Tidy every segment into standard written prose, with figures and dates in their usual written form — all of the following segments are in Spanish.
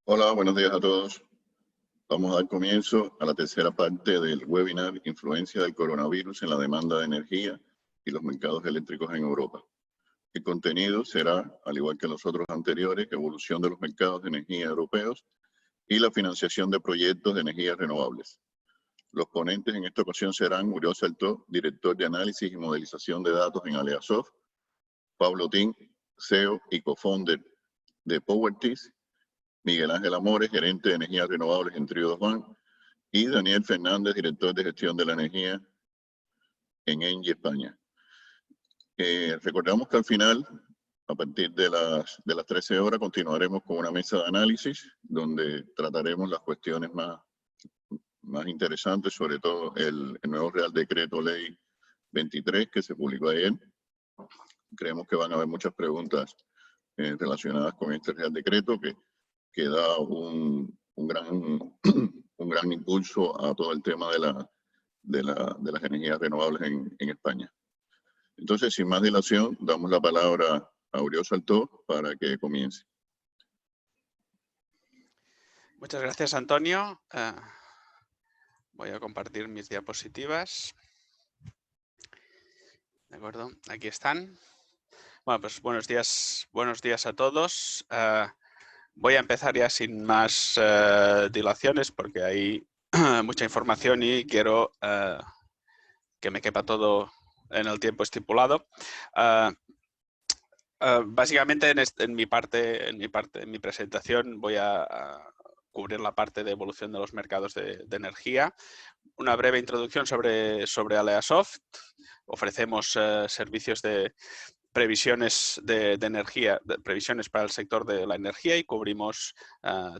Hola, buenos días a todos. Vamos a dar comienzo a la tercera parte del webinar Influencia del coronavirus en la demanda de energía y los mercados eléctricos en Europa. El contenido será, al igual que los otros anteriores, evolución de los mercados de energía europeos y la financiación de proyectos de energías renovables. Los ponentes en esta ocasión serán Uriol Saltó, director de análisis y modelización de datos en Aleasoft, Pablo Tin, CEO y co-founder de Powertis, Miguel Ángel Amores, gerente de energías renovables en Trio 2 One, y Daniel Fernández, director de gestión de la energía en Engie España. Recordamos que al final, a partir de las 13 horas, continuaremos con una mesa de análisis donde trataremos las cuestiones más interesantes, sobre todo el nuevo Real Decreto Ley 23 que se publicó ayer. Creemos que van a haber muchas preguntas relacionadas con este Real Decreto que da un gran impulso a todo el tema de las energías renovables en España. Entonces, sin más dilación, damos la palabra a Uriol Saltó para que comience. Muchas gracias, Antonio. Voy a compartir mis diapositivas. De acuerdo, aquí están. Bueno, pues buenos días a todos. Voy a empezar ya sin más dilaciones porque hay mucha información y quiero que me quepa todo en el tiempo estipulado. Básicamente en mi presentación voy a cubrir la parte de evolución de los mercados de energía. Una breve introducción sobre Aleasoft. Ofrecemos servicios de previsiones de energía, previsiones para el sector de la energía y cubrimos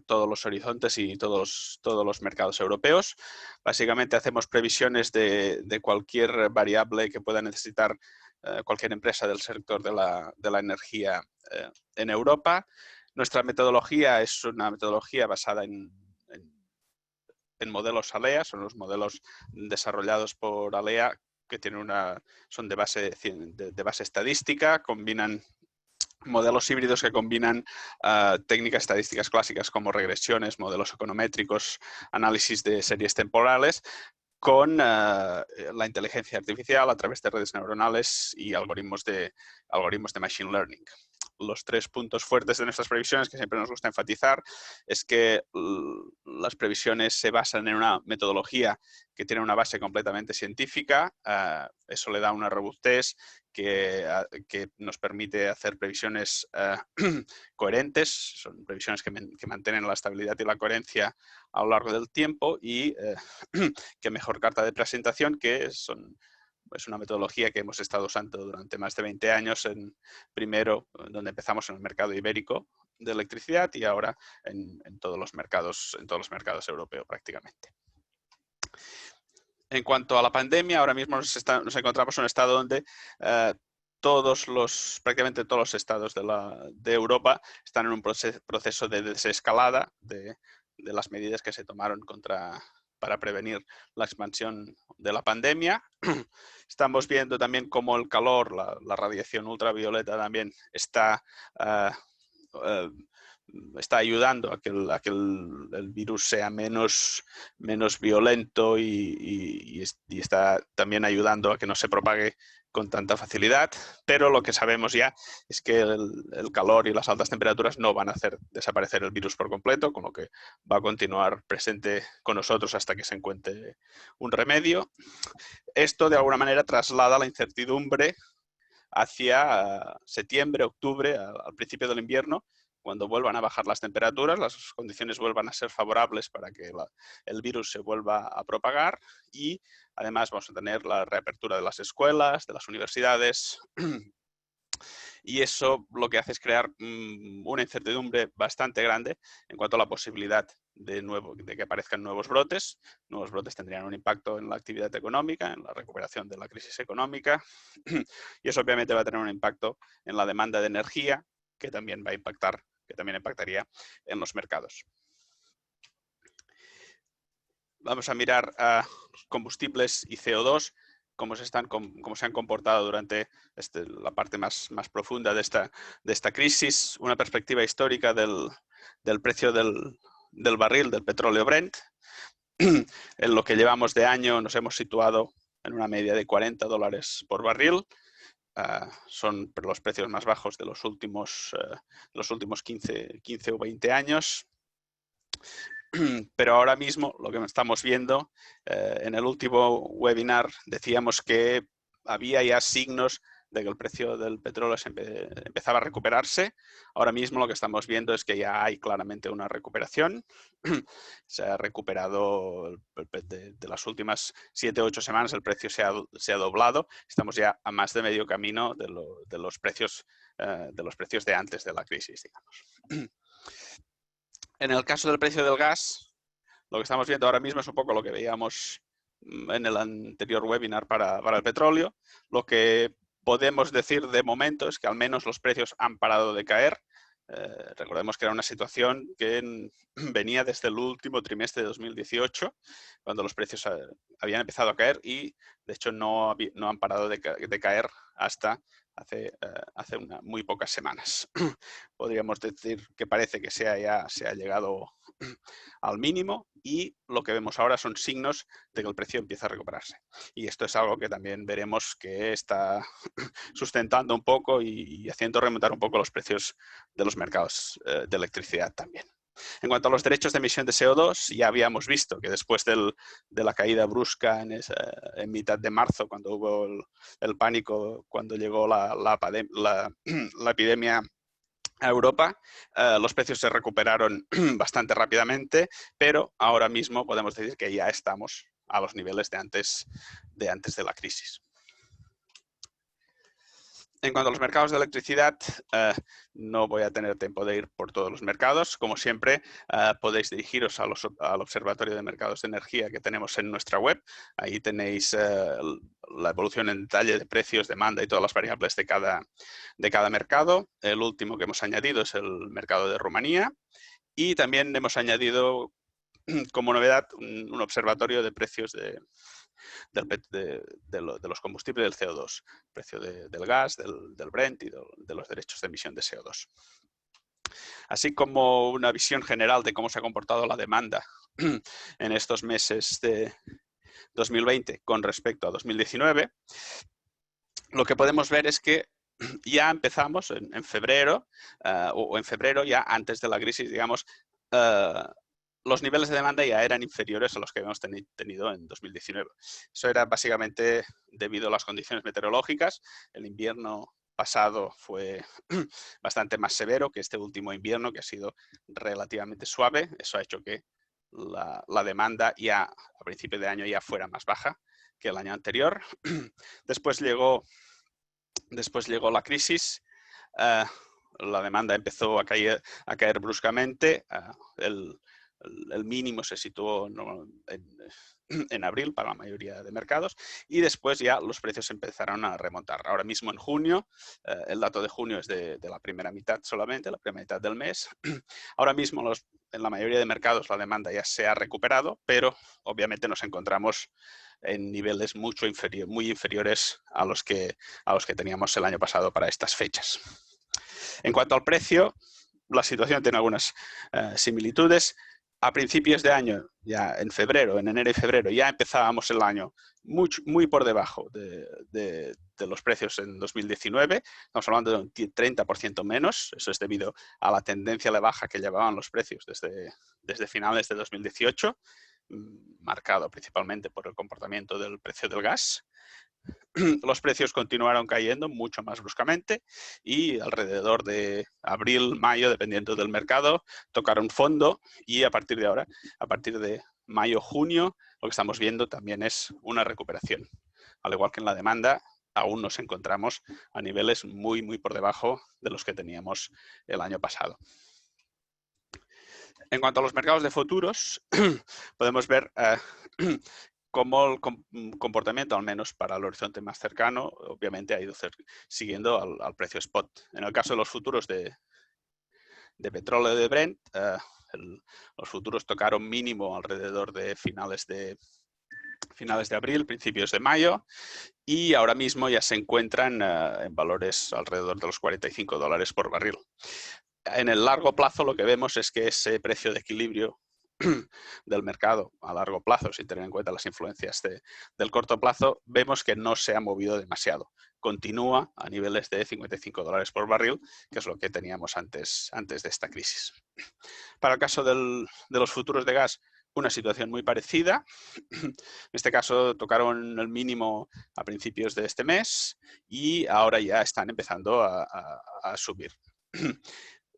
todos los horizontes y todos los mercados europeos. Básicamente hacemos previsiones de cualquier variable que pueda necesitar cualquier empresa del sector de la energía en Europa. Nuestra metodología es una metodología basada en modelos ALEA, son los modelos desarrollados por ALEA que son de base estadística, combinan modelos híbridos que combinan técnicas estadísticas clásicas como regresiones, modelos econométricos, análisis de series temporales, con la inteligencia artificial a través de redes neuronales y algoritmos de machine learning. Los tres puntos fuertes de nuestras previsiones que siempre nos gusta enfatizar es que las previsiones se basan en una metodología que tiene una base completamente científica. Eso le da una robustez que nos permite hacer previsiones coherentes. Son previsiones que mantienen la estabilidad y la coherencia a lo largo del tiempo y qué mejor carta de presentación que es una metodología que hemos estado usando durante más de 20 años, primero donde empezamos en el mercado ibérico de electricidad y ahora en todos los mercados europeos prácticamente. En cuanto a la pandemia, ahora mismo nos encontramos en un estado donde prácticamente todos los estados de Europa están en un proceso de desescalada de las medidas que se tomaron para prevenir la expansión de la pandemia. Estamos viendo también cómo el calor, la radiación ultravioleta también está ayudando a que el virus sea menos violento y está también ayudando a que no se propague con tanta facilidad, pero lo que sabemos ya es que el calor y las altas temperaturas no van a hacer desaparecer el virus por completo, con lo que va a continuar presente con nosotros hasta que se encuentre un remedio. Esto de alguna manera traslada la incertidumbre hacia septiembre, octubre, al principio del invierno, cuando vuelvan a bajar las temperaturas, las condiciones vuelvan a ser favorables para que el virus se vuelva a propagar y además vamos a tener la reapertura de las escuelas, de las universidades y eso lo que hace es crear una incertidumbre bastante grande en cuanto a la posibilidad de que aparezcan nuevos brotes. Nuevos brotes tendrían un impacto en la actividad económica, en la recuperación de la crisis económica y eso obviamente va a tener un impacto en la demanda de energía que también impactaría en los mercados. Vamos a mirar a combustibles y CO2. cómo se han comportado durante la parte más profunda de esta crisis, una perspectiva histórica del precio del barril del petróleo Brent. En lo que llevamos de año nos hemos situado en una media de $40 por barril. Son los precios más bajos de los últimos 15 o 20 años. Pero ahora mismo lo que estamos viendo, en el último webinar decíamos que había ya signos de que el precio del petróleo empezaba a recuperarse. Ahora mismo lo que estamos viendo es que ya hay claramente una recuperación. Se ha recuperado de las últimas 7 o 8 semanas, el precio se ha doblado. Estamos ya a más de medio camino de los precios de antes de la crisis, digamos. En el caso del precio del gas, lo que estamos viendo ahora mismo es un poco lo que veíamos en el anterior webinar para el petróleo. Lo que podemos decir de momento es que al menos los precios han parado de caer. Recordemos que era una situación que venía desde el último trimestre de 2018, cuando los precios habían empezado a caer y, de hecho, no han parado de caer hasta hace muy pocas semanas. Podríamos decir que parece que se ha llegado al mínimo y lo que vemos ahora son signos de que el precio empieza a recuperarse. Y esto es algo que también veremos que está sustentando un poco y haciendo remontar un poco los precios de los mercados de electricidad también. En cuanto a los derechos de emisión de CO2, ya habíamos visto que después de la caída brusca en mitad de marzo, cuando hubo el pánico, cuando llegó la epidemia a Europa, los precios se recuperaron bastante rápidamente, pero ahora mismo podemos decir que ya estamos a los niveles de antes de la crisis. En cuanto a los mercados de electricidad, no voy a tener tiempo de ir por todos los mercados. Como siempre, podéis dirigiros al Observatorio de Mercados de Energía que tenemos en nuestra web. Ahí tenéis la evolución en detalle de precios, demanda y todas las variables de cada mercado. El último que hemos añadido es el mercado de Rumanía. Y también hemos añadido como novedad un observatorio de precios de los combustibles del CO2, precio del gas, del Brent y de los derechos de emisión de CO2. Así como una visión general de cómo se ha comportado la demanda en estos meses de 2020 con respecto a 2019, lo que podemos ver es que ya empezamos en febrero, o en febrero ya antes de la crisis, digamos, los niveles de demanda ya eran inferiores a los que habíamos tenido en 2019. Eso era básicamente debido a las condiciones meteorológicas. El invierno pasado fue bastante más severo que este último invierno, que ha sido relativamente suave. Eso ha hecho que la demanda ya a principio de año ya fuera más baja que el año anterior. Después llegó la crisis. La demanda empezó a caer bruscamente. El mínimo se situó en abril para la mayoría de mercados y después ya los precios empezaron a remontar. Ahora mismo en junio, el dato de junio es de la primera mitad solamente, la primera mitad del mes. Ahora mismo en la mayoría de mercados la demanda ya se ha recuperado, pero obviamente nos encontramos en niveles muy inferiores a los que teníamos el año pasado para estas fechas. En cuanto al precio, la situación tiene algunas similitudes. A principios de año, ya en enero y febrero, ya empezábamos el año muy por debajo de los precios en 2019. Estamos hablando de un 30% menos. Eso es debido a la tendencia a la baja que llevaban los precios desde finales de 2018, marcado principalmente por el comportamiento del precio del gas. Los precios continuaron cayendo mucho más bruscamente y alrededor de abril, mayo, dependiendo del mercado, tocaron fondo y a partir de mayo, junio, lo que estamos viendo también es una recuperación. Al igual que en la demanda, aún nos encontramos a niveles muy por debajo de los que teníamos el año pasado. En cuanto a los mercados de futuros, podemos ver cómo el comportamiento, al menos para el horizonte más cercano, obviamente ha ido siguiendo al precio spot. En el caso de los futuros de petróleo de Brent, los futuros tocaron mínimo alrededor de finales finales de abril, principios de mayo, y ahora mismo ya se encuentran en valores alrededor de los $45 por barril. En el largo plazo lo que vemos es que ese precio de equilibrio del mercado a largo plazo, sin tener en cuenta las influencias del corto plazo, vemos que no se ha movido demasiado. Continúa a niveles de $55 por barril, que es lo que teníamos antes de esta crisis. Para el caso de los futuros de gas, una situación muy parecida. En este caso tocaron el mínimo a principios de este mes y ahora ya están empezando a subir.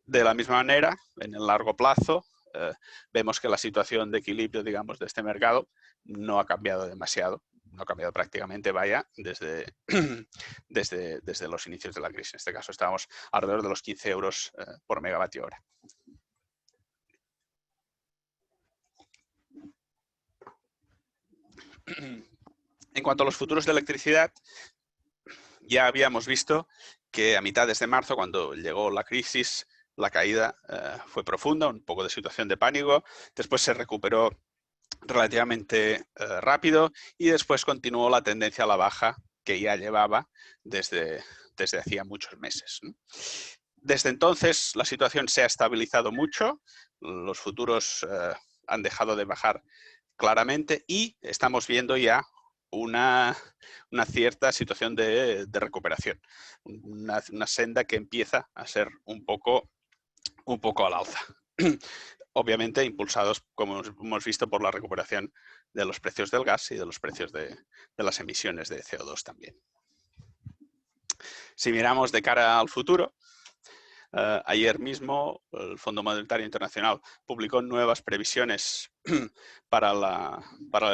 De la misma manera, en el largo plazo, vemos que la situación de equilibrio, digamos, de este mercado no ha cambiado demasiado. No ha cambiado prácticamente, vaya, desde los inicios de la crisis. En este caso estábamos alrededor de los 15 euros por megavatio hora. En cuanto a los futuros de electricidad, ya habíamos visto que a mitades de marzo, cuando llegó la crisis, la caída fue profunda, un poco de situación de pánico. Después se recuperó relativamente rápido y después continuó la tendencia a la baja que ya llevaba desde hacía muchos meses, ¿no? Desde entonces la situación se ha estabilizado mucho, los futuros han dejado de bajar claramente y estamos viendo ya una cierta situación de recuperación, una senda que empieza a ser un poco al alza. Obviamente impulsados, como hemos visto, por la recuperación de los precios del gas y de los precios de las emisiones de CO2 también. Si miramos de cara al futuro, ayer mismo el Fondo Monetario Internacional publicó nuevas previsiones para la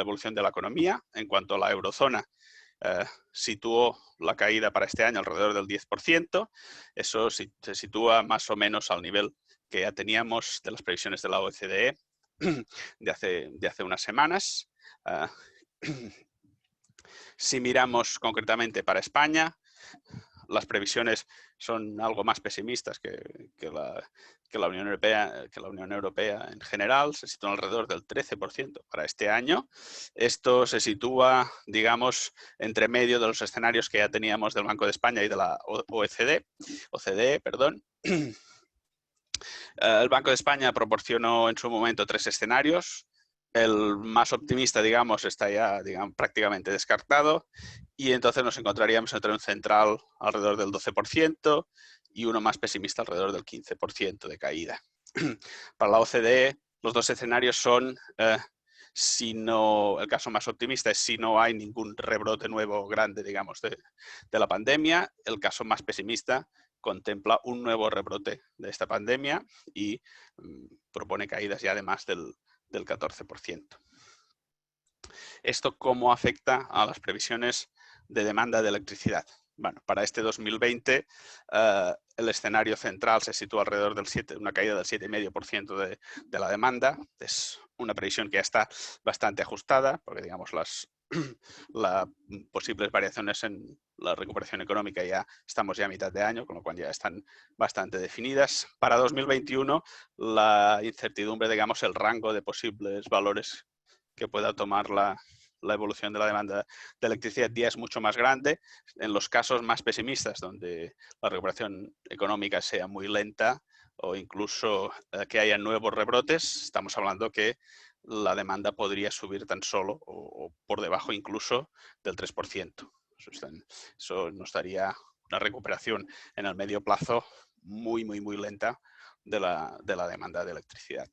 evolución de la economía. En cuanto a la eurozona, situó la caída para este año alrededor del 10%. Eso se sitúa más o menos al nivel que ya teníamos de las previsiones de la OCDE de hace unas semanas. Si miramos concretamente para España, las previsiones son algo más pesimistas que la Unión Europea en general. Se sitúan alrededor del 13% para este año. Esto se sitúa, digamos, entre medio de los escenarios que ya teníamos del Banco de España y de la OCDE. El Banco de España proporcionó en su momento 3 escenarios. El más optimista, digamos, está ya prácticamente descartado y entonces nos encontraríamos entre un central alrededor del 12% y uno más pesimista alrededor del 15% de caída. Para la OCDE, los 2 escenarios son, el caso más optimista es si no hay ningún rebrote nuevo grande, digamos, de la pandemia. El caso más pesimista contempla un nuevo rebrote de esta pandemia y propone caídas ya de más del 14%. ¿Esto cómo afecta a las previsiones de demanda de electricidad? Bueno, para este 2020 el escenario central se sitúa alrededor del una caída del 7,5% de la demanda. Es una previsión que ya está bastante ajustada, porque digamos las posibles variaciones en la recuperación económica ya estamos ya a mitad de año, con lo cual ya están bastante definidas. Para 2021 la incertidumbre, digamos, el rango de posibles valores que pueda tomar la evolución de la demanda de electricidad ya es mucho más grande. En los casos más pesimistas, donde la recuperación económica sea muy lenta o incluso que haya nuevos rebrotes, estamos hablando que la demanda podría subir tan solo o por debajo incluso del 3%. Eso nos daría una recuperación en el medio plazo muy lenta de la demanda de electricidad.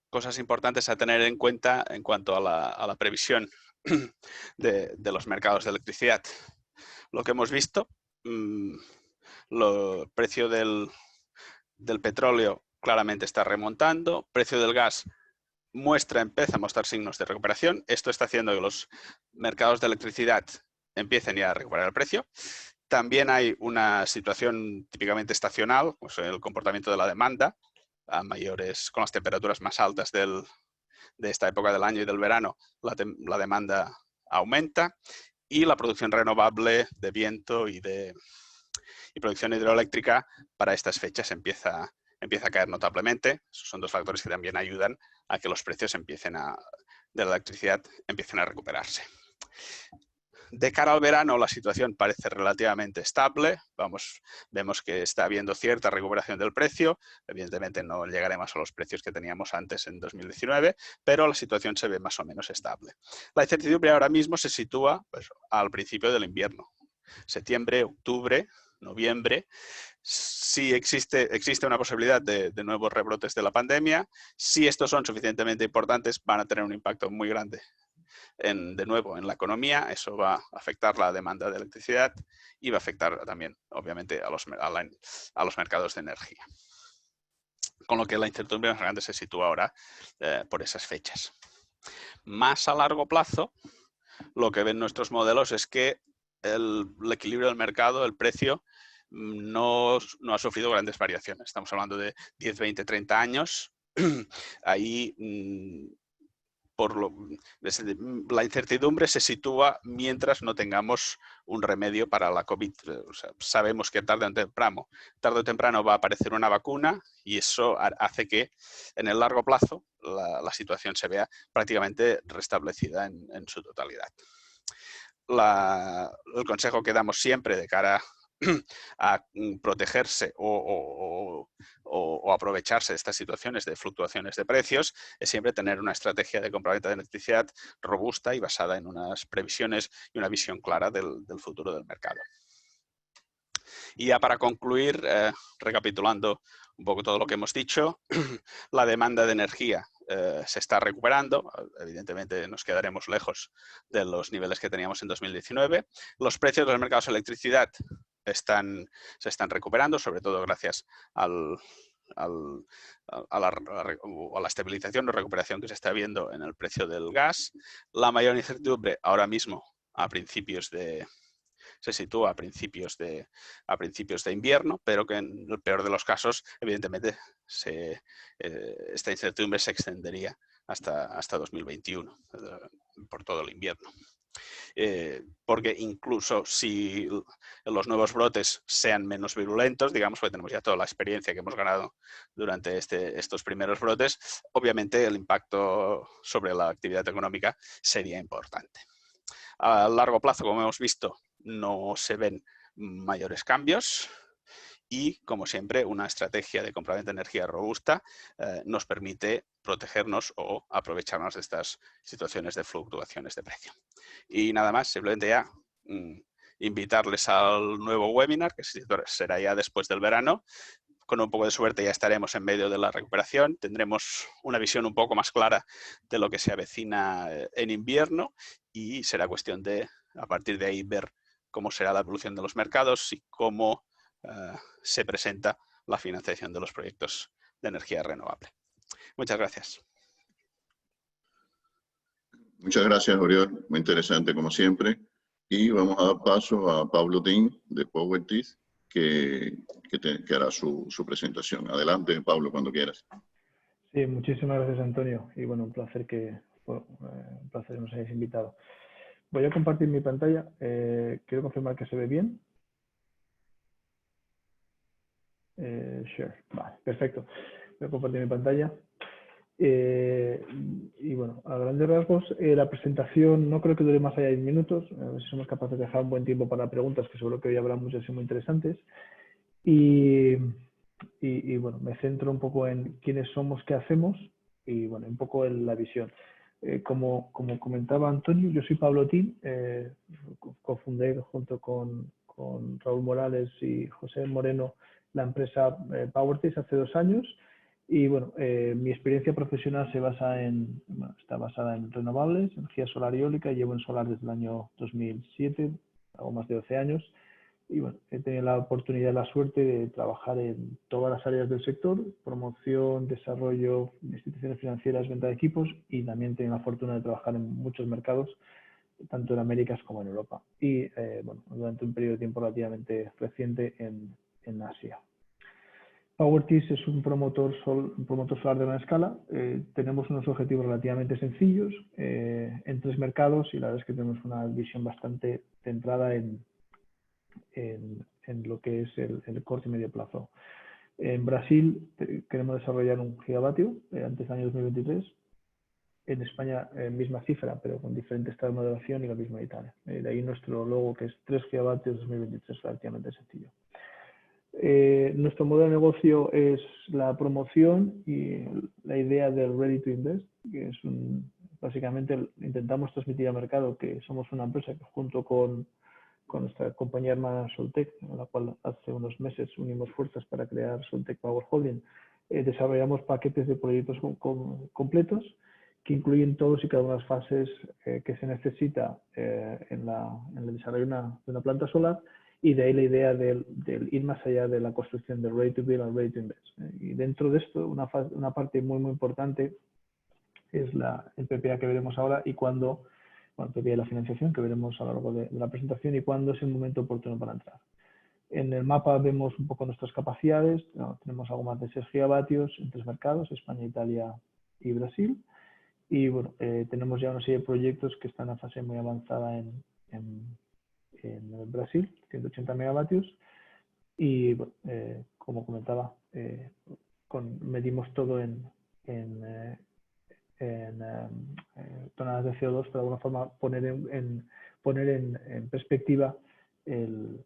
Cosas importantes a tener en cuenta en cuanto a la previsión de los mercados de electricidad. Lo que hemos visto, el precio del petróleo claramente está remontando, precio del gas empieza a mostrar signos de recuperación. Esto está haciendo que los mercados de electricidad empiecen ya a recuperar el precio. También hay una situación típicamente estacional, pues el comportamiento de la demanda, con las temperaturas más altas de esta época del año y del verano, la demanda aumenta y la producción renovable de viento y producción hidroeléctrica para estas fechas empieza a caer notablemente. Esos son 2 factores que también ayudan a que los precios empiecen a de la electricidad empiecen a recuperarse. De cara al verano la situación parece relativamente estable, vemos que está habiendo cierta recuperación del precio, evidentemente no llegaremos a los precios que teníamos antes en 2019, pero la situación se ve más o menos estable. La incertidumbre ahora mismo se sitúa pues, al principio del invierno, septiembre, octubre, noviembre. Si existe una posibilidad de nuevos rebrotes de la pandemia, si estos son suficientemente importantes van a tener un impacto muy grande de nuevo en la economía. Eso va a afectar la demanda de electricidad y va a afectar también, obviamente, a los mercados de energía. Con lo que la incertidumbre más grande se sitúa ahora por esas fechas. Más a largo plazo, lo que ven nuestros modelos es que el equilibrio del mercado, el precio, no ha sufrido grandes variaciones. Estamos hablando de 10, 20, 30 años. Ahí la incertidumbre se sitúa mientras no tengamos un remedio para la COVID. O sea, sabemos que tarde o temprano va a aparecer una vacuna y eso hace que en el largo plazo la situación se vea prácticamente restablecida en su totalidad. El consejo que damos siempre de cara a protegerse o aprovecharse de estas situaciones de fluctuaciones de precios es siempre tener una estrategia de compraventa de electricidad robusta y basada en unas previsiones y una visión clara del futuro del mercado. Y ya para concluir, recapitulando un poco todo lo que hemos dicho, la demanda de energía se está recuperando. Evidentemente nos quedaremos lejos de los niveles que teníamos en 2019. Los precios de los mercados de electricidad se están recuperando, sobre todo gracias a la estabilización o recuperación que se está viendo en el precio del gas. La mayor incertidumbre ahora mismo se sitúa a principios de invierno, pero que en el peor de los casos, evidentemente, esta incertidumbre se extendería hasta 2021, por todo el invierno. Porque incluso si los nuevos brotes sean menos virulentos, digamos, porque tenemos ya toda la experiencia que hemos ganado durante estos primeros brotes, obviamente el impacto sobre la actividad económica sería importante. A largo plazo, como hemos visto, no se ven mayores cambios y, como siempre, una estrategia de compraventa de energía robusta nos permite protegernos o aprovecharnos de estas situaciones de fluctuaciones de precio. Y nada más, simplemente ya invitarles al nuevo webinar, que será ya después del verano. Con un poco de suerte ya estaremos en medio de la recuperación, tendremos una visión un poco más clara de lo que se avecina en invierno y será cuestión de, a partir de ahí, ver cómo será la evolución de los mercados y cómo se presenta la financiación de los proyectos de energía renovable. Muchas gracias. Muchas gracias, Oriol. Muy interesante como siempre. Y vamos a dar paso a Pablo Tin de Powertis, que hará su presentación. Adelante, Pablo, cuando quieras. Sí, muchísimas gracias, Antonio. Y bueno, un placer que nos hayáis invitado. Voy a compartir mi pantalla. Quiero confirmar que se ve bien. Share. Vale, perfecto. Voy a compartir mi pantalla. Y bueno, a grandes rasgos, la presentación no creo que dure más allá de 10 minutos. A ver si somos capaces de dejar un buen tiempo para preguntas, que seguro que hoy habrá muchas y muy interesantes. Y bueno, me centro un poco en quiénes somos, qué hacemos y bueno, un poco en la visión. Como comentaba Antonio, yo soy Pablo Tin, cofundé junto con Raúl Morales y José Moreno la empresa Powertis hace 2 años. Y bueno, mi experiencia profesional está basada en renovables, energía solar y eólica. Llevo en solar desde el año 2007, hago más de 12 años. Y bueno, he tenido la oportunidad y la suerte de trabajar en todas las áreas del sector: promoción, desarrollo, instituciones financieras, venta de equipos, y también he tenido la fortuna de trabajar en muchos mercados, tanto en Américas como en Europa. Y bueno, durante un periodo de tiempo relativamente reciente en Asia. Powertis es un promotor solar de gran escala. Tenemos unos objetivos relativamente sencillos en 3 mercados y la verdad es que tenemos una visión bastante centrada en lo que es el corto y medio plazo. En Brasil queremos desarrollar 1 gigavatio antes del año 2023. En España, misma cifra, pero con diferente estado de moderación y lo mismo en Italia. De ahí nuestro logo, que es 3 gigavatios 2023, relativamente sencillo. Nuestro modelo de negocio es la promoción y la idea del Ready to Invest, que es básicamente intentamos transmitir al mercado que somos una empresa que junto con nuestra compañía hermana Soltec, en la cual hace unos meses unimos fuerzas para crear Soltec Power Holding, desarrollamos paquetes de proyectos completos que incluyen todos y cada una de las fases que se necesita en el desarrollo de una planta solar, y de ahí la idea del ir más allá de la construcción del Ready to Build al Ready to Invest. Y dentro de esto, una parte muy, muy importante es el PPA que veremos ahora y cuándo, bueno, PPA y la financiación que veremos a lo largo de la presentación y cuándo es el momento oportuno para entrar. En el mapa vemos un poco nuestras capacidades. Tenemos algo más de 6 gigavatios en 3 mercados, España, Italia y Brasil. Y bueno, tenemos ya una serie de proyectos que están en fase muy avanzada en Brasil, 180 megavatios. Y bueno, como comentaba, medimos todo en toneladas de CO2 para de alguna forma poner en perspectiva el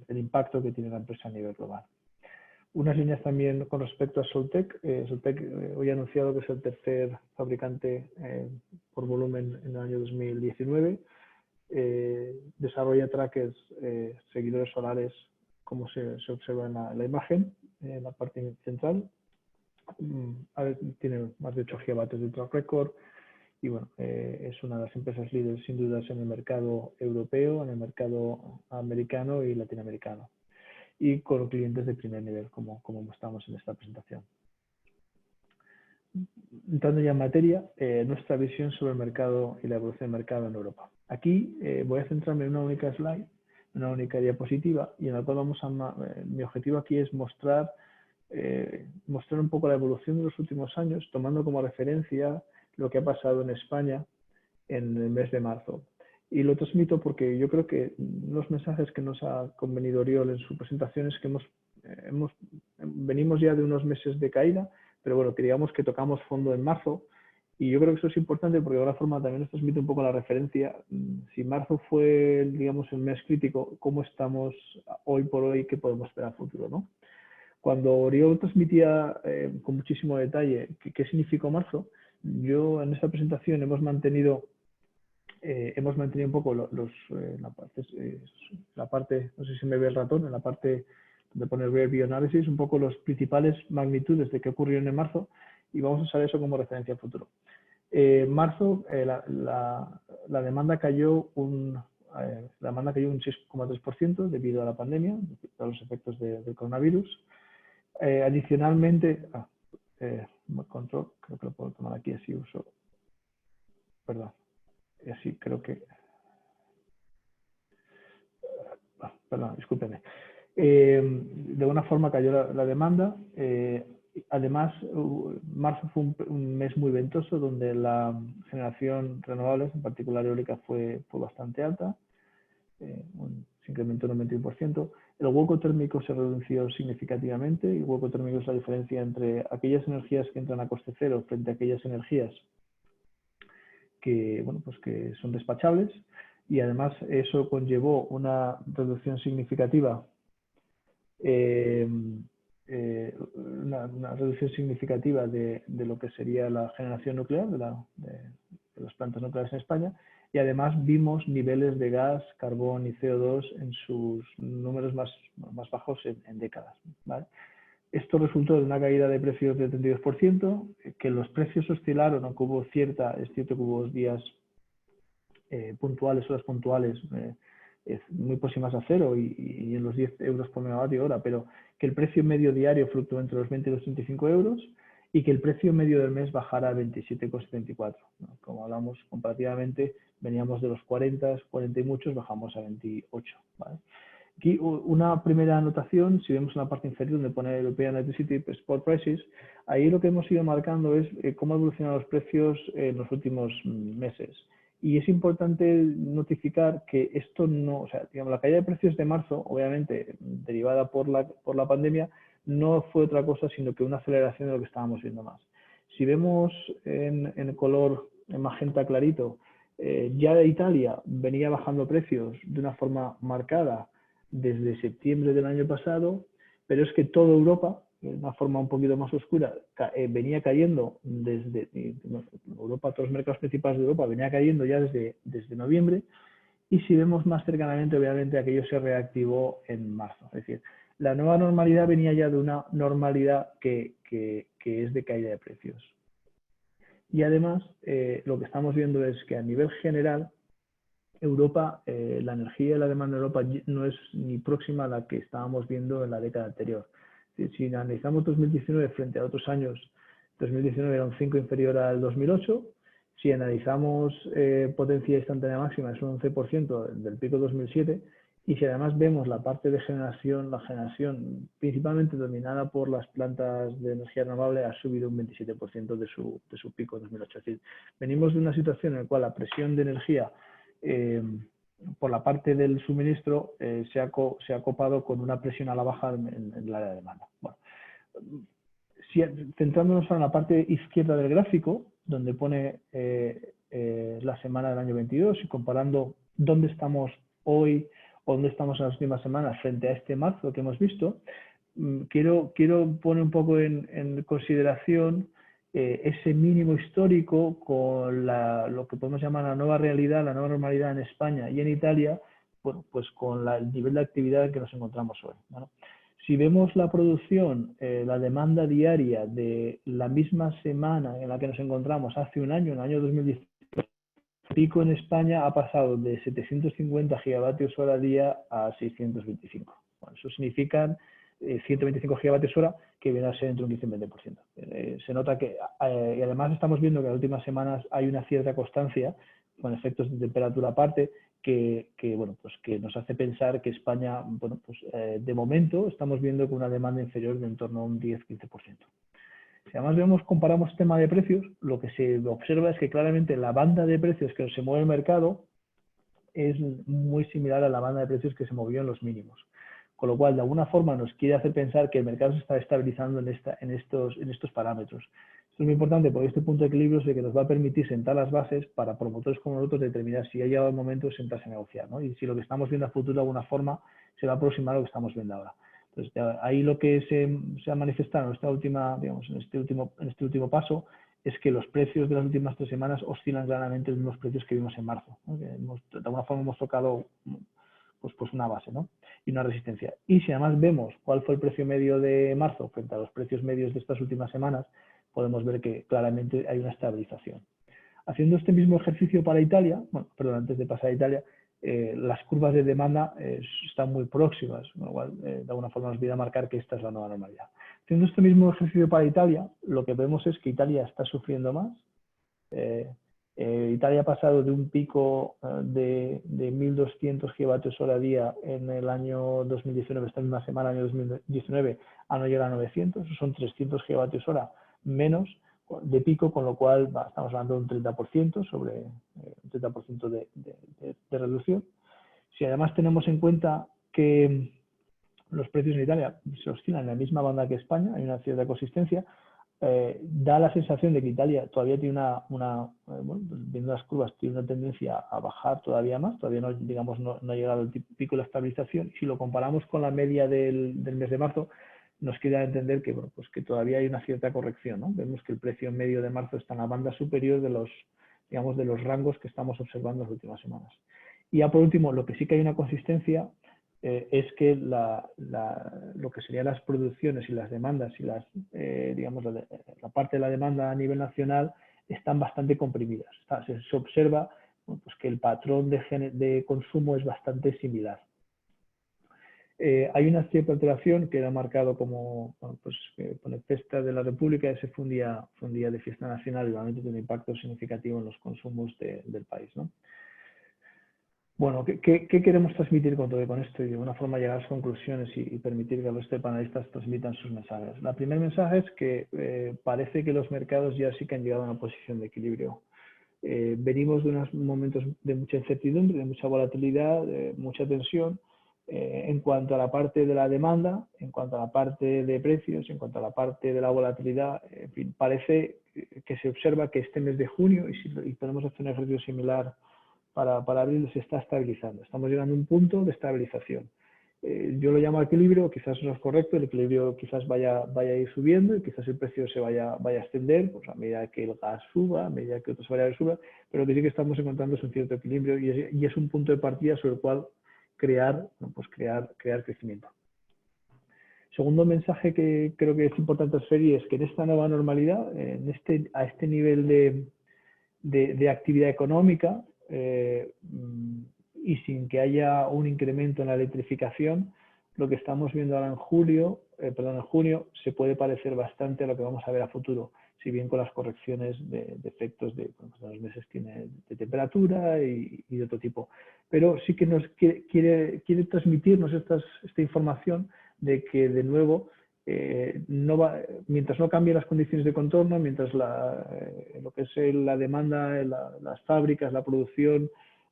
impacto que tiene la empresa a nivel global. Unas líneas también con respecto a Soltec. Soltec hoy ha anunciado que es el tercer fabricante por volumen en el año 2019. Desarrolla trackers, seguidores solares, como se observa en la imagen, en la parte central. Tiene más de 8 gigavatios de track record y bueno, es una de las empresas líderes sin dudas en el mercado europeo, en el mercado americano y latinoamericano, y con clientes de primer nivel, como mostramos en esta presentación. Entrando ya en materia, nuestra visión sobre el mercado y la evolución del mercado en Europa. Aquí voy a centrarme en una única slide, una única diapositiva, y en la cual mi objetivo aquí es mostrar un poco la evolución de los últimos años, tomando como referencia lo que ha pasado en España en el mes de marzo. Y lo transmito porque yo creo que los mensajes que nos ha convenido Oriol en su presentación es que venimos ya de unos meses de caída, pero bueno, que digamos que tocamos fondo en marzo, y yo creo que eso es importante porque de alguna forma también nos transmite un poco la referencia. Si marzo fue, digamos, el mes crítico, ¿cómo estamos hoy por hoy? ¿Qué podemos esperar a futuro, ¿no? Cuando Oriol transmitía con muchísimo detalle qué significó marzo, yo en esta presentación hemos mantenido un poco la parte, no sé si me ve el ratón, en la parte de poner Review Analysis, un poco las principales magnitudes de qué ocurrió en marzo, y vamos a usar eso como referencia al futuro. Marzo, la demanda cayó un 6,3% debido a la pandemia, a los efectos del coronavirus. Adicionalmente, control, creo que lo puedo tomar aquí, así uso, perdón, y así creo que, perdón, discúlpenme. De alguna forma cayó la demanda. Además, marzo fue un mes muy ventoso, donde la generación renovables, en particular eólica, fue bastante alta, se incrementó un 91%. El hueco térmico se redució significativamente, y el hueco térmico es la diferencia entre aquellas energías que entran a coste cero frente a aquellas energías que, bueno, pues que son despachables, y además eso conllevó una reducción significativa una reducción significativa de lo que sería la generación nuclear de las plantas nucleares en España, y además vimos niveles de gas, carbón y CO2 en sus números más bajos en décadas, ¿vale? Esto resultó de una caída de precios del 32%, que los precios oscilaron, aunque es cierto que hubo días puntuales, horas puntuales, muy próximas a cero y en los 10 euros por megavatio hora, pero que el precio medio diario fluctuó entre los 20 y los 35 euros, y que el precio medio del mes bajara a 27,74, ¿no? Como hablamos, comparativamente veníamos de los 40 y muchos, bajamos a 28, ¿vale? Aquí una primera anotación, si vemos en la parte inferior donde pone European Electricity Spot Prices, ahí lo que hemos ido marcando es cómo han evolucionado los precios en los últimos meses. Y es importante notificar que esto no, o sea, digamos, la caída de precios de marzo, obviamente derivada por la pandemia, no fue otra cosa sino que una aceleración de lo que estábamos viendo más. Si vemos en el color en magenta clarito, ya de Italia venía bajando precios de una forma marcada desde septiembre del año pasado, pero es que toda Europa, de una forma un poquito más oscura, venía cayendo desde Europa, todos los mercados principales de Europa venía cayendo ya desde noviembre, y si vemos más cercanamente, obviamente aquello se reactivó en marzo. Es decir, la nueva normalidad venía ya de una normalidad que es de caída de precios. Y además, lo que estamos viendo es que a nivel general, Europa, la energía y la demanda de Europa no es ni próxima a la que estábamos viendo en la década anterior. Si analizamos 2019 frente a otros años, 2019 era un 5 inferior al 2008. Si analizamos potencia instantánea máxima, es un 11% del pico 2007. Y si además vemos la parte de generación, la generación principalmente dominada por las plantas de energía renovable ha subido un 27% de su pico 2008. Es decir, venimos de una situación en la cual la presión de energía por la parte del suministro se ha copado con una presión a la baja en el área de demanda. Bueno, centrándonos en la parte izquierda del gráfico, donde pone la semana del año 22 y comparando dónde estamos hoy o dónde estamos en las últimas semanas frente a este marzo que hemos visto, quiero poner un poco en consideración ese mínimo histórico con lo que podemos llamar la nueva realidad, la nueva normalidad en España y en Italia, bueno, pues con el nivel de actividad en que nos encontramos hoy, ¿no? Si vemos la producción, la demanda diaria de la misma semana en la que nos encontramos hace un año, en el año 2010, el pico en España ha pasado de 750 gigavatios hora día a 625. Bueno, eso significa 125 gigavatios hora, que viene a ser entre un 15 y un 20%. Se nota que, y además estamos viendo que en las últimas semanas hay una cierta constancia, con efectos de temperatura aparte, que nos hace pensar que España, de momento estamos viendo con una demanda inferior de en torno a un 10-15%. Si además comparamos tema de precios, lo que se observa es que claramente la banda de precios que se mueve el mercado es muy similar a la banda de precios que se movió en los mínimos. Con lo cual, de alguna forma, nos quiere hacer pensar que el mercado se está estabilizando en estos parámetros. Esto es muy importante porque este punto de equilibrio es el que nos va a permitir sentar las bases para promotores como nosotros determinar si ha llegado el momento de sentarse a negociar, ¿no? Y si lo que estamos viendo a futuro de alguna forma se va a aproximar a lo que estamos viendo ahora. Entonces, ahí lo que se ha manifestado en este último paso es que los precios de las últimas 3 semanas oscilan claramente los mismos precios que vimos en marzo, ¿no? De alguna forma hemos tocado pues una base, ¿no? Y una resistencia. Y si además vemos cuál fue el precio medio de marzo frente a los precios medios de estas últimas semanas, podemos ver que claramente hay una estabilización. Haciendo este mismo ejercicio para Italia, antes de pasar a Italia, las curvas de demanda están muy próximas, con lo cual de alguna forma nos viene a marcar que esta es la nueva normalidad. Haciendo este mismo ejercicio para Italia, lo que vemos es que Italia está sufriendo más. Italia ha pasado de un pico de 1.200 gigavatios hora día en el año 2019, esta misma semana, año 2019, a no llegar a 900, son 300 gigavatios hora menos de pico, con lo cual estamos hablando de un 30% sobre un 30% de reducción. Si además tenemos en cuenta que los precios en Italia se oscilan en la misma banda que España, hay una cierta consistencia, da la sensación de que Italia todavía tiene viendo las curvas, tiene una tendencia a bajar todavía más, todavía no ha llegado al pico de la estabilización. Si lo comparamos con la media del mes de marzo, nos queda entender que, que todavía hay una cierta corrección, ¿no? Vemos que el precio medio de marzo está en la banda superior de los rangos que estamos observando en las últimas semanas. Y ya por último, lo que sí que hay una consistencia es que lo que serían las producciones y las demandas y la parte de la demanda a nivel nacional están bastante comprimidas. Se observa que el patrón de consumo es bastante similar. Hay una cierta alteración que era marcado como con el Festa de la República. Ese fue un día de fiesta nacional y realmente tiene un impacto significativo en los consumos del país, ¿no? Bueno, ¿qué queremos transmitir con todo esto y de alguna forma llegar a las conclusiones y permitir que los panelistas transmitan sus mensajes? El primer mensaje es que parece que los mercados ya sí que han llegado a una posición de equilibrio. Venimos de unos momentos de mucha incertidumbre, de mucha volatilidad, de mucha tensión en cuanto a la parte de la demanda, en cuanto a la parte de precios, en cuanto a la parte de la volatilidad. En fin, parece que se observa que este mes de junio, y podemos hacer un ejercicio similar para abril, se está estabilizando. Estamos llegando a un punto de estabilización. Yo lo llamo equilibrio, quizás no es correcto, el equilibrio quizás vaya a ir subiendo y quizás el precio se vaya a extender pues a medida que el gas suba, a medida que otras variables suban, pero lo que sí que estamos encontrando es un cierto equilibrio y es un punto de partida sobre el cual crear crecimiento. Segundo mensaje que creo que es importante transferir es que en esta nueva normalidad, a este nivel de actividad económica, y sin que haya un incremento en la electrificación, lo que estamos viendo ahora en junio se puede parecer bastante a lo que vamos a ver a futuro, si bien con las correcciones de efectos de los meses tiene de temperatura y de otro tipo. Pero sí que nos quiere transmitirnos esta información de que, de nuevo, mientras no cambien las condiciones de contorno, mientras lo que es la demanda, las fábricas, la producción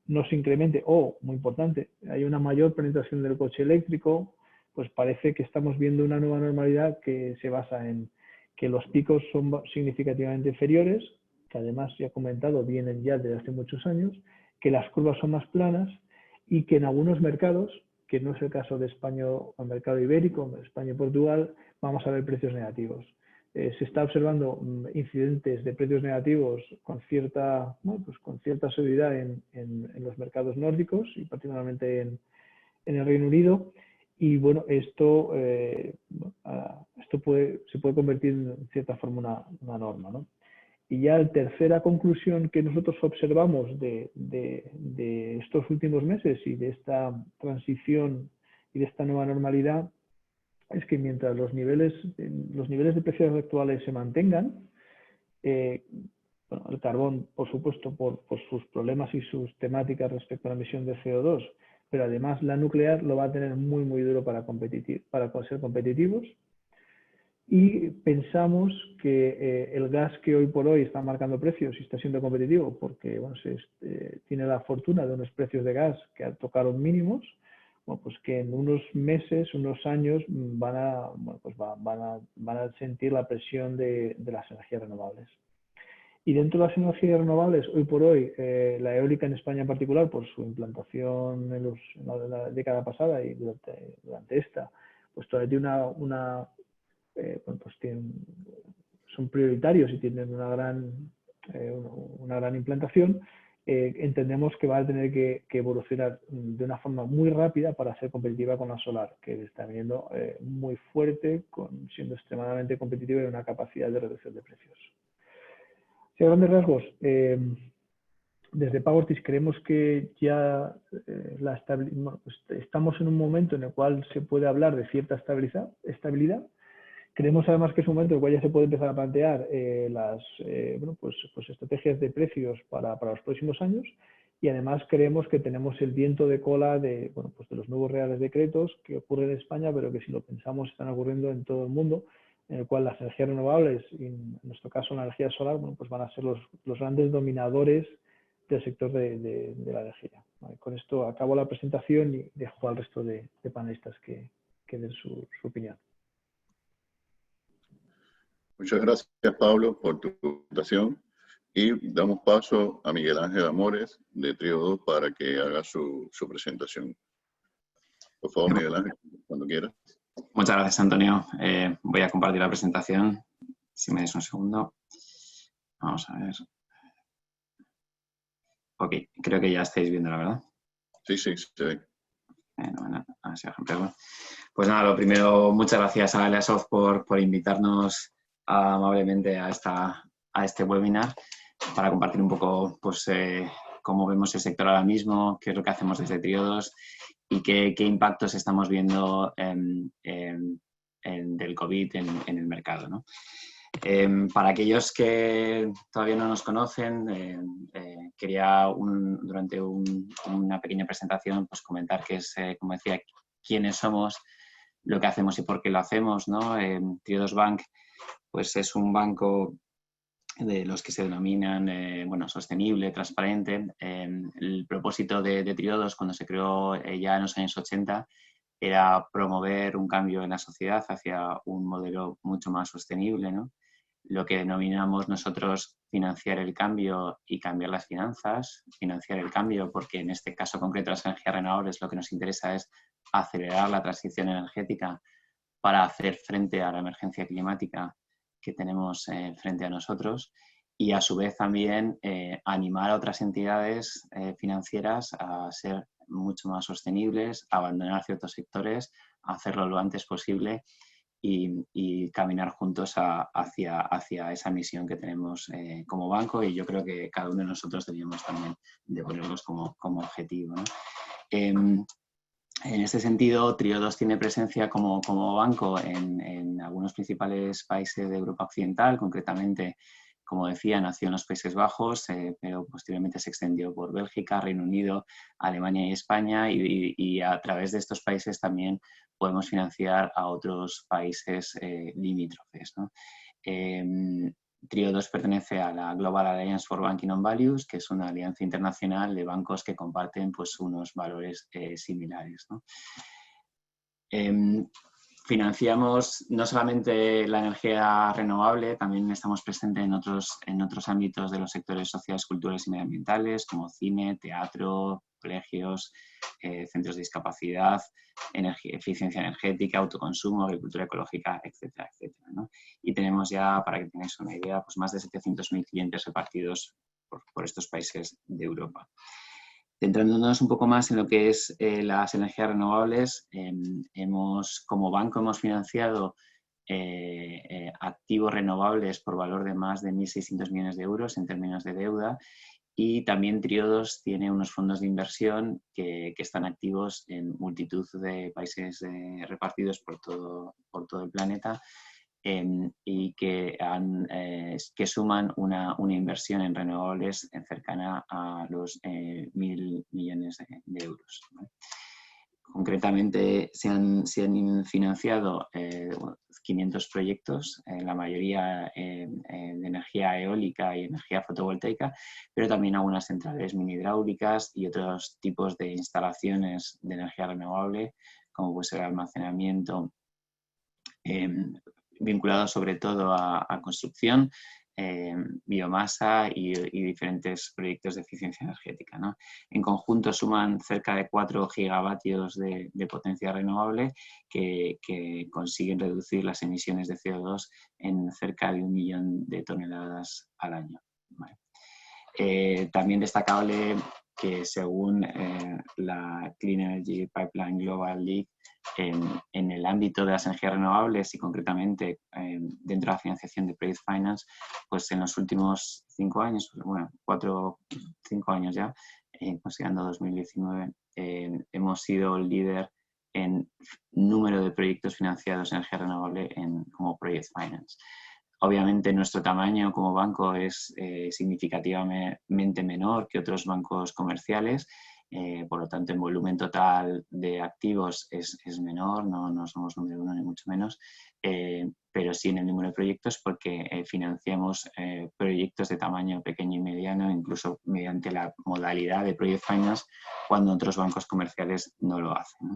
no se incremente, o, muy importante, hay una mayor penetración del coche eléctrico, pues parece que estamos viendo una nueva normalidad que se basa en que los picos son significativamente inferiores, que además, ya he comentado, vienen ya desde hace muchos años, que las curvas son más planas y que en algunos mercados, que no es el caso de España o el mercado ibérico, España y Portugal, vamos a ver precios negativos. Se está observando incidentes de precios negativos con cierta seguridad en los mercados nórdicos y particularmente en el Reino Unido. Y bueno, esto se puede convertir en cierta forma una norma, ¿no? Y ya la tercera conclusión que nosotros observamos de estos últimos meses y de esta transición y de esta nueva normalidad es que mientras los niveles de precios actuales se mantengan, el carbón, por supuesto, por sus problemas y sus temáticas respecto a la emisión de CO2, pero además la nuclear lo va a tener muy, muy duro para ser competitivos. Y pensamos que el gas que hoy por hoy está marcando precios y está siendo competitivo porque tiene la fortuna de unos precios de gas que tocaron mínimos, bueno, pues que en unos meses, unos años van a sentir la presión de las energías renovables. Y dentro de las energías renovables, hoy por hoy, la eólica en España en particular, por su implantación en la década pasada y durante esta, pues todavía tiene son prioritarios y tienen una gran implantación. Entendemos que va a tener que evolucionar de una forma muy rápida para ser competitiva con la solar, que está viniendo muy fuerte, siendo extremadamente competitiva y una capacidad de reducción de precios. Si a grandes rasgos, desde Powertis creemos que ya estamos en un momento en el cual se puede hablar de cierta estabilidad. Creemos además que es un momento en el cual ya se puede empezar a plantear estrategias de precios para los próximos años, y además creemos que tenemos el viento de cola de los nuevos reales decretos que ocurren en España, pero que si lo pensamos están ocurriendo en todo el mundo, en el cual las energías renovables, y en nuestro caso la energía solar, pues van a ser los grandes dominadores del sector de la energía. Vale, con esto acabo la presentación y dejo al resto de panelistas que den su opinión. Muchas gracias, Pablo, por tu presentación. Y damos paso a Miguel Ángel Amores, de Trío 2, para que haga su presentación. Por favor, Miguel Ángel, cuando quieras. Muchas gracias, Antonio. Voy a compartir la presentación. Si me des un segundo. Vamos a ver. Ok, creo que ya estáis viendo, la verdad. Sí, se ve. Bueno, a ver si ejemplo. Pues nada, lo primero, muchas gracias a Eleasoft por invitarnos amablemente a este webinar para compartir un poco cómo vemos el sector ahora mismo, qué es lo que hacemos desde Trío 2 y qué impactos estamos viendo del COVID en el mercado, ¿no? Para aquellos que todavía no nos conocen, quería durante una pequeña presentación pues comentar qué es, como decía, quiénes somos, lo que hacemos y por qué lo hacemos, ¿no? Trío 2 Bank pues es un banco de los que se denominan sostenible, transparente. El propósito de Trío 2 cuando se creó ya en los años 80 era promover un cambio en la sociedad hacia un modelo mucho más sostenible, ¿no? lo que denominamos nosotros financiar el cambio y cambiar las finanzas. Financiar el cambio porque en este caso concreto las energías renovables lo que nos interesa es acelerar la transición energética para hacer frente a la emergencia climática que tenemos frente a nosotros y a su vez también animar a otras entidades financieras a ser mucho más sostenibles, a abandonar ciertos sectores, a hacerlo lo antes posible y caminar juntos hacia esa misión que tenemos como banco, y yo creo que cada uno de nosotros deberíamos también de ponerlos como objetivo, ¿no? En este sentido, Triodos tiene presencia como banco en algunos principales países de Europa Occidental, concretamente, como decía, nació en los Países Bajos, pero posteriormente se extendió por Bélgica, Reino Unido, Alemania y España, y a través de estos países también podemos financiar a otros países limítrofes, ¿no? Triodos pertenece a la Global Alliance for Banking on Values, que es una alianza internacional de bancos que comparten pues, unos valores similares, ¿no? Financiamos no solamente la energía renovable, también estamos presentes en otros ámbitos de los sectores sociales, culturales y medioambientales, como cine, teatro, colegios, centros de discapacidad, eficiencia energética, autoconsumo, agricultura ecológica, etcétera, etcétera, ¿no? Y tenemos ya, para que tengáis una idea, pues más de 700.000 clientes repartidos por estos países de Europa. Centrándonos un poco más en lo que es las energías renovables, como banco hemos financiado activos renovables por valor de más de 1.600 millones de euros en términos de deuda, y también Triodos tiene unos fondos de inversión que están activos en multitud de países repartidos por todo el planeta, y que suman una inversión en renovables cercana a los 1.000 millones de euros, ¿no? Concretamente se han financiado 500 proyectos, la mayoría de energía eólica y energía fotovoltaica, pero también algunas centrales mini hidráulicas y otros tipos de instalaciones de energía renovable, como puede ser el almacenamiento, vinculado sobre todo a construcción, biomasa y diferentes proyectos de eficiencia energética, ¿no? En conjunto suman cerca de 4 gigavatios de potencia renovable que consiguen reducir las emisiones de CO2 en cerca de 1 millón de toneladas al año, ¿vale? También destacable que según la Clean Energy Pipeline Global League, en el ámbito de las energías renovables y concretamente dentro de la financiación de Project Finance, pues en los últimos 5 años, bueno, 5 años ya, considerando 2019, hemos sido el líder en número de proyectos financiados en energía renovable como Project Finance. Obviamente nuestro tamaño como banco es significativamente menor que otros bancos comerciales, por lo tanto en volumen total de activos es menor, no somos número 1 ni mucho menos, pero sí en el número de proyectos porque financiamos proyectos de tamaño pequeño y mediano, incluso mediante la modalidad de Project Finance, cuando otros bancos comerciales no lo hacen,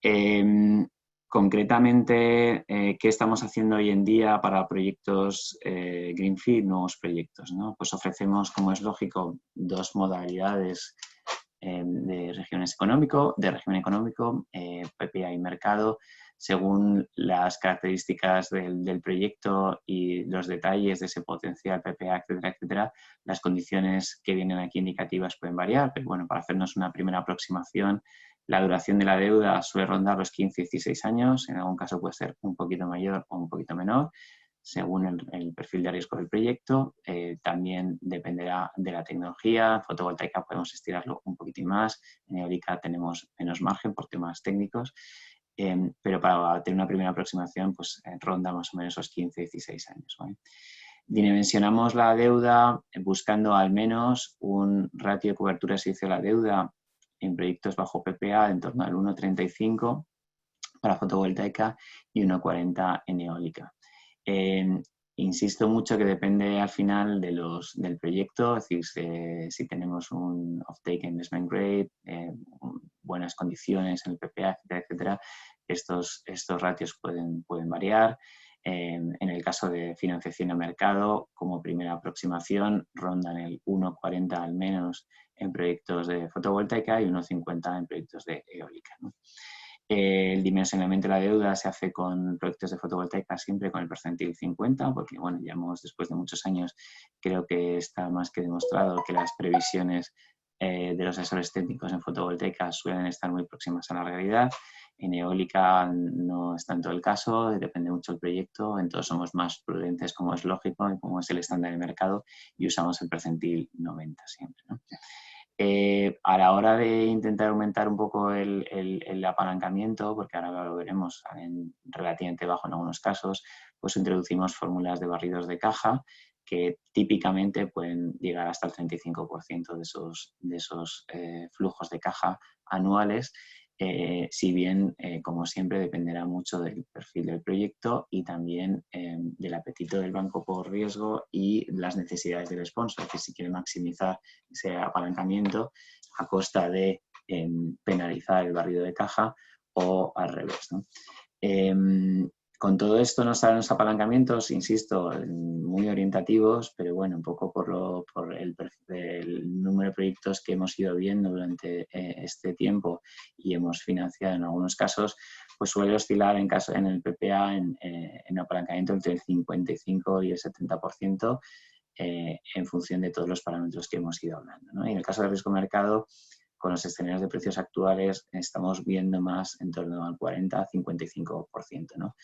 ¿no? Concretamente, ¿qué estamos haciendo hoy en día para proyectos Greenfield, nuevos proyectos, ¿no? Pues ofrecemos, como es lógico, 2 modalidades de régimen económico, PPA y mercado, según las características del proyecto y los detalles de ese potencial PPA, etcétera, etcétera. Las condiciones que vienen aquí indicativas pueden variar, pero bueno, para hacernos una primera aproximación, la duración de la deuda suele rondar los 15-16 años, en algún caso puede ser un poquito mayor o un poquito menor, según el perfil de riesgo del proyecto. También dependerá de la tecnología. En fotovoltaica podemos estirarlo un poquitín más, en eólica tenemos menos margen por temas técnicos, pero para tener una primera aproximación pues ronda más o menos esos 15-16 años, ¿vale? Dimensionamos la deuda buscando al menos un ratio de cobertura de servicio de la deuda en proyectos bajo PPA en torno al 1,35 para fotovoltaica y 1,40 en eólica. Insisto mucho que depende al final del proyecto, es decir, si tenemos un off-take investment grade, buenas condiciones en el PPA, etcétera, etcétera, estos ratios pueden variar. En el caso de financiación a mercado, como primera aproximación, rondan el 1,40 al menos en proyectos de fotovoltaica y 1,50 en proyectos de eólica, ¿no? El dimensionamiento de la deuda se hace con proyectos de fotovoltaica siempre con el percentil 50, porque bueno, ya después de muchos años, creo que está más que demostrado que las previsiones de los asesores técnicos en fotovoltaica suelen estar muy próximas a la realidad. En eólica no es tanto el caso, depende mucho del proyecto, entonces somos más prudentes, como es lógico y como es el estándar de mercado, y usamos el percentil 90 siempre, ¿no? A la hora de intentar aumentar un poco el apalancamiento, porque ahora lo veremos relativamente bajo en algunos casos, pues introducimos fórmulas de barridos de caja que típicamente pueden llegar hasta el 35% de esos flujos de caja anuales, si bien, como siempre, dependerá mucho del perfil del proyecto y también del apetito del banco por riesgo y las necesidades del sponsor, que si quiere maximizar ese apalancamiento a costa de penalizar el barrido de caja o al revés, ¿no? Con todo esto nos salen los apalancamientos, insisto, muy orientativos, pero bueno, un poco por el número de proyectos que hemos ido viendo durante este tiempo y hemos financiado en algunos casos, pues suele oscilar en el PPA en apalancamiento entre el 55 y el 70%, en función de todos los parámetros que hemos ido hablando, ¿no? Y en el caso de riesgo mercado, con los escenarios de precios actuales estamos viendo más en torno al 40-55%, ¿no?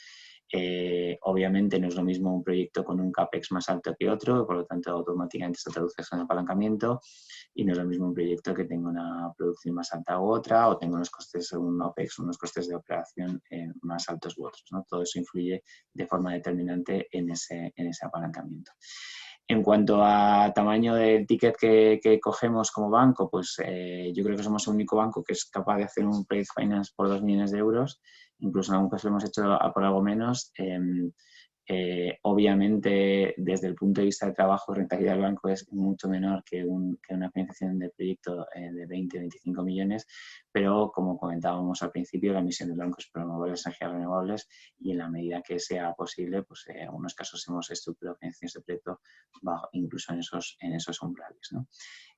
Obviamente no es lo mismo un proyecto con un CAPEX más alto que otro, por lo tanto automáticamente se traduce en apalancamiento, y no es lo mismo un proyecto que tenga una producción más alta u otra, o tenga unos costes, un OPEX, unos costes de operación más altos u otros, ¿no? Todo eso influye de forma determinante en ese apalancamiento. En cuanto a tamaño del ticket que cogemos como banco, pues yo creo que somos el único banco que es capaz de hacer un project finance por 2 millones de euros. Incluso en algún caso lo hemos hecho por algo menos. Obviamente, desde el punto de vista de trabajo, rentabilidad del banco es mucho menor que una financiación de proyecto de 20-25 millones, pero como comentábamos al principio, la misión del banco es promover las energías renovables y en la medida que sea posible, pues en algunos casos hemos estructurado financiaciones de proyecto incluso en esos umbrales, ¿no?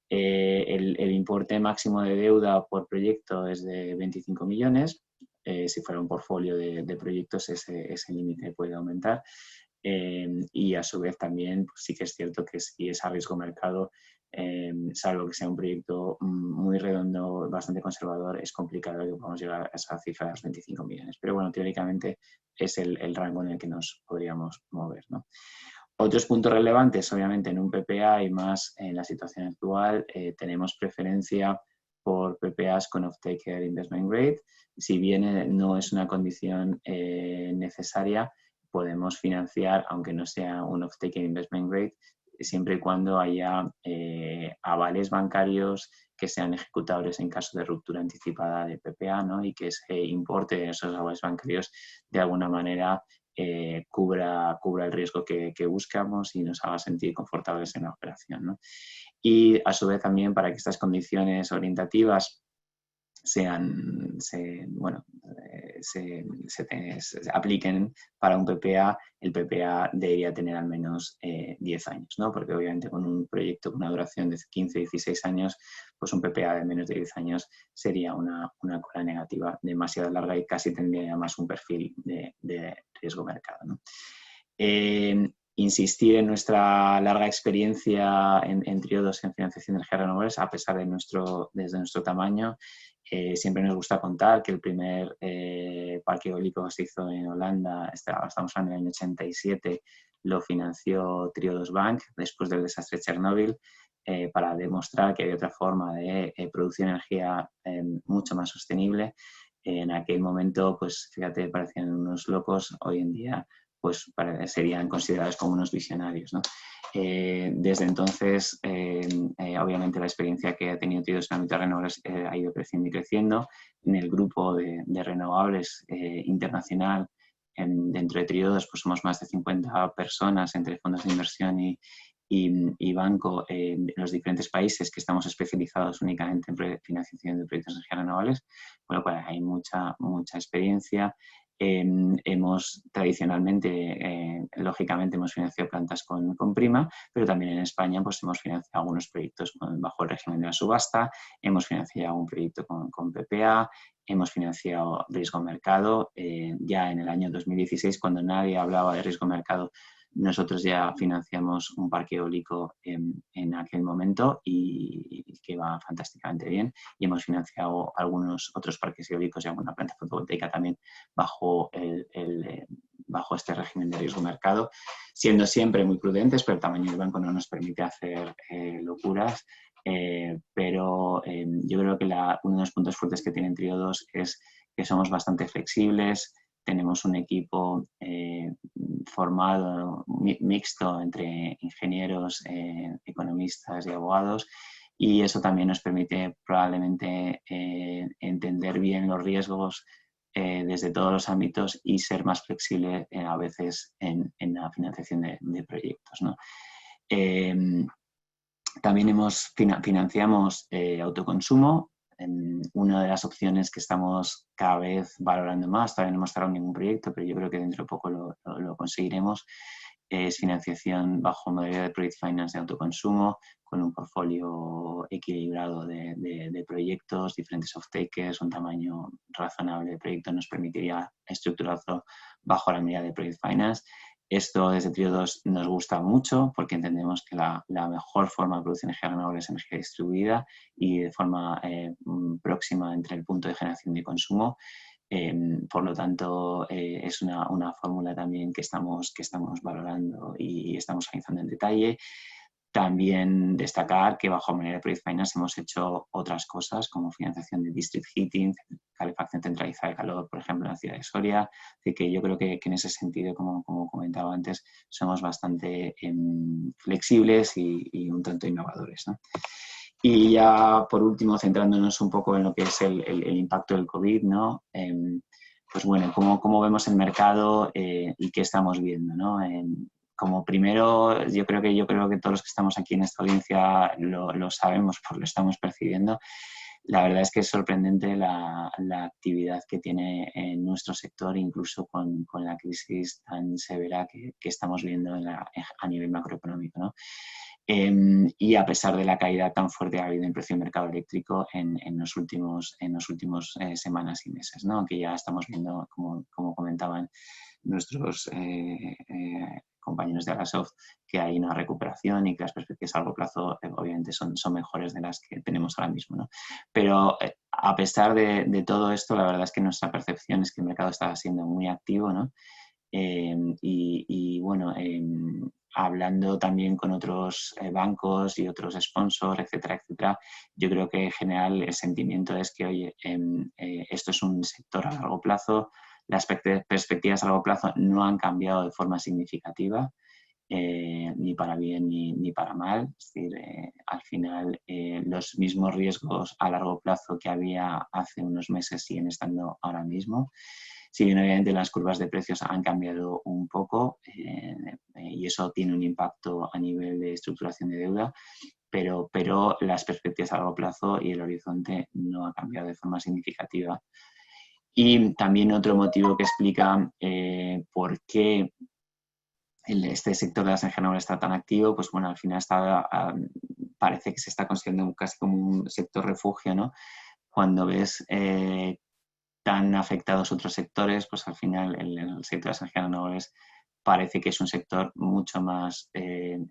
El importe máximo de deuda por proyecto es de 25 millones. Si fuera un portfolio de proyectos, ese límite puede aumentar. Y a su vez también pues sí que es cierto que si es a riesgo mercado, salvo que sea un proyecto muy redondo, bastante conservador, es complicado que podamos llegar a esa cifra de los 25 millones. Pero bueno, teóricamente es el rango en el que nos podríamos mover, ¿no? Otros puntos relevantes, obviamente en un PPA y más en la situación actual, tenemos preferencia por PPAs con off-taker investment grade. Si bien no es una condición necesaria, podemos financiar, aunque no sea un off-taker investment grade, siempre y cuando haya avales bancarios que sean ejecutables en caso de ruptura anticipada de PPA, ¿no? Y que ese importe de esos avales bancarios de alguna manera cubra el riesgo que buscamos y nos haga sentir confortables en la operación, ¿no? Y a su vez también, para que estas condiciones orientativas se apliquen para un PPA, el PPA debería tener al menos 10 años, ¿no? Porque obviamente con un proyecto con una duración de 15-16 años, pues un PPA de menos de 10 años sería una cola negativa demasiado larga y casi tendría más un perfil de riesgo mercado, ¿no? Insistir en nuestra larga experiencia en Triodos en financiación de energías renovables, a pesar desde nuestro tamaño. Siempre nos gusta contar que el primer parque eólico que se hizo en Holanda, estamos hablando del año 87, lo financió Triodos Bank después del desastre de Chernóbil, para demostrar que había otra forma de producir energía mucho más sostenible. En aquel momento, pues fíjate, parecían unos locos. Hoy en día pues serían considerados como unos visionarios, ¿no? Desde entonces, obviamente la experiencia que ha tenido Triodos en el ámbito de renovables ha ido creciendo y creciendo. En el grupo de renovables internacional, dentro de Triodos, pues somos más de 50 personas entre fondos de inversión y banco en los diferentes países que estamos especializados únicamente en financiación de proyectos de energías renovables, con lo cual hay mucha experiencia. Tradicionalmente, lógicamente, hemos financiado plantas con prima, pero también en España pues, hemos financiado algunos proyectos bajo el régimen de la subasta, hemos financiado un proyecto con PPA, hemos financiado riesgo mercado. Ya en el año 2016, cuando nadie hablaba de riesgo mercado, nosotros ya financiamos un parque eólico en aquel momento y que va fantásticamente bien. Y hemos financiado algunos otros parques eólicos y alguna planta fotovoltaica también bajo este régimen de riesgo mercado, siendo siempre muy prudentes, pero el tamaño del banco no nos permite hacer locuras. Pero yo creo que uno de los puntos fuertes que tiene Triodos es que somos bastante flexibles. Tenemos un equipo formado, mixto entre ingenieros, economistas y abogados, y eso también nos permite probablemente entender bien los riesgos desde todos los ámbitos y ser más flexible a veces en la financiación de proyectos, ¿no? También financiamos autoconsumo. Una de las opciones que estamos cada vez valorando más, todavía no hemos cerrado ningún proyecto, pero yo creo que dentro de poco lo conseguiremos, es financiación bajo modalidad de Project Finance de autoconsumo, con un portfolio equilibrado de proyectos, diferentes off-takers, un tamaño razonable de proyecto nos permitiría estructurarlo bajo la medida de Project Finance. Esto desde Triodos nos gusta mucho porque entendemos que la mejor forma de producir energía renovable es energía distribuida y de forma próxima entre el punto de generación y consumo. Por lo tanto, es una fórmula también que estamos valorando y estamos analizando en detalle. También destacar que bajo manera de Project Finance hemos hecho otras cosas como financiación de district heating, calefacción centralizada de calor, por ejemplo, en la ciudad de Soria. Así que yo creo que en ese sentido, como comentaba antes, somos bastante flexibles y un tanto innovadores, ¿no? Y ya por último, centrándonos un poco en lo que es el impacto del COVID, ¿no? Pues bueno, cómo vemos el mercado y qué estamos viendo, ¿no? Como primero, yo creo que todos los que estamos aquí en esta audiencia lo sabemos porque lo estamos percibiendo. La verdad es que es sorprendente la actividad que tiene en nuestro sector, incluso con la crisis tan severa que estamos viendo a nivel macroeconómico, ¿no? Y a pesar de la caída tan fuerte que ha habido en precio del mercado eléctrico en los últimos semanas y meses, ¿no? Aunque ya estamos viendo, como comentaban nuestros compañeros de Agasoft, que hay una recuperación y que las perspectivas a largo plazo obviamente son mejores de las que tenemos ahora mismo, ¿no? Pero a pesar de todo esto, la verdad es que nuestra percepción es que el mercado está siendo muy activo, ¿no? Y bueno, hablando también con otros bancos y otros sponsors, etcétera, etcétera, yo creo que en general el sentimiento es que, oye, esto es un sector a largo plazo, las perspectivas a largo plazo no han cambiado de forma significativa, ni para bien ni para mal. Es decir, al final los mismos riesgos a largo plazo que había hace unos meses siguen estando ahora mismo. Si bien obviamente las curvas de precios han cambiado un poco y eso tiene un impacto a nivel de estructuración de deuda, pero las perspectivas a largo plazo y el horizonte no ha cambiado de forma significativa. Y también otro motivo que explica por qué este sector de las energías renovables está tan activo, pues bueno, al final parece que se está considerando casi como un sector refugio, ¿no? Cuando ves tan afectados otros sectores, pues al final el sector de las energías renovables parece que es un sector mucho más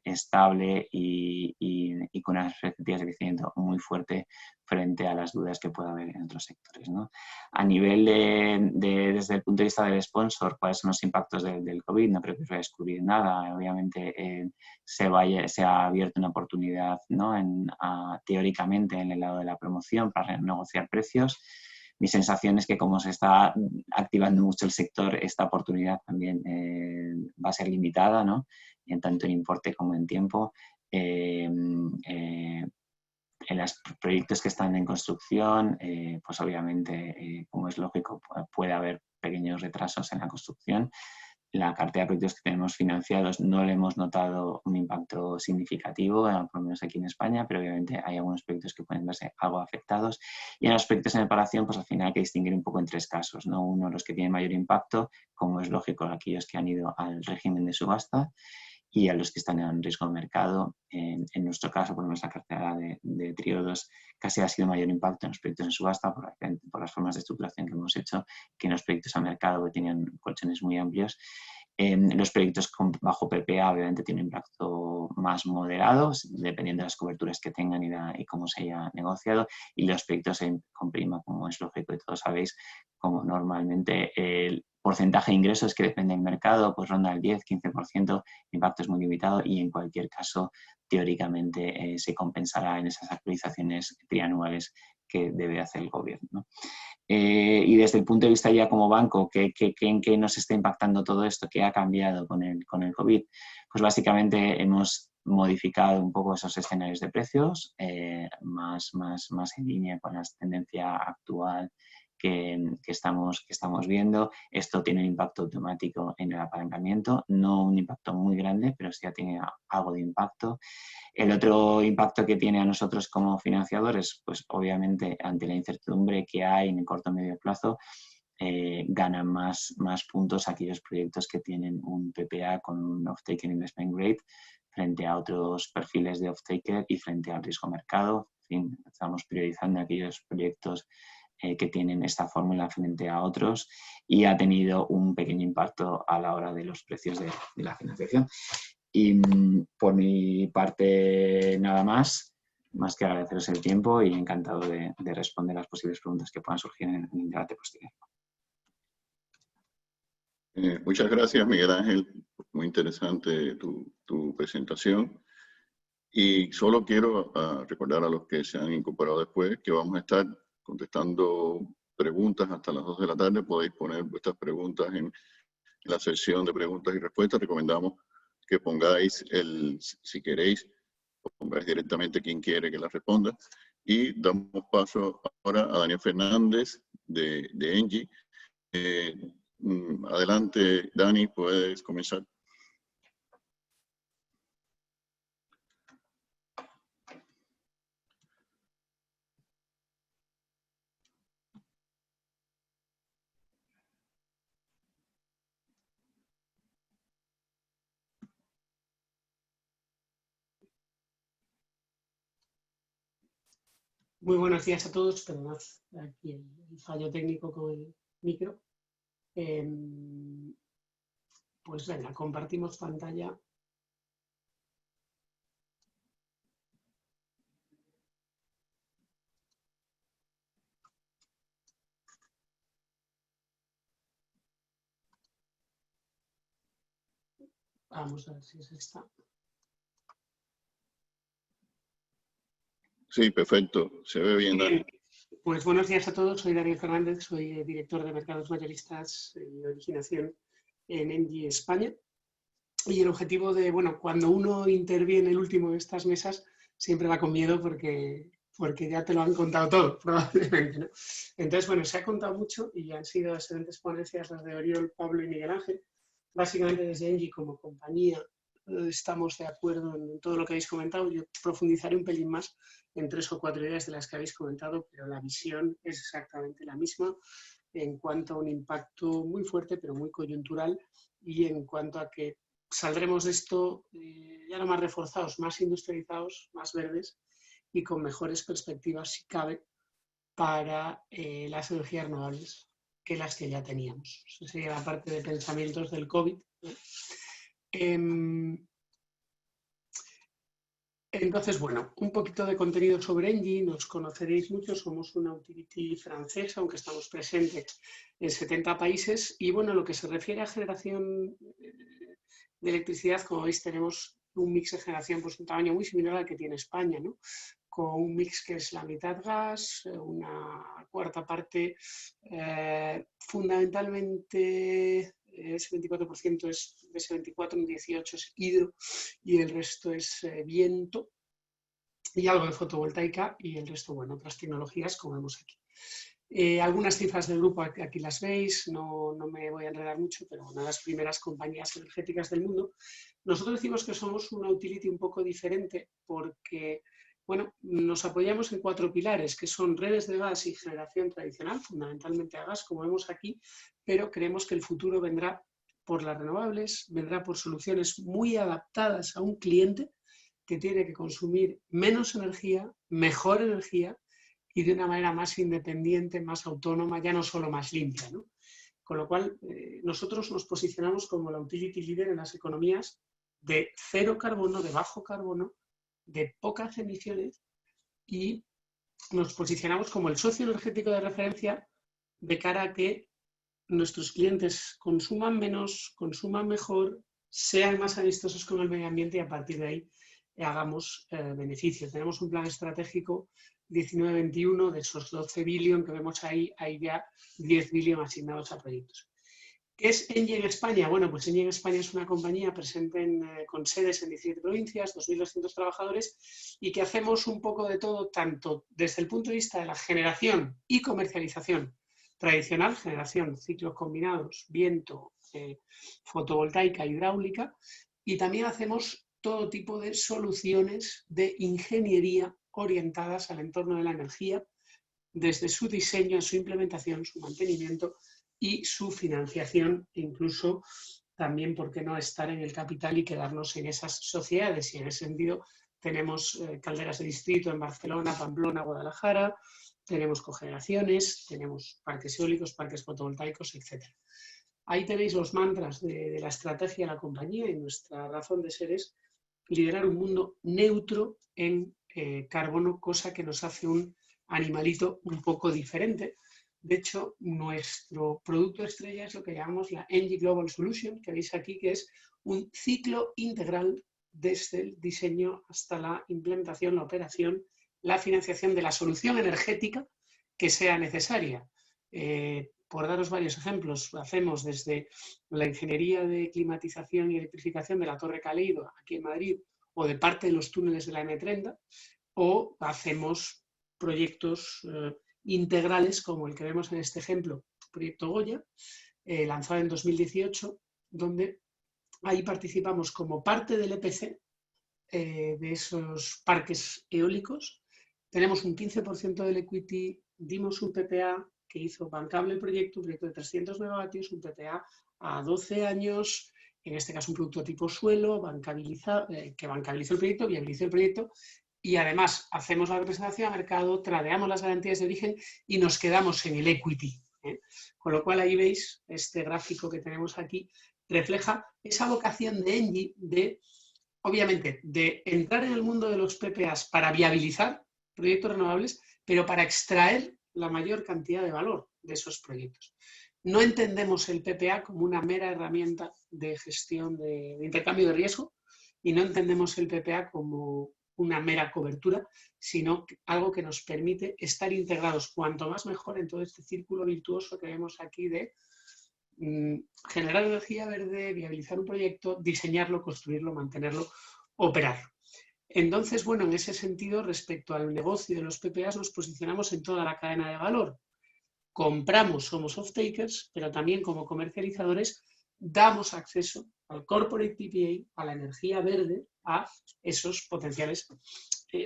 estable y con unas perspectivas de crecimiento muy fuerte frente a las dudas que pueda haber en otros sectores, ¿no? A nivel desde el punto de vista del sponsor, ¿cuáles son los impactos del COVID? No creo que se descubrir nada. Obviamente se ha abierto una oportunidad, ¿no? Teóricamente en el lado de la promoción para renegociar precios. Mi sensación es que como se está activando mucho el sector, esta oportunidad también va a ser limitada, ¿no? En tanto en importe como en tiempo. En los proyectos que están en construcción, pues obviamente, como es lógico, puede haber pequeños retrasos en la construcción, la cartera de proyectos que tenemos financiados no le hemos notado un impacto significativo, por lo menos aquí en España, pero obviamente hay algunos proyectos que pueden verse algo afectados. Y en los proyectos en reparación, pues al final hay que distinguir un poco en 3 casos, ¿no? Uno, los que tienen mayor impacto, como es lógico, aquellos que han ido al régimen de subasta, y a los que están en riesgo de mercado. En nuestro caso, por lo menos la cartera de Triodos, casi ha sido mayor impacto en los proyectos en subasta por las formas de estructuración que hemos hecho que en los proyectos a mercado que tenían colchones muy amplios. Los proyectos bajo PPA obviamente tienen un impacto más moderado, dependiendo de las coberturas que tengan y cómo se haya negociado. Y los proyectos con prima, como es lógico y todos sabéis, como normalmente el porcentaje de ingresos que depende del mercado, pues ronda el 10-15%, el impacto es muy limitado y en cualquier caso, teóricamente, se compensará en esas actualizaciones trianuales que debe hacer el gobierno, ¿no? Y desde el punto de vista ya como banco, ¿en qué nos está impactando todo esto? ¿Qué ha cambiado con el COVID? Pues básicamente hemos modificado un poco esos escenarios de precios, más en línea con la tendencia actual que estamos viendo. Esto tiene un impacto automático en el apalancamiento, no un impacto muy grande, pero sí ya tiene algo de impacto. El otro impacto que tiene a nosotros como financiadores, pues obviamente ante la incertidumbre que hay en el corto y medio plazo, ganan más puntos aquellos proyectos que tienen un PPA con un off-taker investment grade frente a otros perfiles de off-taker y frente al riesgo mercado. En fin, estamos priorizando aquellos proyectos que tienen esta fórmula frente a otros y ha tenido un pequeño impacto a la hora de los precios de la financiación. Y por mi parte nada más que agradeceros el tiempo y encantado de responder las posibles preguntas que puedan surgir en el debate posterior. Muchas gracias, Miguel Ángel. Muy interesante tu presentación. Y solo quiero recordar a los que se han incorporado después que vamos a estar contestando preguntas hasta las 2 de la tarde. Podéis poner vuestras preguntas en la sección de preguntas y respuestas. Recomendamos que pongáis si queréis, pongáis directamente quien quiere que las responda. Y damos paso ahora a Daniel Fernández de Engie. Adelante, Dani, puedes comenzar. Muy buenos días a todos, perdonad aquí el fallo técnico con el micro. Pues venga, compartimos pantalla. Vamos a ver si es esta. Sí, perfecto. Se ve bien, Dani. Pues buenos días a todos. Soy Daniel Fernández, soy director de Mercados Mayoristas y Originación en Engie España. Y el objetivo de, bueno, cuando uno interviene el último de estas mesas, siempre va con miedo porque ya te lo han contado todo, probablemente, ¿no? Entonces, bueno, se ha contado mucho y han sido excelentes ponencias las de Oriol, Pablo y Miguel Ángel. Básicamente desde Engie como compañía estamos de acuerdo en todo lo que habéis comentado. Yo profundizaré un pelín más en 3 o 4 ideas de las que habéis comentado, pero la visión es exactamente la misma en cuanto a un impacto muy fuerte, pero muy coyuntural, y en cuanto a que saldremos de esto ya no más reforzados, más industrializados, más verdes y con mejores perspectivas, si cabe, para las energías renovables que las que ya teníamos. Esa sería la parte de pensamientos del COVID. Entonces, bueno, un poquito de contenido sobre Engie. Nos conoceréis mucho, somos una utility francesa, aunque estamos presentes en 70 países. Y bueno, lo que se refiere a generación de electricidad, como veis, tenemos un mix de generación, pues un tamaño muy similar al que tiene España, ¿no? Con un mix que es la mitad gas, una cuarta parte fundamentalmente ese 24% es de ese 24, un 18 es hidro y el resto es viento y algo de fotovoltaica y el resto, bueno, otras tecnologías como vemos aquí. Algunas cifras del grupo aquí las veis, no me voy a enredar mucho, pero una de las primeras compañías energéticas del mundo. Nosotros decimos que somos una utility un poco diferente porque, bueno, nos apoyamos en 4 pilares, que son redes de gas y generación tradicional, fundamentalmente a gas, como vemos aquí, pero creemos que el futuro vendrá por las renovables, vendrá por soluciones muy adaptadas a un cliente que tiene que consumir menos energía, mejor energía, y de una manera más independiente, más autónoma, ya no solo más limpia, ¿no? Con lo cual, nosotros nos posicionamos como la utility leader en las economías de cero carbono, de bajo carbono, de pocas emisiones, y nos posicionamos como el socio energético de referencia de cara a que nuestros clientes consuman menos, consuman mejor, sean más amistosos con el medio ambiente y a partir de ahí hagamos beneficios. Tenemos un plan estratégico 19-21, de esos 12 billion que vemos ahí, hay ya 10 billion asignados a proyectos. ¿Qué es Engie en España? Bueno, pues Engie en España es una compañía presente con sedes en 17 provincias, 2.200 trabajadores, y que hacemos un poco de todo, tanto desde el punto de vista de la generación y comercialización tradicional, generación, ciclos combinados, viento, fotovoltaica, hidráulica, y también hacemos todo tipo de soluciones de ingeniería orientadas al entorno de la energía, desde su diseño, su implementación, su mantenimiento y su financiación, incluso también, ¿por qué no?, estar en el capital y quedarnos en esas sociedades. Y en ese sentido tenemos calderas de distrito en Barcelona, Pamplona, Guadalajara, tenemos cogeneraciones, tenemos parques eólicos, parques fotovoltaicos, etc. Ahí tenéis los mantras de la estrategia de la compañía, y nuestra razón de ser es liderar un mundo neutro en carbono, cosa que nos hace un animalito un poco diferente. De hecho, nuestro producto estrella es lo que llamamos la Engie Global Solution, que veis aquí, que es un ciclo integral desde el diseño hasta la implementación, la operación, la financiación de la solución energética que sea necesaria. Por daros varios ejemplos, hacemos desde la ingeniería de climatización y electrificación de la Torre Caleido, aquí en Madrid, o de parte de los túneles de la M30, o hacemos proyectos integrales como el que vemos en este ejemplo, Proyecto Goya, lanzado en 2018, donde ahí participamos como parte del EPC de esos parques eólicos. Tenemos un 15% del equity, dimos un PPA que hizo bancable el proyecto, un proyecto de 300 megavatios, un PPA a 12 años, en este caso un producto tipo suelo, que bancabilizó el proyecto, viabilizó el proyecto, y además hacemos la representación a mercado, tradeamos las garantías de origen y nos quedamos en el equity. Con lo cual ahí veis, este gráfico que tenemos aquí refleja esa vocación de Engie de, obviamente, de entrar en el mundo de los PPAs para viabilizar proyectos renovables, pero para extraer la mayor cantidad de valor de esos proyectos. No entendemos el PPA como una mera herramienta de gestión de intercambio de riesgo, y no entendemos el PPA como una mera cobertura, sino algo que nos permite estar integrados cuanto más mejor en todo este círculo virtuoso que vemos aquí de generar energía verde, viabilizar un proyecto, diseñarlo, construirlo, mantenerlo, operarlo. Entonces, bueno, en ese sentido, respecto al negocio de los PPAs, nos posicionamos en toda la cadena de valor. Compramos, somos off-takers, pero también como comercializadores damos acceso al corporate PPA, a la energía verde, a esos potenciales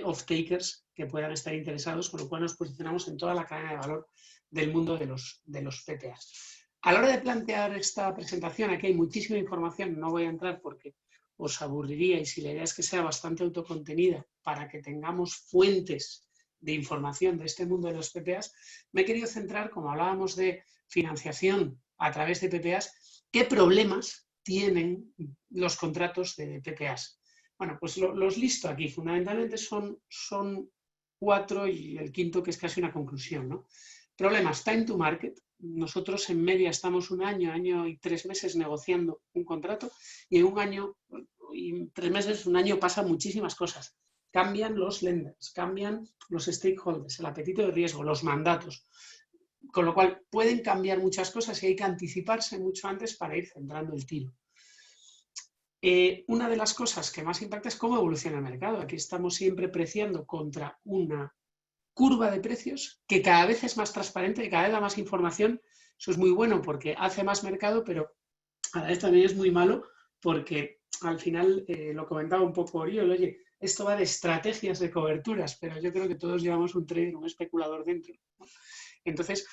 off-takers que puedan estar interesados, con lo cual nos posicionamos en toda la cadena de valor del mundo de los PPAs. A la hora de plantear esta presentación, aquí hay muchísima información, no voy a entrar porque os aburriríais, y la idea es que sea bastante autocontenida para que tengamos fuentes de información de este mundo de los PPAs. Me he querido centrar, como hablábamos de financiación a través de PPAs, ¿qué problemas tienen los contratos de PPAs? Bueno, pues los listo aquí. Fundamentalmente son 4 y el quinto que es casi una conclusión, ¿no? Problemas, time to market. Nosotros en media estamos un año y 3 meses negociando un contrato, y en un año y 3 meses, un año, pasan muchísimas cosas. Cambian los lenders, cambian los stakeholders, el apetito de riesgo, los mandatos. Con lo cual pueden cambiar muchas cosas y hay que anticiparse mucho antes para ir centrando el tiro. Una de las cosas que más impacta es cómo evoluciona el mercado. Aquí estamos siempre preciando contra una curva de precios que cada vez es más transparente, que cada vez da más información. Eso es muy bueno porque hace más mercado, pero a la vez también es muy malo porque al final, lo comentaba un poco Oriol, oye, esto va de estrategias de coberturas, pero yo creo que todos llevamos un trader, un especulador dentro, ¿no? Entonces,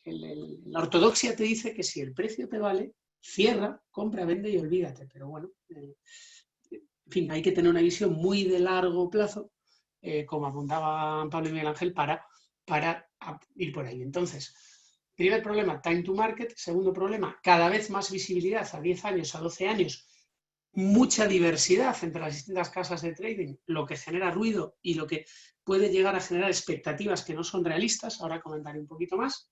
la ortodoxia te dice que si el precio te vale, cierra, compra, vende y olvídate. Pero bueno, en fin, hay que tener una visión muy de largo plazo, como apuntaban Pablo y Miguel Ángel, para ir por ahí. Entonces, primer problema, time to market. Segundo problema, cada vez más visibilidad a 10 años, a 12 años, mucha diversidad entre las distintas casas de trading, lo que genera ruido y lo que puede llegar a generar expectativas que no son realistas. Ahora comentaré un poquito más.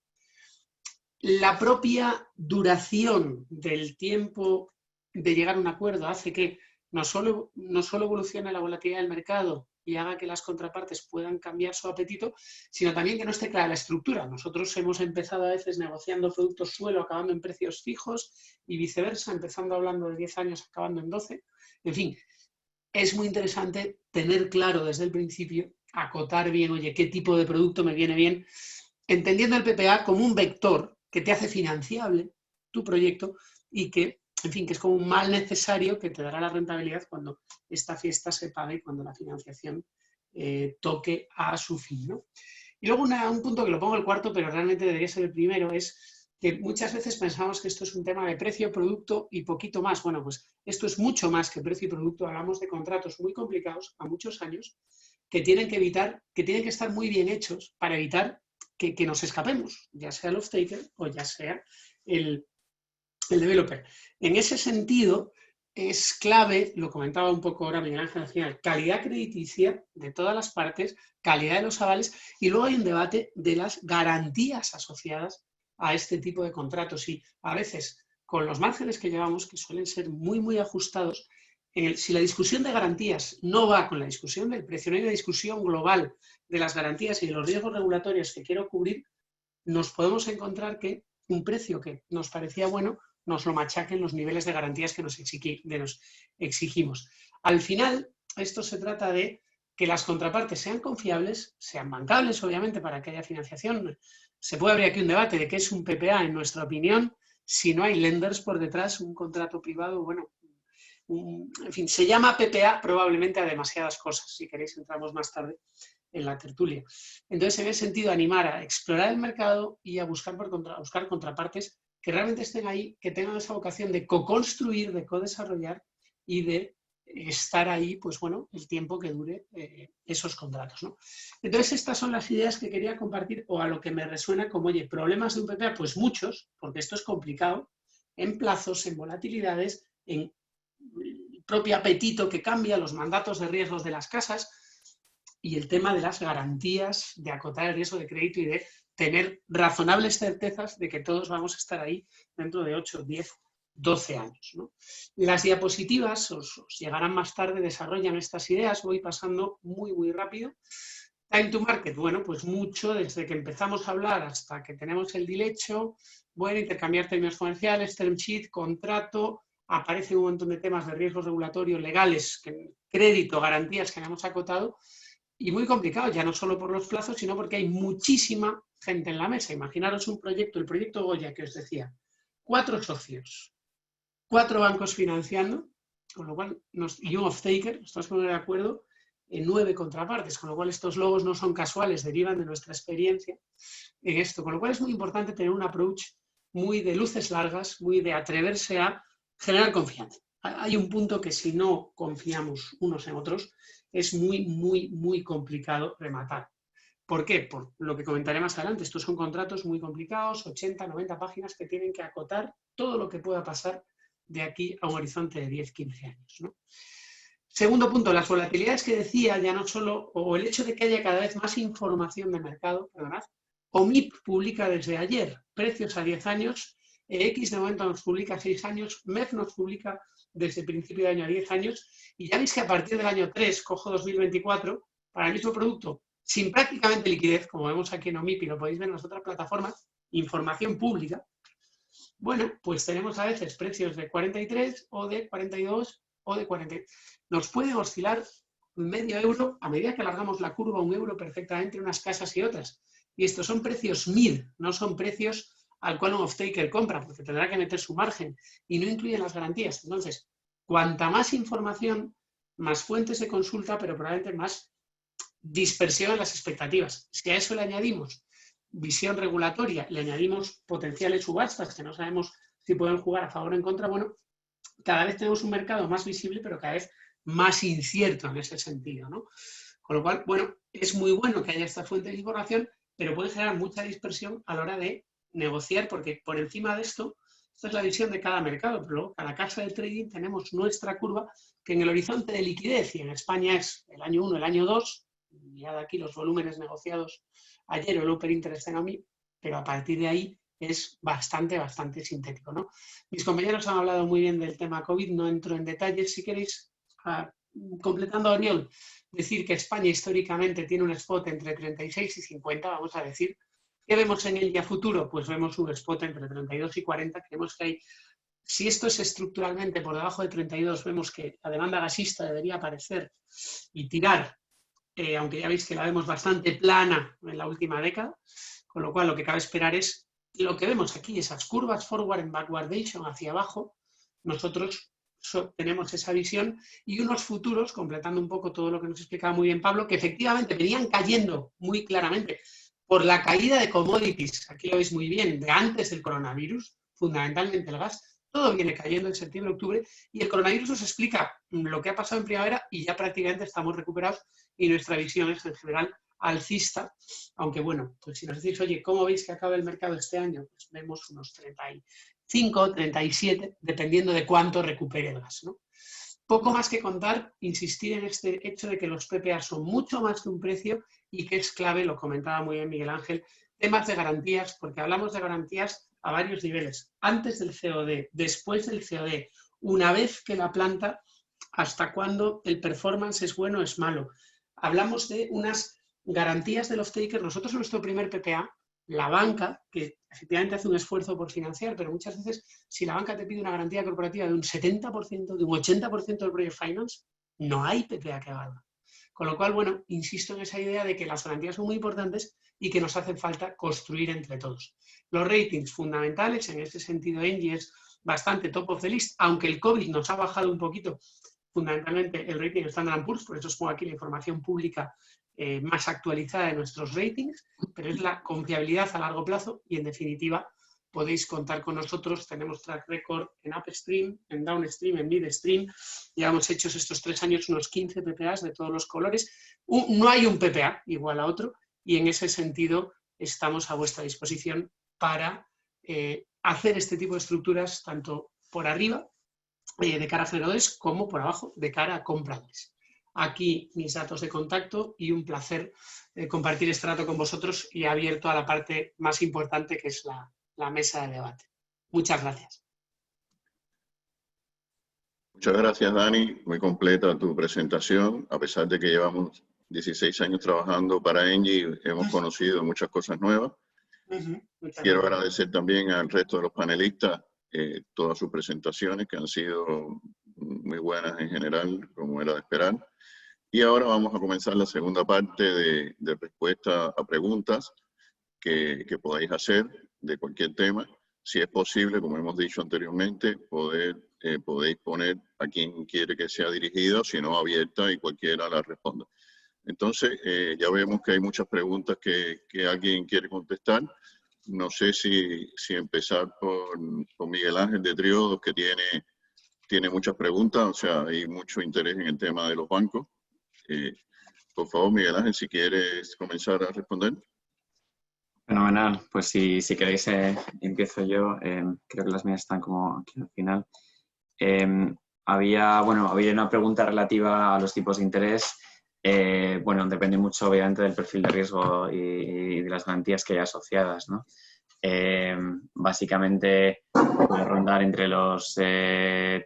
La propia duración del tiempo de llegar a un acuerdo hace que no solo evolucione la volatilidad del mercado y haga que las contrapartes puedan cambiar su apetito, sino también que no esté clara la estructura. Nosotros hemos empezado a veces negociando productos suelo, acabando en precios fijos y viceversa, empezando hablando de 10 años, acabando en 12. En fin, es muy interesante tener claro desde el principio, acotar bien, oye, qué tipo de producto me viene bien, entendiendo el PPA como un vector que te hace financiable tu proyecto y que, en fin, que es como un mal necesario que te dará la rentabilidad cuando esta fiesta se pague y cuando la financiación toque a su fin, ¿no? Y luego un punto que lo pongo el cuarto, pero realmente debería ser el primero, es que muchas veces pensamos que esto es un tema de precio, producto y poquito más. Bueno, pues esto es mucho más que precio y producto. Hablamos de contratos muy complicados a muchos años que tienen que estar muy bien hechos para evitar que nos escapemos, ya sea el off-taker o ya sea el developer. En ese sentido, es clave, lo comentaba un poco ahora Miguel Ángel al final, calidad crediticia de todas las partes, calidad de los avales, y luego hay un debate de las garantías asociadas a este tipo de contratos. Y a veces, con los márgenes que llevamos, que suelen ser muy, muy ajustados, si la discusión de garantías no va con la discusión del precio, no hay una discusión global de las garantías y de los riesgos regulatorios que quiero cubrir, nos podemos encontrar que un precio que nos parecía bueno nos lo machaquen los niveles de garantías que nos exigimos. Al final, esto se trata de que las contrapartes sean confiables, sean bancables, obviamente, para que haya financiación. Se puede abrir aquí un debate de qué es un PPA, en nuestra opinión, si no hay lenders por detrás, un contrato privado, bueno, en fin, se llama PPA probablemente a demasiadas cosas. Si queréis, entramos más tarde en la tertulia. Entonces, en ese sentido, animar a explorar el mercado y a buscar contrapartes que realmente estén ahí, que tengan esa vocación de co-construir, de co-desarrollar y de estar ahí, pues bueno, el tiempo que dure esos contratos, ¿no? Entonces, estas son las ideas que quería compartir, o a lo que me resuena como, oye, problemas de un PPA, pues muchos, porque esto es complicado, en plazos, en volatilidades, en el propio apetito que cambia, los mandatos de riesgos de las casas y el tema de las garantías, de acotar el riesgo de crédito y de tener razonables certezas de que todos vamos a estar ahí dentro de 8, 10, 12 años, ¿no? Las diapositivas os llegarán más tarde, desarrollan estas ideas, voy pasando muy, muy rápido. Time to market, bueno, pues mucho, desde que empezamos a hablar hasta que tenemos el deal hecho, bueno, intercambiar términos comerciales, term sheet, contrato, aparecen un montón de temas de riesgos regulatorios legales, crédito, garantías que hemos acotado, y muy complicado, ya no solo por los plazos, sino porque hay muchísima gente en la mesa. Imaginaros un proyecto, el proyecto Goya, que os decía, 4 socios, 4 bancos financiando, con lo cual, y un off-taker, estamos poniendo de acuerdo en 9 contrapartes, con lo cual estos logos no son casuales, derivan de nuestra experiencia en esto, con lo cual es muy importante tener un approach muy de luces largas, muy de atreverse a generar confianza. Hay un punto que si no confiamos unos en otros, es muy, muy, muy complicado rematar. ¿Por qué? Por lo que comentaré más adelante. Estos son contratos muy complicados, 80, 90 páginas que tienen que acotar todo lo que pueda pasar de aquí a un horizonte de 10, 15 años, ¿no? Segundo punto, las volatilidades que decía, ya no solo, o el hecho de que haya cada vez más información de mercado, perdonad, OMIP publica desde ayer precios a 10 años, X de momento nos publica a 6 años, MEF nos publica desde el principio de año a 10 años, y ya veis que a partir del año 3, cojo 2024, para el mismo producto, sin prácticamente liquidez, como vemos aquí en OMIP y lo podéis ver en las otras plataformas, información pública, bueno, pues tenemos a veces precios de 43 o de 42 o de 40. Nos pueden oscilar medio euro, a medida que alargamos la curva, 1 euro perfectamente unas casas y otras. Y estos son precios MID, no son precios al cual un off-taker compra, porque tendrá que meter su margen y no incluyen las garantías. Entonces, cuanta más información, más fuentes de consulta, pero probablemente más dispersión en las expectativas. Si a eso le añadimos visión regulatoria, le añadimos potenciales subastas que no sabemos si pueden jugar a favor o en contra, bueno, cada vez tenemos un mercado más visible, pero cada vez más incierto en ese sentido, ¿no? Con lo cual, bueno, es muy bueno que haya esta fuente de información, pero puede generar mucha dispersión a la hora de negociar, porque por encima de esto, esta es la visión de cada mercado, pero luego cada casa de trading tenemos nuestra curva que en el horizonte de liquidez, y en España es el año 1, el año 2, mirad aquí los volúmenes negociados ayer o el Open Interest en OMI, pero a partir de ahí es bastante sintético, ¿no? Mis compañeros han hablado muy bien del tema COVID, no entro en detalles. Si queréis, completando a Oriol, decir que España históricamente tiene un spot entre 36 y 50, vamos a decir. ¿Qué vemos en el día futuro? Pues vemos un spot entre 32 y 40. Creemos que hay, si esto es estructuralmente por debajo de 32, vemos que la demanda gasista debería aparecer y tirar, aunque ya veis que la vemos bastante plana en la última década, con lo cual lo que cabe esperar es lo que vemos aquí, esas curvas forward and backwardation hacia abajo. Nosotros tenemos esa visión y unos futuros, completando un poco todo lo que nos explicaba muy bien Pablo, que efectivamente venían cayendo muy claramente por la caída de commodities, aquí lo veis muy bien, de antes del coronavirus, fundamentalmente el gas, todo viene cayendo en septiembre-octubre y el coronavirus nos explica lo que ha pasado en primavera y ya prácticamente estamos recuperados y nuestra visión es en general alcista, aunque bueno, pues si nos decís, oye, ¿cómo veis que acaba el mercado este año? Pues vemos unos 35, 37, dependiendo de cuánto recupere el gas, ¿no? Poco más que contar, insistir en este hecho de que los PPA son mucho más que un precio y que es clave, lo comentaba muy bien Miguel Ángel, temas de garantías, porque hablamos de garantías a varios niveles, antes del COD, después del COD, una vez que la planta, hasta cuándo el performance es bueno o es malo. Hablamos de unas garantías del off-taker. Nosotros en nuestro primer PPA, la banca, que efectivamente hace un esfuerzo por financiar, pero muchas veces si la banca te pide una garantía corporativa de un 70%, de un 80% del project finance, no hay PPA que valga. Con lo cual, bueno, insisto en esa idea de que las garantías son muy importantes y que nos hace falta construir entre todos. Los ratings fundamentales, en ese sentido Engie es bastante top of the list, aunque el COVID nos ha bajado un poquito, fundamentalmente el rating Standard & Poor's, por eso os pongo aquí la información pública más actualizada de nuestros ratings, pero es la confiabilidad a largo plazo y en definitiva podéis contar con nosotros. Tenemos track record en upstream, en downstream, en midstream. Llevamos hechos estos 3 años unos 15 PPAs de todos los colores. No hay un PPA igual a otro y en ese sentido estamos a vuestra disposición para hacer este tipo de estructuras tanto por arriba de cara a generadores como por abajo de cara a compradores. Aquí mis datos de contacto y un placer compartir este rato con vosotros y abierto a la parte más importante que es la mesa de debate. Muchas gracias. Muchas gracias, Dani. Muy completa tu presentación. A pesar de que llevamos 16 años trabajando para Engie, hemos conocido muchas cosas nuevas. Quiero agradecer también al resto de los panelistas todas sus presentaciones, que han sido muy buenas en general, como era de esperar. Y ahora vamos a comenzar la segunda parte de respuesta a preguntas que podáis hacer de cualquier tema. Si es posible, como hemos dicho anteriormente, podéis poner a quien quiere que sea dirigida, si no abierta, y cualquiera la responda. Entonces, ya vemos que hay muchas preguntas que alguien quiere contestar. No sé si empezar con Miguel Ángel de Triodos, que tiene muchas preguntas, o sea, hay mucho interés en el tema de los bancos. Por favor, Miguel Ángel, si quieres comenzar a responder. Fenomenal. Pues si queréis empiezo yo. Creo que las mías están como aquí al final. Había una pregunta relativa a los tipos de interés. Depende mucho obviamente del perfil de riesgo y de las garantías que hay asociadas, ¿no? Básicamente puede rondar entre los,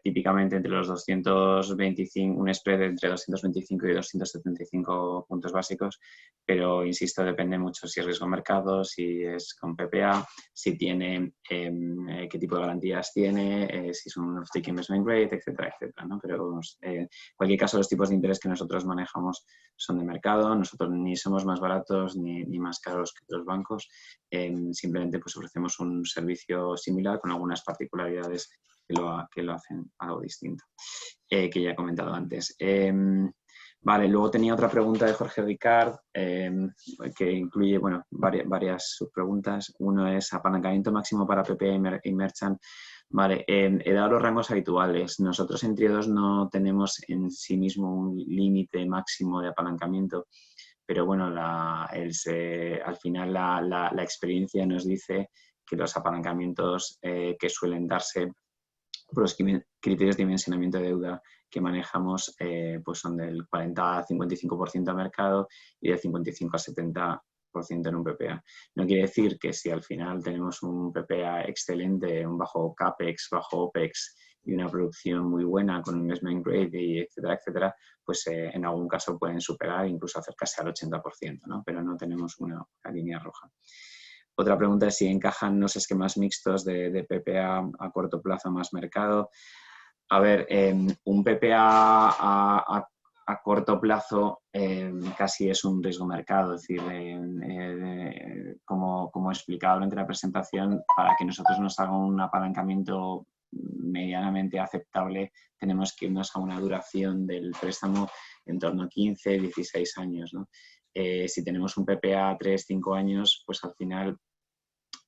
típicamente entre los 225, un spread entre 225 y 275 puntos básicos, pero insisto, depende mucho si es riesgo mercado, si es con PPA, si tiene, qué tipo de garantías tiene, si es un off-take investment grade, etcétera, etcétera, ¿no? Pero en cualquier caso, los tipos de interés que nosotros manejamos son de mercado, nosotros ni somos más baratos ni más caros que otros bancos, simplemente pues ofrecemos un servicio similar con algunas particularidades que lo hacen algo distinto, que ya he comentado antes. Vale, luego tenía otra pregunta de Jorge Ricard, que incluye varias subpreguntas. Uno es apalancamiento máximo para PPA y Merchant. Vale, he dado los rangos habituales. Nosotros en Triodos no tenemos en sí mismo un límite máximo de apalancamiento, pero bueno, al final la experiencia nos dice que los apalancamientos que suelen darse por los criterios de dimensionamiento de deuda que manejamos pues son del 40 a 55% a mercado y del 55 a 70% en un PPA. No quiere decir que si al final tenemos un PPA excelente, un bajo CAPEX, bajo OPEX y una producción muy buena con un investment grade, y etcétera, etcétera, pues en algún caso pueden superar, incluso acercarse al 80%, ¿no? Pero no tenemos una línea roja. Otra pregunta es si encajan los esquemas mixtos de PPA a corto plazo más mercado. A ver, un PPA a corto plazo casi es un riesgo mercado, es decir, como he explicado durante la presentación, para que nosotros nos haga un apalancamiento medianamente aceptable, tenemos que irnos a una duración del préstamo en torno a 15, 16 años, ¿no? Si tenemos un PPA a 3, 5 años, pues al final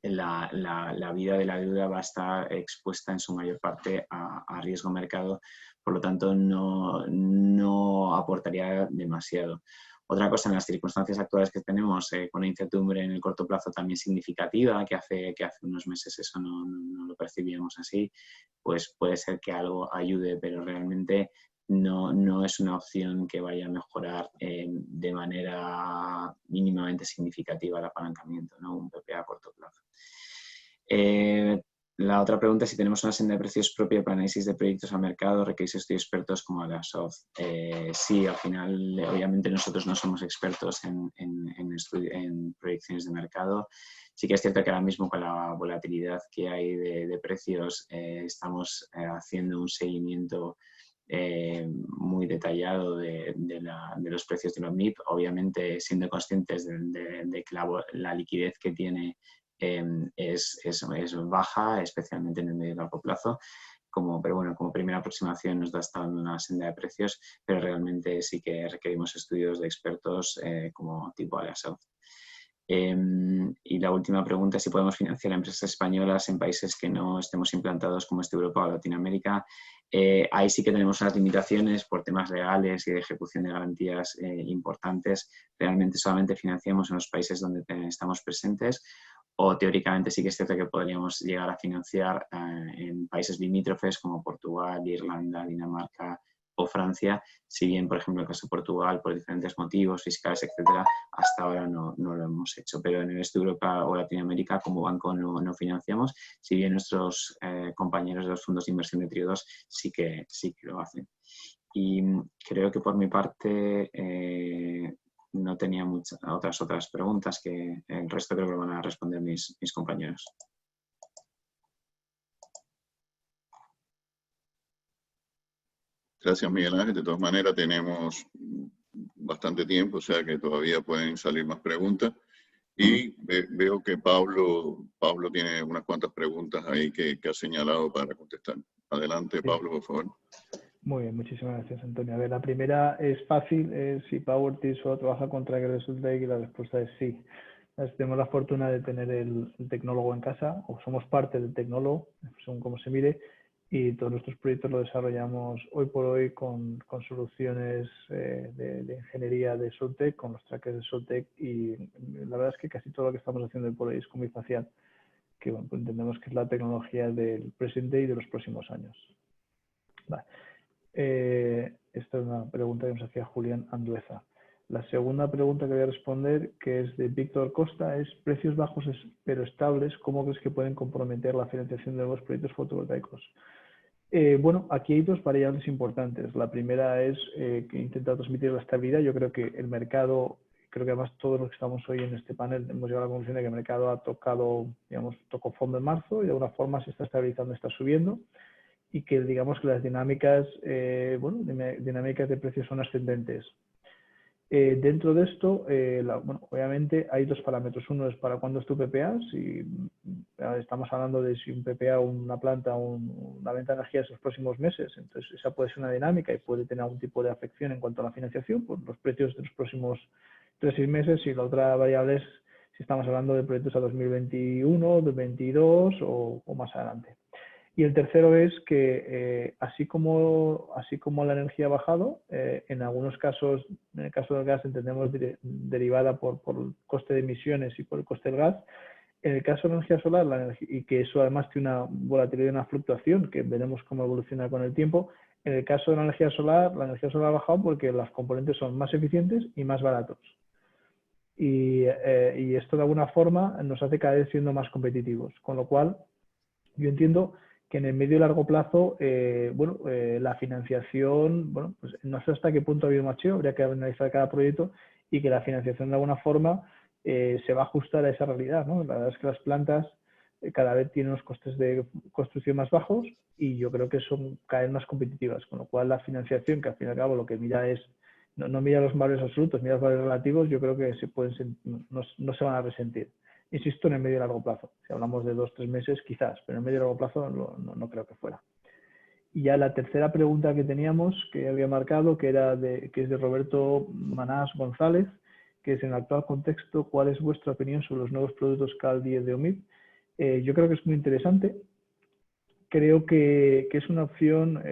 la vida de la deuda va a estar expuesta en su mayor parte a riesgo mercado, por lo tanto no aportaría demasiado. Otra cosa, en las circunstancias actuales que tenemos, con una incertidumbre en el corto plazo también significativa, que hace unos meses eso no lo percibíamos así, pues puede ser que algo ayude, pero realmente no es una opción que vaya a mejorar de manera mínimamente significativa el apalancamiento, ¿no? Un PPA a corto plazo. La otra pregunta es si tenemos una senda de precios propia para análisis de proyectos a mercado, requerís estudios expertos como Alasoft. Sí, al final, obviamente nosotros no somos expertos en proyecciones de mercado. Sí que es cierto que ahora mismo con la volatilidad que hay de precios estamos haciendo un seguimiento muy detallado de los precios de los MIP, obviamente siendo conscientes de que la liquidez que tiene es baja, especialmente en el medio y largo plazo. Pero bueno, como primera aproximación nos da hasta una senda de precios, pero realmente sí que requerimos estudios de expertos como tipo Alasoft. Y la última pregunta es si podemos financiar a empresas españolas en países que no estemos implantados como es Europa o Latinoamérica. Ahí sí que tenemos unas limitaciones por temas legales y de ejecución de garantías importantes. Realmente solamente financiamos en los países donde estamos presentes, o teóricamente sí que es cierto que podríamos llegar a financiar en países limítrofes como Portugal, Irlanda, Dinamarca o Francia, si bien, por ejemplo, en el caso de Portugal, por diferentes motivos fiscales, etcétera, hasta ahora no lo hemos hecho. Pero en el este de Europa o Latinoamérica, como banco, no financiamos, si bien nuestros compañeros de los fondos de inversión de Triodos sí que lo hacen. Y creo que por mi parte no tenía muchas otras preguntas, que el resto creo que lo van a responder mis compañeros. Gracias, Miguel Ángel. De todas maneras, tenemos bastante tiempo, o sea que todavía pueden salir más preguntas. Y veo que Pablo tiene unas cuantas preguntas ahí que ha señalado para contestar. Adelante, Pablo, por favor. Muy bien, muchísimas gracias, Antonio. A ver, la primera es fácil, es si PowerTI solo trabaja con Tracker de SolTech, y la respuesta es sí. Tenemos la fortuna de tener el tecnólogo en casa, o somos parte del tecnólogo, según cómo se mire, y todos nuestros proyectos los desarrollamos hoy por hoy con soluciones de ingeniería de SolTech, con los trackers de SolTech, y la verdad es que casi todo lo que estamos haciendo hoy por hoy es con bifacial, que bueno, pues entendemos que es la tecnología del presente y de los próximos años. Vale. Esta es una pregunta que nos hacía Julián Andueza. La segunda pregunta que voy a responder, que es de Víctor Costa, es precios bajos pero estables, ¿cómo crees que pueden comprometer la financiación de nuevos proyectos fotovoltaicos? Bueno, aquí hay dos variables importantes. La primera es que intenta transmitir la estabilidad. Yo creo que el mercado, creo que además todos los que estamos hoy en este panel hemos llegado a la conclusión de que el mercado ha tocado, digamos, tocó fondo en marzo y de alguna forma se está estabilizando, está subiendo, y que digamos que las dinámicas, bueno, dinámicas de precios son ascendentes. Dentro de esto, bueno, obviamente hay dos parámetros. Uno es para cuándo es tu PPA. Si estamos hablando de si un PPA, una planta, una venta de energía en los próximos meses, entonces esa puede ser una dinámica y puede tener algún tipo de afección en cuanto a la financiación por los precios de los próximos 3-6 meses. Y la otra variable es si estamos hablando de proyectos a 2021, 2022 o más adelante. Y el tercero es que así como la energía ha bajado, en algunos casos, en el caso del gas entendemos derivada por el coste de emisiones y por el coste del gas. En el caso de la energía solar, y que eso además tiene una volatilidad y una fluctuación que veremos cómo evoluciona con el tiempo, en el caso de la energía solar ha bajado porque los componentes son más eficientes y más baratos. Y esto de alguna forma nos hace cada vez siendo más competitivos, con lo cual yo entiendo que en el medio y largo plazo, la financiación, bueno, pues no sé hasta qué punto ha habido macheo, habría que analizar cada proyecto, y que la financiación de alguna forma se va a ajustar a esa realidad, ¿no? La verdad es que las plantas cada vez tienen unos costes de construcción más bajos y yo creo que son cada vez más competitivas, con lo cual la financiación, que al fin y al cabo lo que mira es, no mira los valores absolutos, mira los valores relativos, yo creo que no se van a resentir. Insisto, en el medio y largo plazo. Si hablamos de 2-3 meses, quizás, pero en el medio y largo plazo no creo que fuera. Y ya la tercera pregunta que teníamos, que había marcado, que es de Roberto Manás González, que es: en el actual contexto, ¿cuál es vuestra opinión sobre los nuevos productos CAL 10 de OMIP? Yo creo que es muy interesante. Creo que es una opción,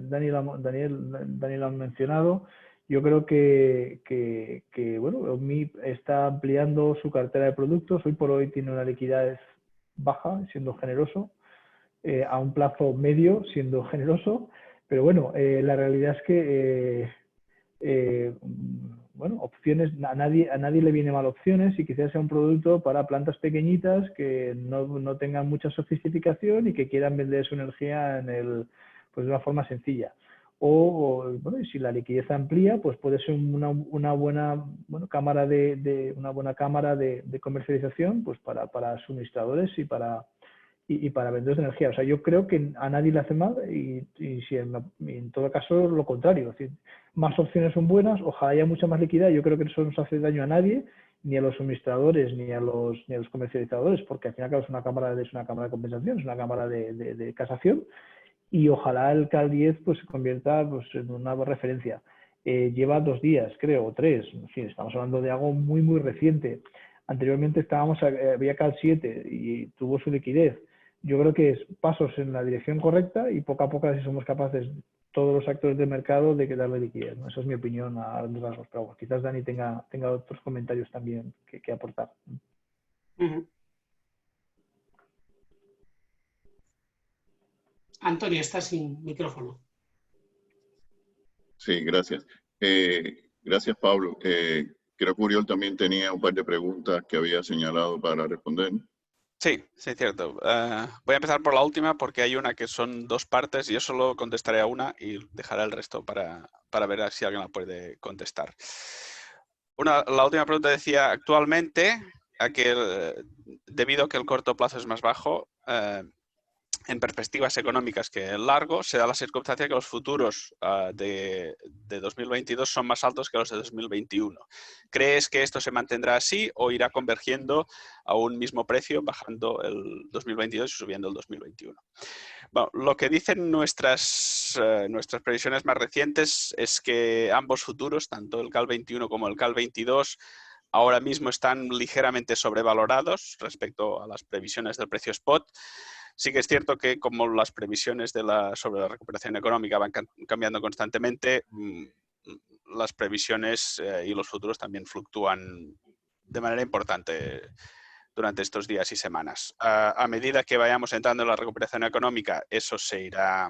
Daniel lo ha mencionado. Yo creo que bueno, OMIP está ampliando su cartera de productos. Hoy por hoy tiene una liquidez baja, siendo generoso, a un plazo medio, siendo generoso. Pero bueno, la realidad es que bueno, opciones, a nadie le viene mal opciones, y quizás sea un producto para plantas pequeñitas que no tengan mucha sofisticación y que quieran vender su energía pues de una forma sencilla. Bueno, y si la liquidez amplía, pues puede ser una buena cámara de comercialización, pues para suministradores y para vendedores de energía. O sea, yo creo que a nadie le hace mal, y si en todo caso lo contrario. Es decir, más opciones son buenas, ojalá haya mucha más liquidez. Yo creo que eso no se hace daño a nadie, ni a los suministradores, ni a los comercializadores, porque al final es una cámara de compensación, es una cámara de casación, y ojalá el CAL 10 pues se convierta pues en una referencia. Lleva 2 días, creo, o 3. En fin, estamos hablando de algo muy, muy reciente. Anteriormente había CAL 7 y tuvo su liquidez. Yo creo que es pasos en la dirección correcta, y poco a poco si somos capaces, todos los actores del mercado, de darle liquidez, ¿no? Esa es mi opinión a grandes rasgos, pero bueno, quizás Dani tenga otros comentarios también que aportar. Antonio, estás sin micrófono. Sí, gracias. Gracias, Pablo. Creo que Uriol también tenía un par de preguntas que había señalado para responder. Sí, cierto. Voy a empezar por la última, porque hay una que son 2 partes y yo solo contestaré a una y dejaré el resto para ver si alguien la puede contestar. La última pregunta decía: actualmente, debido a que el corto plazo es más bajo, en perspectivas económicas que el largo, se da la circunstancia que los futuros de 2022 son más altos que los de 2021. ¿Crees que esto se mantendrá así o irá convergiendo a un mismo precio, bajando el 2022 y subiendo el 2021? Bueno, lo que dicen nuestras previsiones más recientes es que ambos futuros, tanto el CAL 21 como el CAL 22, ahora mismo están ligeramente sobrevalorados respecto a las previsiones del precio spot. Sí que es cierto que, como las previsiones sobre la recuperación económica van cambiando constantemente, las previsiones y los futuros también fluctúan de manera importante durante estos días y semanas. A medida que vayamos entrando en la recuperación económica, eso se irá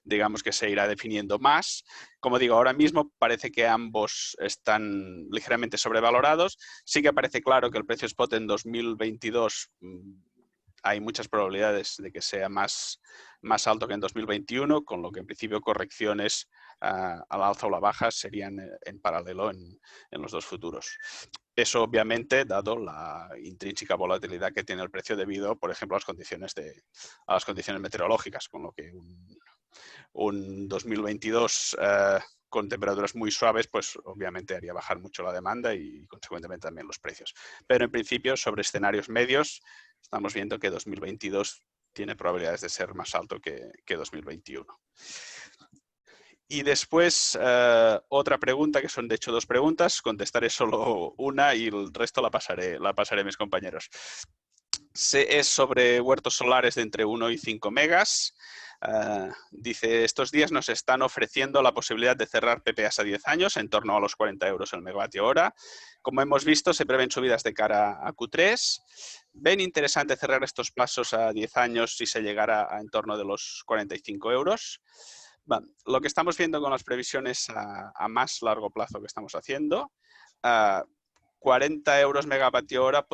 digamos que se irá definiendo más. Como digo, ahora mismo parece que ambos están ligeramente sobrevalorados. Sí que parece claro que el precio spot en 2022 hay muchas probabilidades de que sea más alto que en 2021, con lo que en principio correcciones a la alza o la baja serían en paralelo en los dos futuros. Eso obviamente dado la intrínseca volatilidad que tiene el precio debido, por ejemplo, a las condiciones meteorológicas, con lo que un 2022 con temperaturas muy suaves, pues obviamente haría bajar mucho la demanda y consecuentemente también los precios. Pero en principio, sobre escenarios medios, estamos viendo que 2022 tiene probabilidades de ser más alto que 2021. Y después, otra pregunta, que son de hecho dos preguntas, contestaré solo una y el resto la pasaré a mis compañeros. Es sobre huertos solares de entre 1 y 5 megas. Dice, estos días nos están ofreciendo la posibilidad de cerrar PPAs a 10 años en torno a los 40 euros el megavatio hora. Como hemos visto, se prevén subidas de cara a Q3. ¿Ven interesante cerrar estos plazos a 10 años si se llegara a en torno de los 45 euros? Bueno, lo que estamos viendo con las previsiones a más largo plazo que estamos haciendo, 40 euros megavatio hora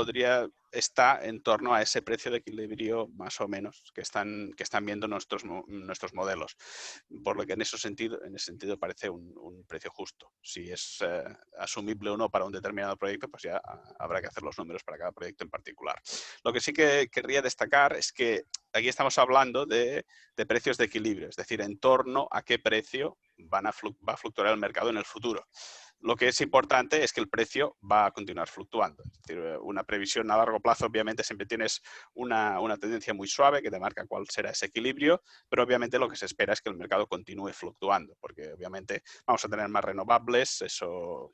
está en torno a ese precio de equilibrio más o menos que están viendo nuestros modelos. Por lo que en ese sentido parece un precio justo. Si es asumible o no para un determinado proyecto, pues ya habrá que hacer los números para cada proyecto en particular. Lo que sí que querría destacar es que aquí estamos hablando de precios de equilibrio, es decir, en torno a qué precio va a fluctuar el mercado en el futuro. Lo que es importante es que el precio va a continuar fluctuando. Es decir, una previsión a largo plazo, obviamente, siempre tienes una tendencia muy suave que te marca cuál será ese equilibrio, pero obviamente lo que se espera es que el mercado continúe fluctuando, porque obviamente vamos a tener más renovables, eso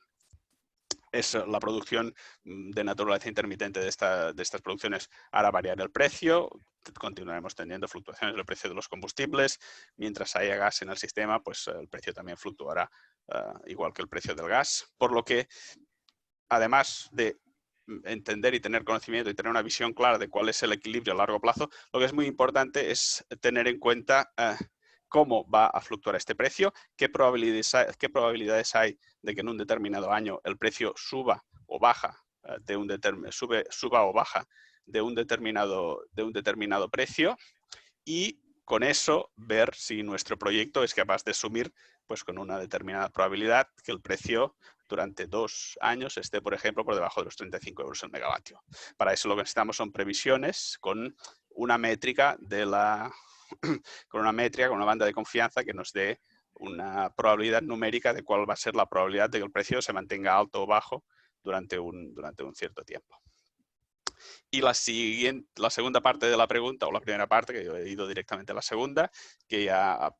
la producción de naturaleza intermitente de estas producciones hará variar el precio. Continuaremos teniendo fluctuaciones del precio de los combustibles. Mientras haya gas en el sistema, pues el precio también fluctuará igual que el precio del gas. Por lo que, además de entender y tener conocimiento y tener una visión clara de cuál es el equilibrio a largo plazo, lo que es muy importante es tener en cuenta cómo va a fluctuar este precio, qué probabilidades hay de que en un determinado año el precio suba o baja suba o baja de un determinado precio, y con eso ver si nuestro proyecto es capaz de asumir pues con una determinada probabilidad que el precio durante 2 años esté, por ejemplo, por debajo de los 35 euros el megavatio. Para eso lo que necesitamos son previsiones con una métrica con una banda de confianza que nos dé una probabilidad numérica de cuál va a ser la probabilidad de que el precio se mantenga alto o bajo durante un cierto tiempo. Y la segunda parte de la pregunta, o la primera parte, que yo he ido directamente a la segunda, que ya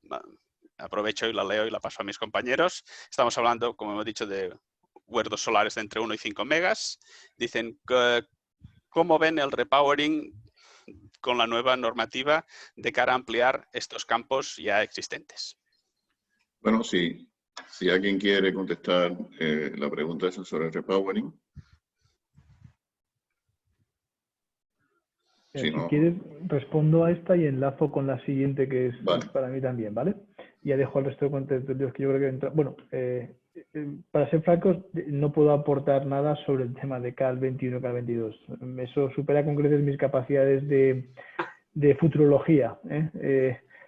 aprovecho y la leo y la paso a mis compañeros. Estamos hablando, como hemos dicho, de huertos solares de entre 1 y 5 megas. Dicen, ¿cómo ven el repowering con la nueva normativa de cara a ampliar estos campos ya existentes? Bueno, si alguien quiere contestar la pregunta esa sobre el repowering. Si quieres, respondo a esta y enlazo con la siguiente, que es para mí también, ¿vale? Ya dejo el resto de contenidos que yo creo que entra. Bueno, para ser francos, no puedo aportar nada sobre el tema de CAL 21 y CAL 22. Eso supera con creces mis capacidades de futurología.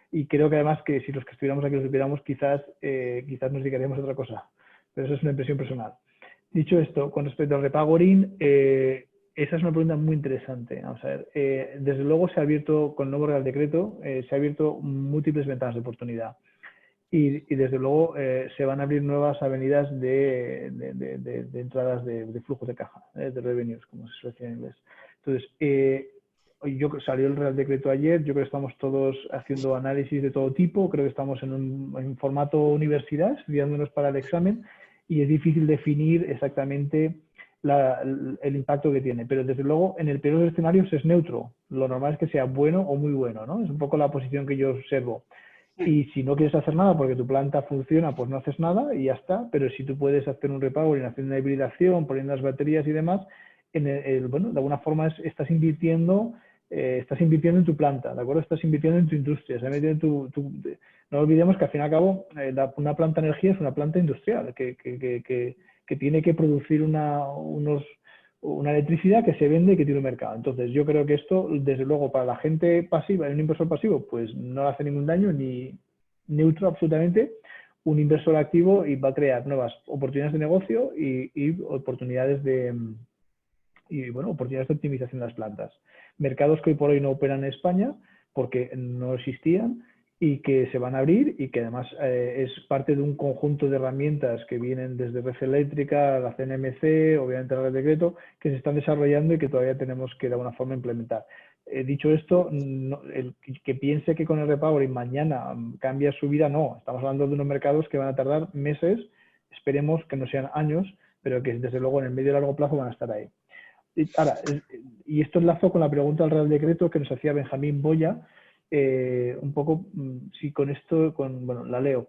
Y creo que además que si los que estuviéramos aquí lo supiéramos, quizás nos dedicaríamos a otra cosa. Pero eso es una impresión personal. Dicho esto, con respecto al repowering, esa es una pregunta muy interesante. Vamos a ver, desde luego se ha abierto, con el nuevo Real Decreto, se ha abierto múltiples ventanas de oportunidad. Y desde luego se van a abrir nuevas avenidas de entradas de flujos de caja, de revenues, como se suele decir en inglés. Entonces, salió el Real Decreto ayer, yo creo que estamos todos haciendo análisis de todo tipo, creo que estamos en un formato universidad, estudiándonos para el examen, y es difícil definir exactamente el impacto que tiene, pero desde luego en el peor de los escenarios es neutro. Lo normal es que sea bueno o muy bueno, ¿no? Es un poco la posición que yo observo. Y si no quieres hacer nada porque tu planta funciona, pues no haces nada y ya está. Pero si tú puedes hacer un repowering, hacer una hibridación, poniendo las baterías y demás, bueno, de alguna forma estás invirtiendo estás invirtiendo en tu planta, ¿de acuerdo? Estás invirtiendo en tu industria, estás invirtiendo en no olvidemos que al fin y al cabo una planta de energía es una planta industrial que tiene que producir una electricidad que se vende y que tiene un mercado. Entonces yo creo que esto, desde luego, para la gente pasiva, un inversor pasivo, pues no le hace ningún daño ni neutro absolutamente. Un inversor activo y va a crear nuevas oportunidades de negocio y oportunidades oportunidades de optimización de las plantas. Mercados que hoy por hoy no operan en España porque no existían y que se van a abrir y que además es parte de un conjunto de herramientas que vienen desde Red Eléctrica, la CNMC, obviamente la Red Decreto, que se están desarrollando y que todavía tenemos que de alguna forma implementar. Dicho esto, el que piense que con el repowering mañana cambia su vida, no. Estamos hablando de unos mercados que van a tardar meses, esperemos que no sean años, pero que desde luego en el medio y largo plazo van a estar ahí. Ahora, y esto enlazo con la pregunta del Real Decreto que nos hacía Benjamín Boya, un poco, si con esto, bueno, la leo.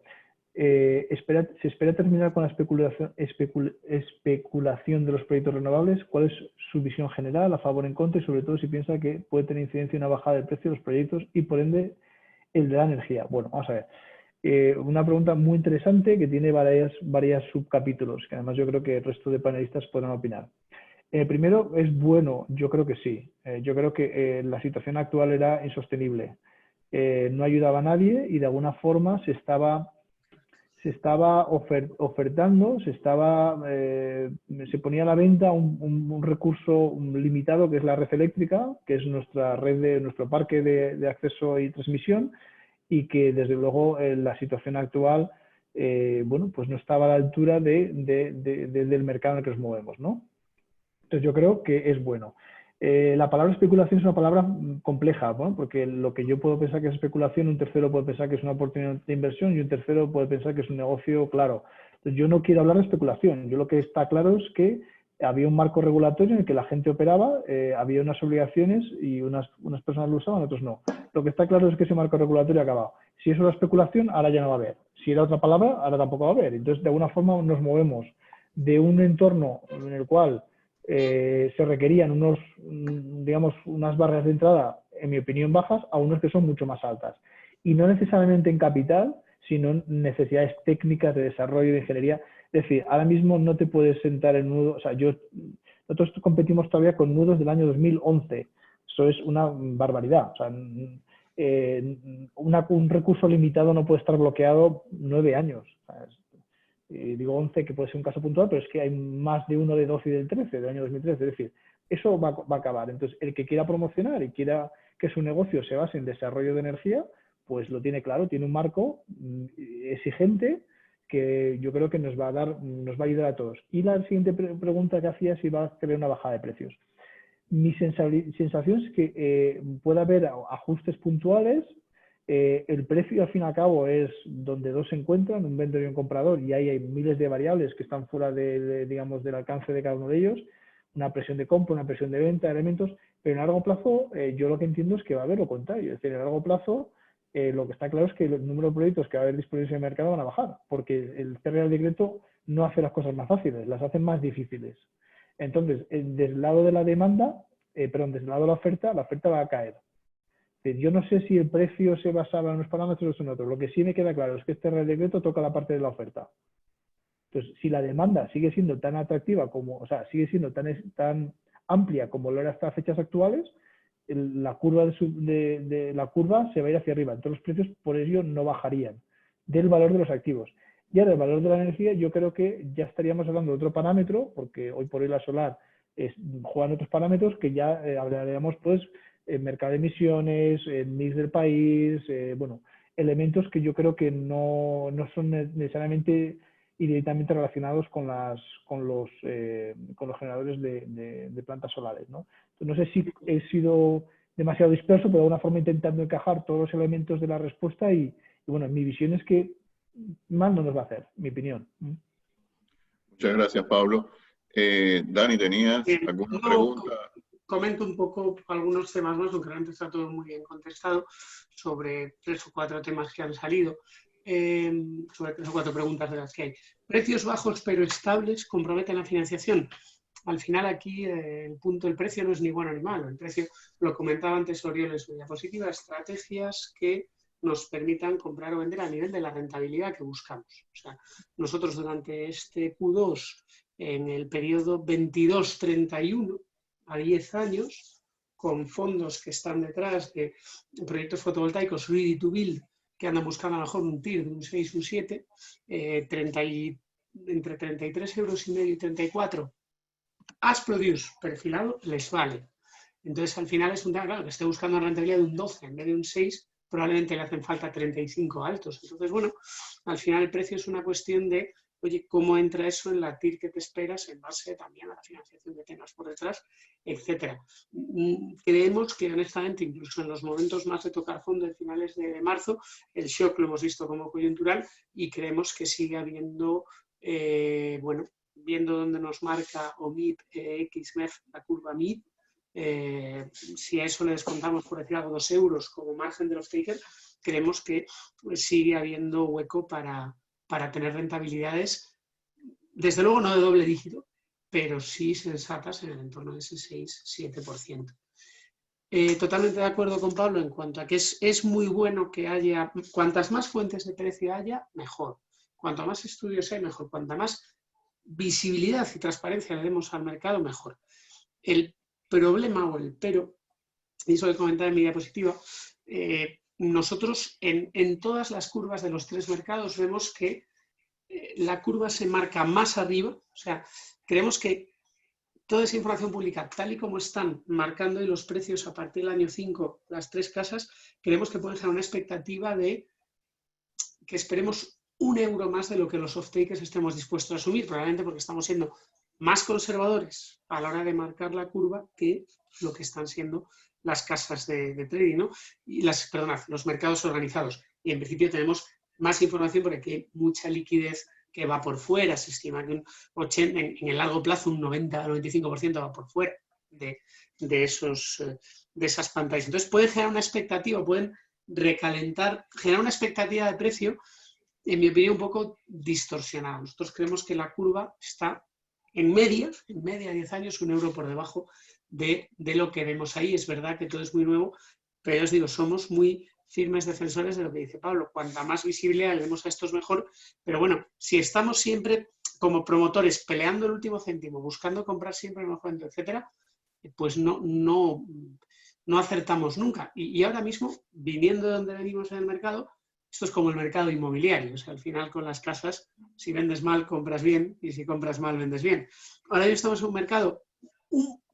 ¿Se espera terminar con la especulación de los proyectos renovables? ¿Cuál es su visión general, a favor, en contra? Y sobre todo si piensa que puede tener incidencia una bajada del precio de los proyectos y por ende el de la energía. Bueno, vamos a ver. Una pregunta muy interesante que tiene varias subcapítulos, que además yo creo que el resto de panelistas podrán opinar. Primero, ¿es bueno? Yo creo que sí. Yo creo que la situación actual era insostenible. No ayudaba a nadie y de alguna forma se estaba ofertando, se ponía a la venta un recurso limitado que es la red eléctrica, que es nuestro parque de acceso y transmisión, y que desde luego la situación actual pues no estaba a la altura del mercado en el que nos movemos, ¿no? Entonces yo creo que es bueno. La palabra especulación es una palabra compleja, ¿no? Porque lo que yo puedo pensar que es especulación, un tercero puede pensar que es una oportunidad de inversión y un tercero puede pensar que es un negocio claro. Entonces yo no quiero hablar de especulación. Yo lo que está claro es que había un marco regulatorio en el que la gente operaba, había unas obligaciones y unas personas lo usaban, otros no. Lo que está claro es que ese marco regulatorio ha acabado. Si eso era especulación, ahora ya no va a haber. Si era otra palabra, ahora tampoco va a haber. Entonces de alguna forma nos movemos de un entorno en el cual se requerían unas barreras de entrada, en mi opinión, bajas, a unos que son mucho más altas. Y no necesariamente en capital, sino en necesidades técnicas de desarrollo, de ingeniería. Es decir, ahora mismo no te puedes sentar en nudo. O sea, nosotros competimos todavía con nudos del año 2011. Eso es una barbaridad. O sea, un recurso limitado no puede estar bloqueado 9 años. O sea, digo 11 que puede ser un caso puntual, pero es que hay más de uno de 12 y del 13, del año 2013. Es decir, eso va a acabar. Entonces, el que quiera promocionar y quiera que su negocio se base en desarrollo de energía, pues lo tiene claro, tiene un marco exigente que yo creo que nos va a ayudar a todos. Y la siguiente pregunta que hacía es si va a crear una bajada de precios. Mi sensación es que puede haber ajustes puntuales. El precio, al fin y al cabo, es donde dos se encuentran, un vendedor y un comprador, y ahí hay miles de variables que están fuera digamos, del alcance de cada uno de ellos, una presión de compra, una presión de venta, elementos, pero en largo plazo yo lo que entiendo es que va a haber lo contrario. Es decir, en largo plazo lo que está claro es que el número de proyectos que va a haber disponibles en el mercado van a bajar, porque el Real Decreto no hace las cosas más fáciles, las hace más difíciles. Entonces, desde el lado de la demanda, desde el lado de la oferta va a caer. Yo no sé si el precio se basaba en unos parámetros o en otros. Lo que sí me queda claro es que este Real Decreto toca la parte de la oferta. Entonces, si la demanda sigue siendo tan atractiva sigue siendo tan amplia como lo era hasta fechas actuales, la curva la curva se va a ir hacia arriba. Entonces los precios por ello no bajarían del valor de los activos. Ya del valor de la energía yo creo que ya estaríamos hablando de otro parámetro, porque hoy por hoy la solar juega en otros parámetros que ya hablaríamos pues mercado de emisiones, mix del país, elementos que yo creo que no son necesariamente y directamente relacionados con los generadores de plantas solares, ¿no? Entonces, no sé si he sido demasiado disperso, pero de alguna forma intentando encajar todos los elementos de la respuesta y bueno, mi visión es que mal no nos va a hacer, mi opinión. Muchas gracias, Pablo. Dani, ¿tenías alguna pregunta? Comento un poco algunos temas más, aunque realmente está todo muy bien contestado, sobre 3 o 4 temas que han salido. Sobre 3 o 4 preguntas de las que hay. ¿Precios bajos pero estables comprometen la financiación? al final aquí el punto del precio no es ni bueno ni malo. El precio, lo comentaba antes Oriol en su diapositiva, estrategias que nos permitan comprar o vender a nivel de la rentabilidad que buscamos. O sea, nosotros durante este Q2, en el periodo 22-31, a 10 años, con fondos que están detrás de proyectos fotovoltaicos ready to build, que andan buscando a lo mejor un TIR de un 6, un 7, entre 33,5 euros y 34, as produce perfilado, les vale. Entonces, al final es un tema, claro, que esté buscando una rentabilidad de un 12 en vez de un 6, probablemente le hacen falta 35 altos. Entonces, bueno, al final el precio es una cuestión de, oye, cómo entra eso en la TIR que te esperas en base también a la financiación que tengas por detrás, etcétera. Creemos que, honestamente, incluso en los momentos más de tocar fondo de finales de marzo, el shock lo hemos visto como coyuntural y creemos que sigue habiendo, bueno, viendo dónde nos marca OMIP, XMEF, la curva MIP, si a eso le descontamos, por decir algo, 2 euros como margen del off-taker, creemos que sigue habiendo hueco para tener rentabilidades, desde luego no de doble dígito, pero sí sensatas en el entorno de ese 6-7%. Totalmente de acuerdo con Pablo en cuanto a que es muy bueno que haya, cuantas más fuentes de precio haya, mejor. Cuanto más estudios hay, mejor. Cuanta más visibilidad y transparencia le demos al mercado, mejor. El problema o el pero, y eso lo comentaba en mi diapositiva, nosotros en todas las curvas de los tres mercados vemos que la curva se marca más arriba, o sea, creemos que toda esa información pública, tal y como están marcando los precios a partir del año 5, las tres casas, creemos que pueden generar una expectativa de que esperemos 1 euro más de lo que los off-takers estemos dispuestos a asumir, probablemente porque estamos siendo más conservadores a la hora de marcar la curva que lo que están siendo las casas de trading, ¿no? Y los mercados organizados. Y en principio tenemos más información porque hay mucha liquidez que va por fuera. Se estima que en el largo plazo un 90-95% va por fuera de esas pantallas. Entonces pueden generar una expectativa, pueden recalentar, generar una expectativa de precio, en mi opinión, un poco distorsionada. Nosotros creemos que la curva está en media 10 años, 1 euro por debajo de lo que vemos ahí. Es verdad que todo es muy nuevo, pero os digo, somos muy firmes defensores de lo que dice Pablo. Cuanta más visibilidad le demos a esto es mejor, pero bueno, si estamos siempre como promotores peleando el último céntimo, buscando comprar siempre el mejor, etcétera, pues no acertamos nunca. Y ahora mismo, viniendo de donde venimos en el mercado, esto es como el mercado inmobiliario. O sea, al final con las casas, si vendes mal, compras bien, y si compras mal, vendes bien. Ahora ya estamos en un mercado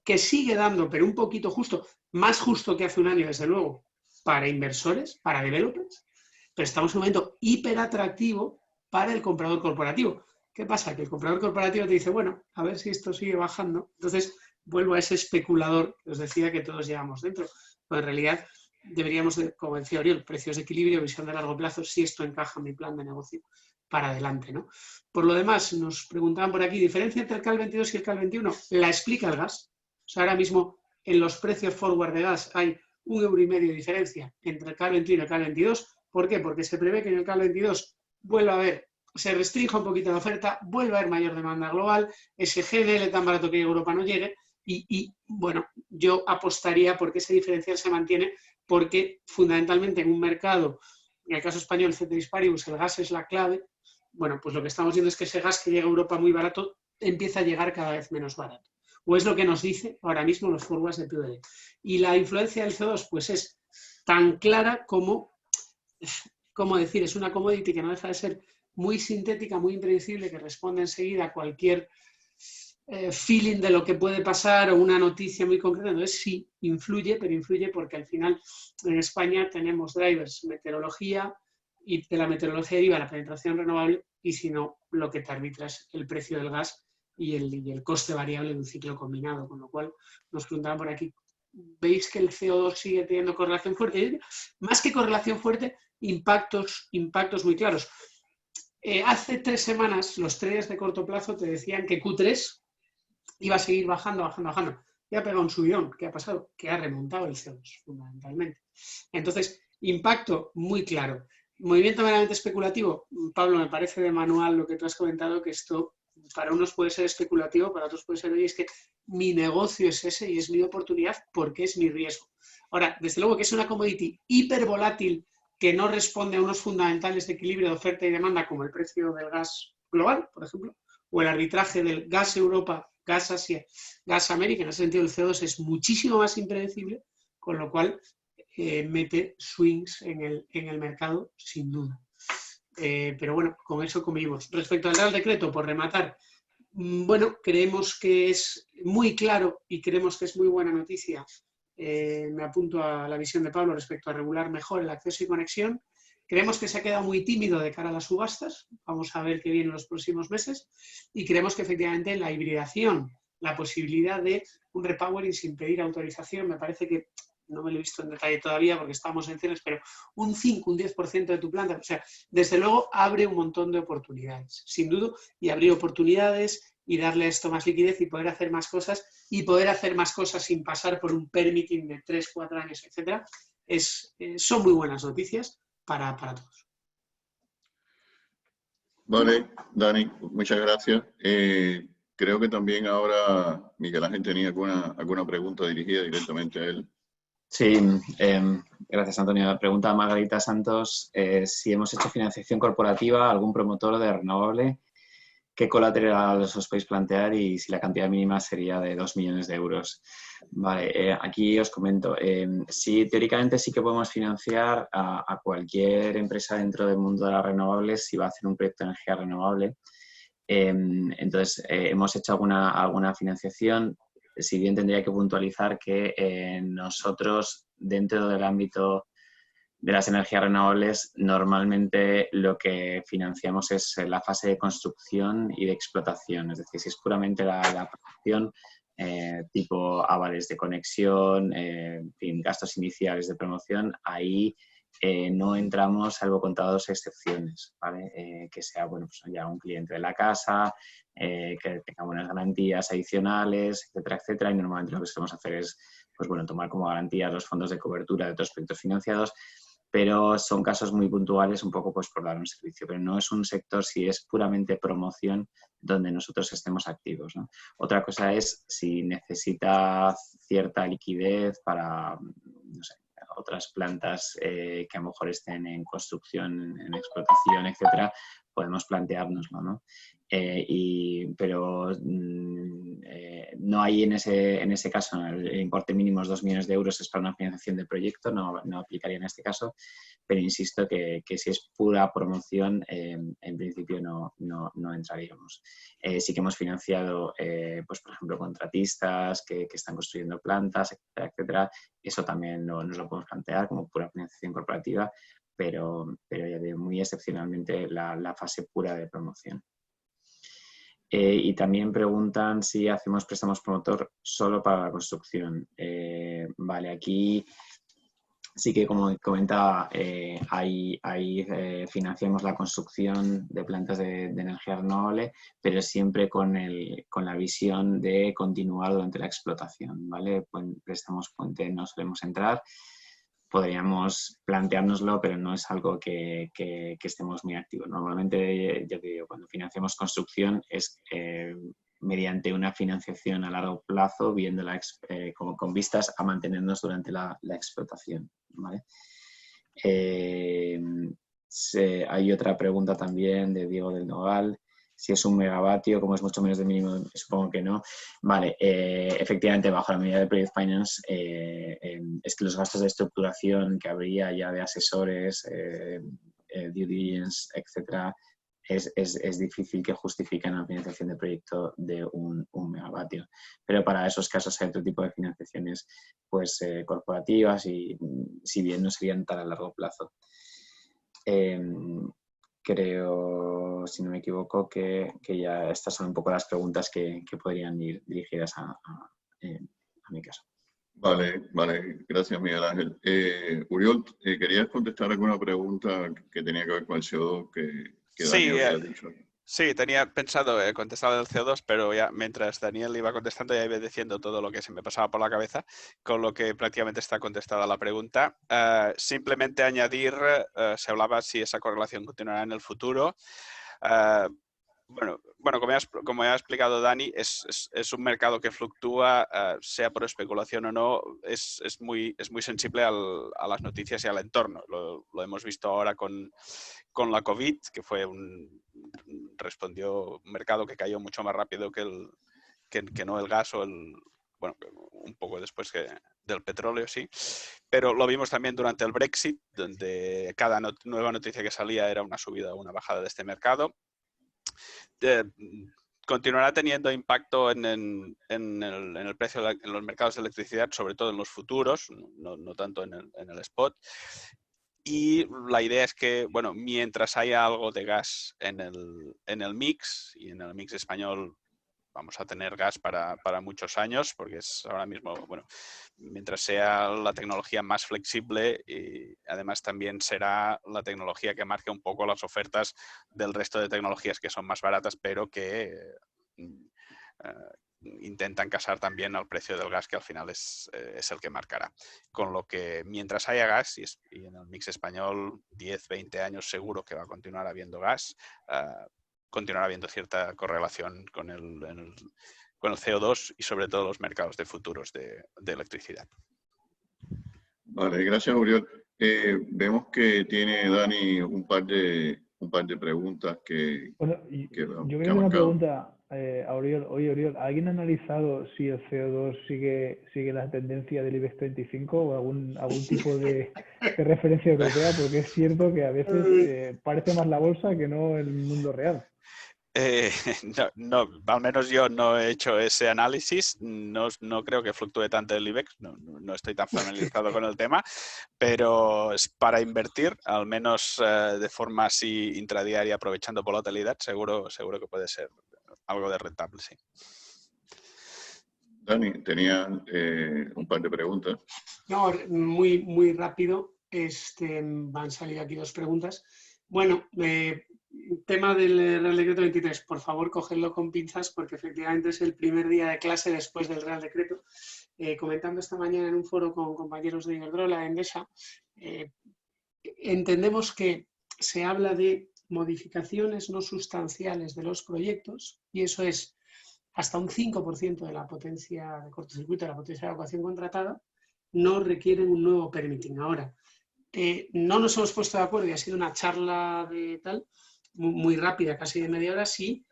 que sigue dando, pero un poquito justo, más justo que hace un año, desde luego, para inversores, para developers, pero estamos en un momento hiper atractivo para el comprador corporativo. ¿Qué pasa? Que el comprador corporativo te dice, bueno, a ver si esto sigue bajando. Entonces, vuelvo a ese especulador que os decía que todos llevamos dentro. Pero en realidad, deberíamos, como decía Oriol, precios de equilibrio, visión de largo plazo, si esto encaja en mi plan de negocio para adelante, ¿no? Por lo demás, nos preguntaban por aquí, ¿diferencia entre el CAL 22 y el CAL 21? La explica el gas. O sea, ahora mismo en los precios forward de gas hay 1,5 euro de diferencia entre el CAL 21 y el CAL 22. ¿Por qué? Porque se prevé que en el CAL 22 vuelva a haber, se restrinja un poquito la oferta, vuelva a haber mayor demanda global, ese GNL tan barato que Europa no llegue y bueno, yo apostaría porque ese diferencial se mantiene porque fundamentalmente en un mercado, en el caso español, ceteris paribus, el gas es la clave. Bueno, pues lo que estamos viendo es que ese gas que llega a Europa muy barato empieza a llegar cada vez menos barato. O es lo que nos dice ahora mismo los forwards de PVD. Y la influencia del CO2 pues es tan clara como decir, es una commodity que no deja de ser muy sintética, muy impredecible, que responde enseguida a cualquier feeling de lo que puede pasar o una noticia muy concreta. Entonces sí, influye, pero influye porque al final en España tenemos drivers, meteorología, y de la meteorología deriva la penetración renovable, y si no, lo que te arbitra es el precio del gas y el coste variable de un ciclo combinado, con lo cual nos preguntaban por aquí, ¿veis que el CO2 sigue teniendo correlación fuerte? Más que correlación fuerte, impactos muy claros. Hace 3 semanas los traders de corto plazo te decían que Q3 iba a seguir bajando. Y ha pegado un subidón. ¿Qué ha pasado? Que ha remontado el CO2, fundamentalmente. Entonces, impacto muy claro. Movimiento meramente especulativo. Pablo, me parece de manual lo que tú has comentado, que esto para unos puede ser especulativo, para otros puede ser, oye, es que mi negocio es ese y es mi oportunidad porque es mi riesgo. Ahora, desde luego que es una commodity hipervolátil que no responde a unos fundamentales de equilibrio de oferta y demanda como el precio del gas global, por ejemplo, o el arbitraje del gas Europa, gas Asia, gas América. En ese sentido el CO2 es muchísimo más impredecible, con lo cual mete swings en el mercado sin duda. Pero bueno, con eso convivimos. Respecto al Real Decreto, por rematar, bueno, creemos que es muy claro y creemos que es muy buena noticia. Me apunto a la visión de Pablo respecto a regular mejor el acceso y conexión. Creemos que se ha quedado muy tímido de cara a las subastas. Vamos a ver qué viene en los próximos meses. Y creemos que efectivamente la hibridación, la posibilidad de un repowering sin pedir autorización, me parece que, no me lo he visto en detalle todavía porque estamos en cierres, pero un 5, un 10% de tu planta. O sea, desde luego abre un montón de oportunidades, sin duda, y abrir oportunidades y darle a esto más liquidez y poder hacer más cosas sin pasar por un permitting de 3, 4 años, etcétera. Son muy buenas noticias para todos. Vale, Dani, muchas gracias. Creo que también ahora Miguel Ángel tenía alguna pregunta dirigida directamente a él. Sí, gracias, Antonio. Pregunta a Margarita Santos si hemos hecho financiación corporativa a algún promotor de renovable, qué colateral os podéis plantear y si la cantidad mínima sería de 2 millones de euros. Vale, aquí os comento. Sí, teóricamente sí que podemos financiar a cualquier empresa dentro del mundo de las renovables si va a hacer un proyecto de energía renovable. Entonces, hemos hecho alguna financiación. Si bien tendría que puntualizar que nosotros, dentro del ámbito de las energías renovables, normalmente lo que financiamos es la fase de construcción y de explotación. Es decir, si es puramente la producción, tipo avales de conexión, en fin, gastos iniciales de promoción, ahí no entramos salvo contadas excepciones, ¿vale? Que sea, bueno, pues ya un cliente de la casa, que tenga buenas garantías adicionales, etcétera, etcétera. Y normalmente lo que solemos hacer es, pues bueno, tomar como garantía los fondos de cobertura de otros proyectos financiados, pero son casos muy puntuales un poco pues por dar un servicio, pero no es un sector, si es puramente promoción, donde nosotros estemos activos, ¿no? Otra cosa es si necesita cierta liquidez para, no sé, otras plantas que a lo mejor estén en construcción, en explotación, etcétera, podemos planteárnoslo, ¿no? Pero no hay en ese caso, el importe mínimo es 2 millones de euros, es para una financiación de proyecto, no aplicaría en este caso, pero insisto que si es pura promoción, en principio no entraríamos. Sí que hemos financiado, pues por ejemplo, contratistas que están construyendo plantas, etcétera, etcétera. Eso también nos lo podemos plantear como pura financiación corporativa, pero ya de muy excepcionalmente la fase pura de promoción. Y también preguntan si hacemos préstamos promotor solo para la construcción. Vale, aquí sí que, como comentaba, financiamos la construcción de plantas de energía renovable, pero siempre con la visión de continuar durante la explotación, ¿vale? Préstamos puente no solemos entrar. Podríamos planteárnoslo, pero no es algo que estemos muy activos. Normalmente, ya te digo, cuando financiamos construcción es mediante una financiación a largo plazo, viéndola como con vistas a mantenernos durante la explotación, ¿vale? Hay otra pregunta también de Diego del Nogal. Si es 1 megavatio, como es mucho menos del mínimo, supongo que no. Vale, efectivamente, bajo la medida de Project Finance, es que los gastos de estructuración que habría ya de asesores, due diligence, etcétera, es difícil que justifiquen la financiación de proyecto de 1 megavatio. Pero para esos casos hay otro tipo de financiaciones pues, corporativas y si bien no serían tan a largo plazo. Creo, si no me equivoco, que ya estas son un poco las preguntas que podrían ir dirigidas a mi caso. Vale, gracias Miguel Ángel. Uriol, ¿querías contestar alguna pregunta que tenía que ver con el CO2 que Dani había dicho? Sí, tenía pensado contestar el CO2, pero ya mientras Daniel iba contestando ya iba diciendo todo lo que se me pasaba por la cabeza, con lo que prácticamente está contestada la pregunta. Simplemente añadir, se hablaba si esa correlación continuará en el futuro. Bueno, como ya ha explicado Dani, es un mercado que fluctúa, sea por especulación o no, es muy sensible a las noticias y al entorno. Lo hemos visto ahora con la COVID, que respondió un mercado que cayó mucho más rápido que no el gas o bueno, un poco después del petróleo, sí. Pero lo vimos también durante el Brexit, donde cada nueva noticia que salía era una subida o una bajada de este mercado. Continuará teniendo impacto en el precio en los mercados de electricidad, sobre todo en los futuros, no tanto en el spot. Y la idea es que, bueno, mientras haya algo de gas en el mix, y en el mix español vamos a tener gas para muchos años, porque es ahora mismo, bueno, mientras sea la tecnología más flexible, y además también será la tecnología que marque un poco las ofertas del resto de tecnologías que son más baratas, pero que intentan casar también al precio del gas, que al final es el que marcará. Con lo que mientras haya gas, y en el mix español 10, 20 años seguro que va a continuar habiendo gas, continuará habiendo cierta correlación con el CO2 y sobre todo los mercados de futuros de electricidad. Vale, gracias, Oriol. Vemos que tiene Dani un par de preguntas que Bueno, que yo ha quería hacer una marcado. pregunta a Oriol. Oye, Oriol, ¿alguien ha analizado si el CO2 sigue la tendencia del IBEX 35 o algún tipo de referencia europea? Porque es cierto que a veces parece más la bolsa que no el mundo real. No, al menos yo no he hecho ese análisis, no creo que fluctúe tanto el IBEX, no estoy tan familiarizado con el tema, pero es para invertir, al menos de forma así intradiaria, aprovechando volatilidad, seguro que puede ser algo de rentable, sí. Dani, tenía un par de preguntas. No, muy rápido. Van a salir aquí dos preguntas. Bueno, tema del Real Decreto 23, por favor, cogedlo con pinzas porque efectivamente es el primer día de clase después del Real Decreto. Comentando esta mañana en un foro con compañeros de Iberdrola, de Endesa, entendemos que se habla de modificaciones no sustanciales de los proyectos y eso es hasta un 5% de la potencia de cortocircuito, de la potencia de evacuación contratada, no requieren un nuevo permitting. Ahora, no nos hemos puesto de acuerdo y ha sido una charla de tal, muy rápida, casi de media hora, si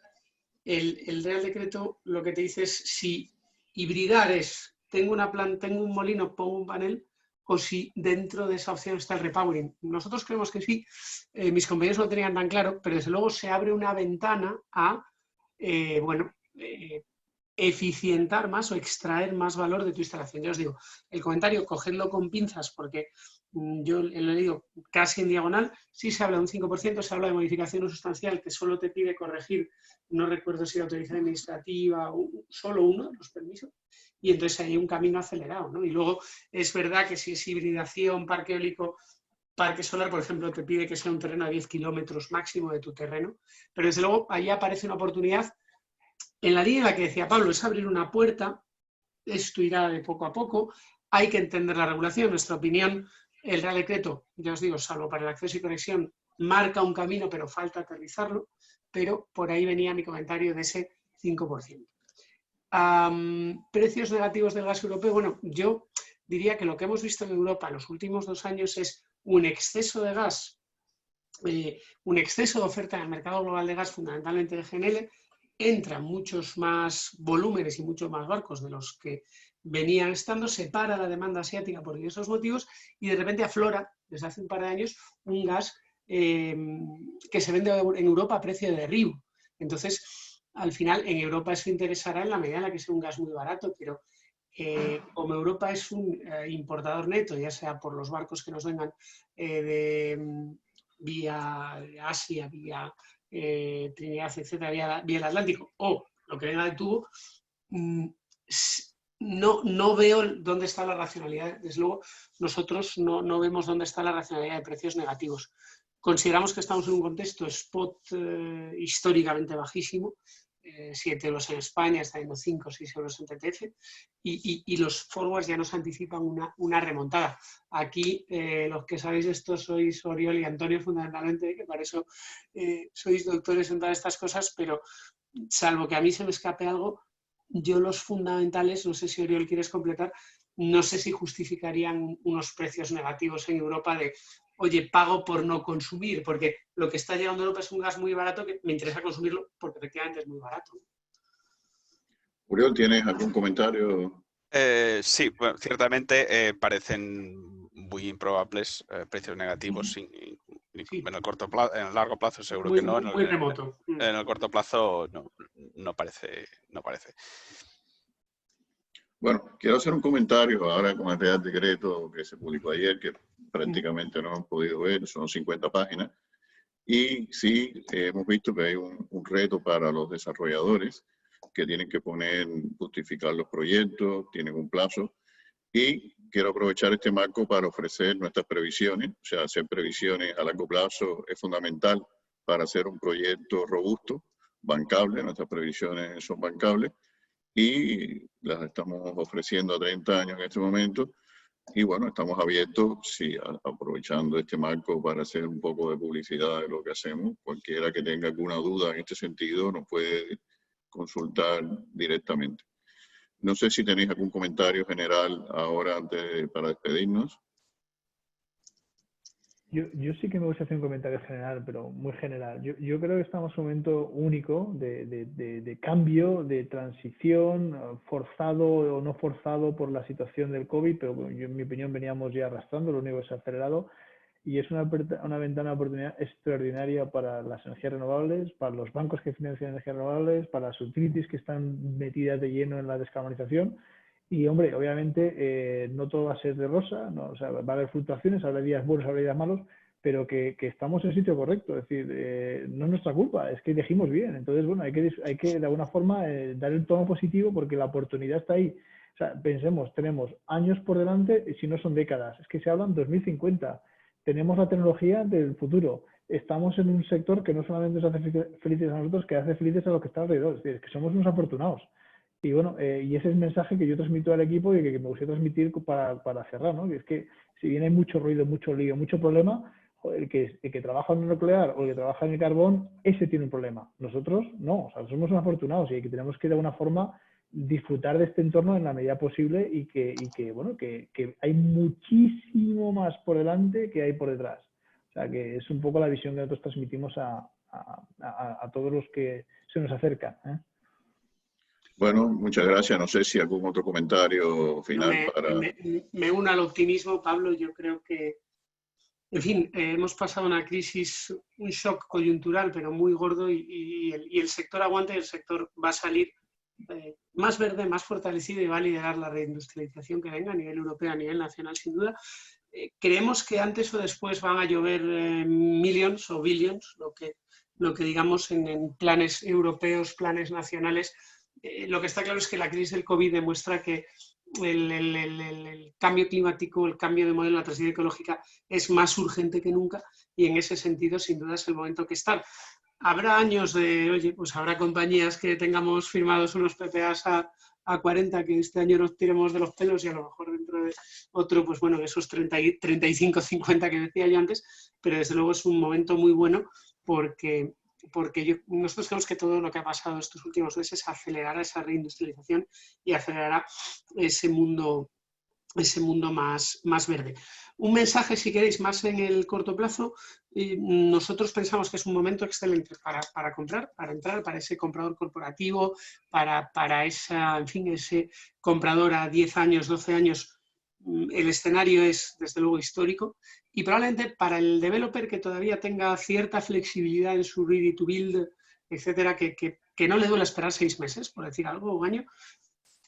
el Real Decreto lo que te dice es si hibridar es, tengo un molino, pongo un panel, o si dentro de esa opción está el repowering. Nosotros creemos que sí, mis compañeros no lo tenían tan claro, pero desde luego se abre una ventana a, eficientar más o extraer más valor de tu instalación. Ya os digo, el comentario, cogedlo con pinzas porque yo lo he leído casi en diagonal, sí se habla de un 5%, se habla de modificación no sustancial que solo te pide corregir, no recuerdo si la autorización administrativa, solo uno de los permisos, y entonces hay un camino acelerado, ¿no? Y luego es verdad que si es hibridación, parque eólico, parque solar, por ejemplo, te pide que sea un terreno a 10 kilómetros máximo de tu terreno, pero desde luego ahí aparece una oportunidad. En la línea en la que decía Pablo, es abrir una puerta, esto irá de poco a poco, hay que entender la regulación. En nuestra opinión, el Real Decreto, ya os digo, salvo para el acceso y conexión, marca un camino, pero falta aterrizarlo, pero por ahí venía mi comentario de ese 5%. Precios negativos del gas europeo, bueno, yo diría que lo que hemos visto en Europa en los últimos 2 años es un exceso de gas, un exceso de oferta en el mercado global de gas, fundamentalmente de GNL, entran muchos más volúmenes y muchos más barcos de los que venían estando, se para la demanda asiática por diversos motivos y de repente aflora, desde hace un par de años, un gas que se vende en Europa a precio de derribo. Entonces, al final, en Europa eso interesará en la medida en la que sea un gas muy barato, pero como Europa es un importador neto, ya sea por los barcos que nos vengan vía Asia, vía Trinidad, etcétera, vía el Atlántico, o lo que venga de tubo, no veo dónde está la racionalidad. Desde luego, nosotros no vemos dónde está la racionalidad de precios negativos. Consideramos que estamos en un contexto spot históricamente bajísimo 7 euros en España, está yendo 5 o 6 euros en TTF, y los forwards ya nos anticipan una remontada. Aquí, los que sabéis esto sois Oriol y Antonio fundamentalmente, que para eso sois doctores en todas estas cosas, pero salvo que a mí se me escape algo, yo los fundamentales, no sé si Oriol quieres completar, no sé si justificarían unos precios negativos en Europa de, oye, pago por no consumir, porque lo que está llegando a Europa es un gas muy barato que me interesa consumirlo porque efectivamente es muy barato. Oriol, ¿tienes algún comentario? Sí, bueno, ciertamente parecen muy improbables precios negativos. Sí. En el corto plazo, en el largo plazo seguro Muy, que no. muy remoto. En el corto plazo no parece. Bueno, quiero hacer un comentario ahora con el Real Decreto que se publicó ayer, que prácticamente no hemos podido ver, son 50 páginas. Y sí, hemos visto que hay un reto para los desarrolladores que tienen que justificar los proyectos, tienen un plazo. Y quiero aprovechar este marco para ofrecer nuestras previsiones. O sea, hacer previsiones a largo plazo es fundamental para hacer un proyecto robusto, bancable. Nuestras previsiones son bancables y las estamos ofreciendo a 30 años en este momento. Y bueno, estamos abiertos, sí, aprovechando este marco para hacer un poco de publicidad de lo que hacemos. Cualquiera que tenga alguna duda en este sentido nos puede consultar directamente. No sé si tenéis algún comentario general ahora para despedirnos. Yo sí que me gusta hacer un comentario general, pero muy general. Yo creo que estamos en un momento único de cambio, de transición, forzado o no forzado por la situación del COVID, pero yo, en mi opinión, veníamos ya arrastrando, lo único que se ha acelerado, y es una ventana de oportunidad extraordinaria para las energías renovables, para los bancos que financian energías renovables, para las utilities que están metidas de lleno en la descarbonización. Y, hombre, obviamente no todo va a ser de rosa, ¿no? O sea, va a haber fluctuaciones, habrá días buenos, habrá días malos, pero que estamos en el sitio correcto. Es decir, no es nuestra culpa, es que elegimos bien. Entonces, bueno, hay que de alguna forma dar el tono positivo porque la oportunidad está ahí. O sea, pensemos, tenemos años por delante, y si no son décadas. Es que se hablan 2050. Tenemos la tecnología del futuro. Estamos en un sector que no solamente nos hace felices a nosotros, que hace felices a los que están alrededor. Es decir, que somos unos afortunados. Y bueno, y ese es el mensaje que yo transmito al equipo y que me gustaría transmitir para cerrar, ¿no? Que es que si bien hay mucho ruido, mucho lío, mucho problema, el que trabaja en el nuclear o el que trabaja en el carbón, ese tiene un problema. Nosotros no, o sea, somos unos afortunados y que tenemos que de alguna forma disfrutar de este entorno en la medida posible y que hay muchísimo más por delante que hay por detrás. O sea, que es un poco la visión que nosotros transmitimos a todos los que se nos acercan, ¿eh? Bueno, muchas gracias. No sé si algún otro comentario final me uno al optimismo, Pablo. Yo creo que, en fin, hemos pasado una crisis, un shock coyuntural, pero muy gordo y el sector aguanta y el sector va a salir más verde, más fortalecido y va a liderar la reindustrialización que venga a nivel europeo, a nivel nacional, sin duda. Creemos que antes o después van a llover millions o billions, lo que digamos en planes europeos, planes nacionales. Lo que está claro es que la crisis del COVID demuestra que el cambio climático, el cambio de modelo, la transición ecológica es más urgente que nunca y en ese sentido sin duda es el momento que estar. Habrá años oye, pues habrá compañías que tengamos firmados unos PPAs a 40 que este año nos tiremos de los pelos y a lo mejor dentro de otro, pues bueno, esos 35, 50 que decía yo antes, pero desde luego es un momento muy bueno porque nosotros creemos que todo lo que ha pasado estos últimos meses acelerará esa reindustrialización y acelerará ese mundo más verde. Un mensaje, si queréis, más en el corto plazo. Nosotros pensamos que es un momento excelente para comprar, para entrar, para ese comprador corporativo, para ese comprador a 10 años, 12 años. El escenario es, desde luego, histórico y probablemente para el developer que todavía tenga cierta flexibilidad en su ready to build, etcétera, que no le duele esperar 6 meses, por decir algo, un año,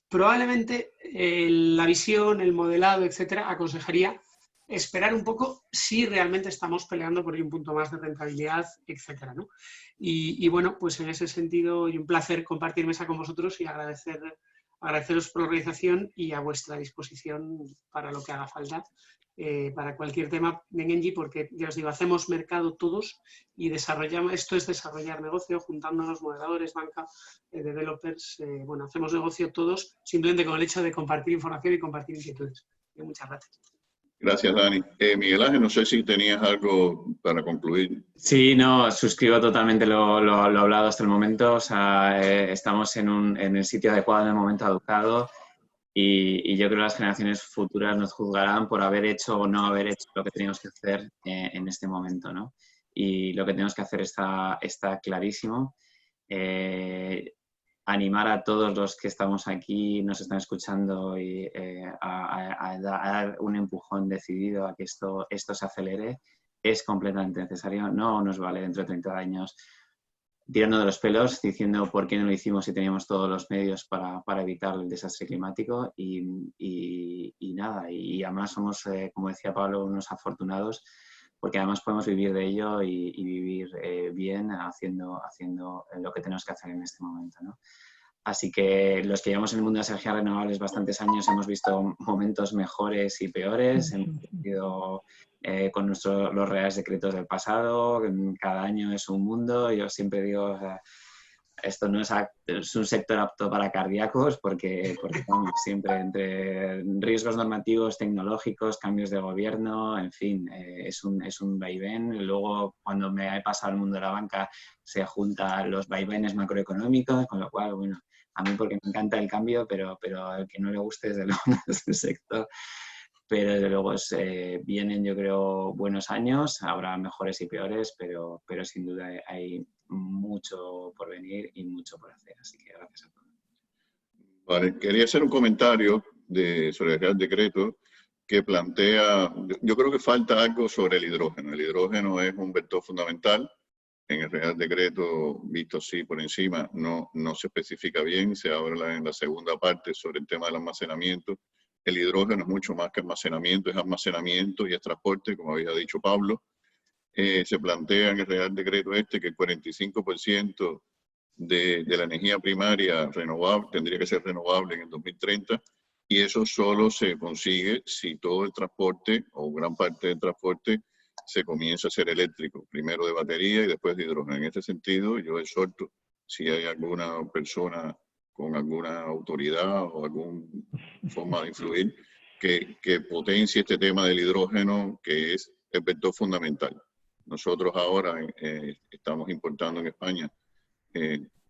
probablemente la visión, el modelado, etcétera, aconsejaría esperar un poco si realmente estamos peleando por un punto más de rentabilidad, etcétera, ¿no? Y bueno, pues en ese sentido, y un placer compartir mesa con vosotros y agradeceros por la organización y a vuestra disposición para lo que haga falta para cualquier tema en Engie, porque ya os digo, hacemos mercado todos y desarrollamos, esto es desarrollar negocio, juntándonos moderadores, banca, developers, bueno, hacemos negocio todos simplemente con el hecho de compartir información y compartir inquietudes. Muchas gracias. Gracias, Dani. Miguel Ángel, no sé si tenías algo para concluir. Sí, no, suscribo totalmente lo hablado hasta el momento. O sea, estamos en el sitio adecuado, en el momento adecuado. Y yo creo que las generaciones futuras nos juzgarán por haber hecho o no haber hecho lo que teníamos que hacer en este momento, ¿no? Y lo que tenemos que hacer está clarísimo. Animar a todos los que estamos aquí, nos están escuchando, y a dar un empujón decidido a que esto se acelere. Es completamente necesario. No nos vale dentro de 30 años tirando de los pelos, diciendo por qué no lo hicimos si teníamos todos los medios para evitar el desastre climático y nada. Y además somos, como decía Pablo, unos afortunados porque además podemos vivir de ello y vivir bien haciendo lo que tenemos que hacer en este momento, ¿no? Así que los que llevamos en el mundo de las energías renovables bastantes años hemos visto momentos mejores y peores, hemos vivido con los reales decretos del pasado, cada año es un mundo. Yo siempre digo, o sea, esto no es un sector apto para cardíacos porque vamos, siempre entre riesgos normativos, tecnológicos, cambios de gobierno, en fin, es un vaivén. Luego, cuando me he pasado al mundo de la banca, se juntan los vaivenes macroeconómicos, con lo cual, bueno, a mí porque me encanta el cambio, pero al que no le guste, desde luego, no es el sector. Pero desde luego vienen, yo creo, buenos años, habrá mejores y peores, pero sin duda hay mucho por venir y mucho por hacer. Así que gracias a todos. Vale, quería hacer un comentario sobre el Real Decreto que plantea, yo creo que falta algo sobre el hidrógeno. El hidrógeno es un vector fundamental. En el Real Decreto, visto así por encima, no se especifica bien, se habla en la segunda parte sobre el tema del almacenamiento. El hidrógeno es mucho más que almacenamiento, es almacenamiento y es transporte, como había dicho Pablo. Se plantea en el Real Decreto que el 45% de la energía primaria renovable tendría que ser renovable en el 2030, y eso solo se consigue si todo el transporte o gran parte del transporte se comienza a ser eléctrico, primero de batería y después de hidrógeno. En este sentido, yo exhorto, si hay alguna persona con alguna autoridad o alguna forma de influir, que potencie este tema del hidrógeno, que es el vector fundamental. Nosotros ahora estamos importando en España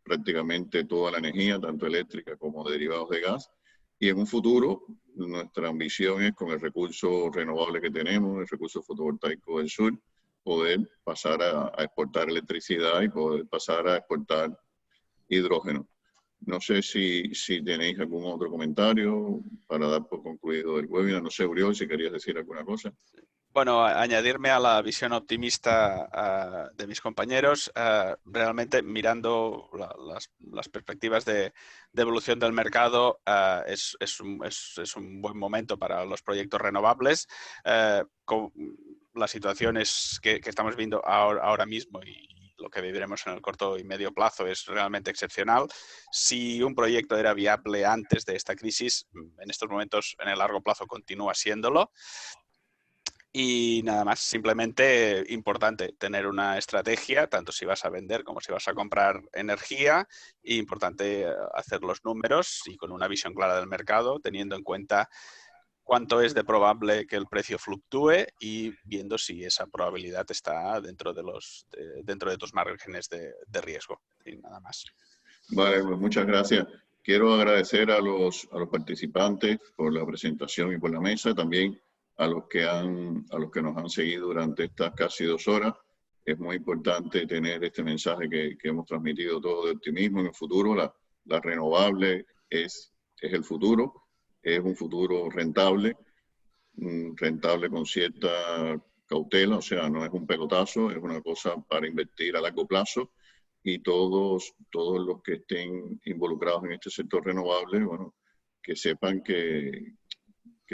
prácticamente toda la energía, tanto eléctrica como de derivados de gas, y en un futuro nuestra ambición es, con el recurso renovable que tenemos, el recurso fotovoltaico del sur, poder pasar a exportar electricidad y poder pasar a exportar hidrógeno. No sé si tenéis algún otro comentario para dar por concluido el webinar. No sé, Uriol, si querías decir alguna cosa. Bueno, añadirme a la visión optimista de mis compañeros, realmente mirando las perspectivas de evolución del mercado, es un buen momento para los proyectos renovables. Con las situaciones que estamos viendo ahora mismo y lo que viviremos en el corto y medio plazo es realmente excepcional. Si un proyecto era viable antes de esta crisis, en estos momentos en el largo plazo continúa siéndolo. Y nada más, simplemente importante tener una estrategia, tanto si vas a vender como si vas a comprar energía, e importante hacer los números y con una visión clara del mercado, teniendo en cuenta cuánto es de probable que el precio fluctúe y viendo si esa probabilidad está dentro de tus márgenes de riesgo. Y nada más. Vale, pues muchas gracias. Quiero agradecer a los participantes por la presentación y por la mesa, también a los que nos han seguido durante estas casi 2 horas. Es muy importante tener este mensaje que hemos transmitido todo de optimismo en el futuro. La renovable es el futuro, es un futuro rentable con cierta cautela, o sea, no es un pelotazo, es una cosa para invertir a largo plazo, y todos los que estén involucrados en este sector renovable, bueno, que sepan que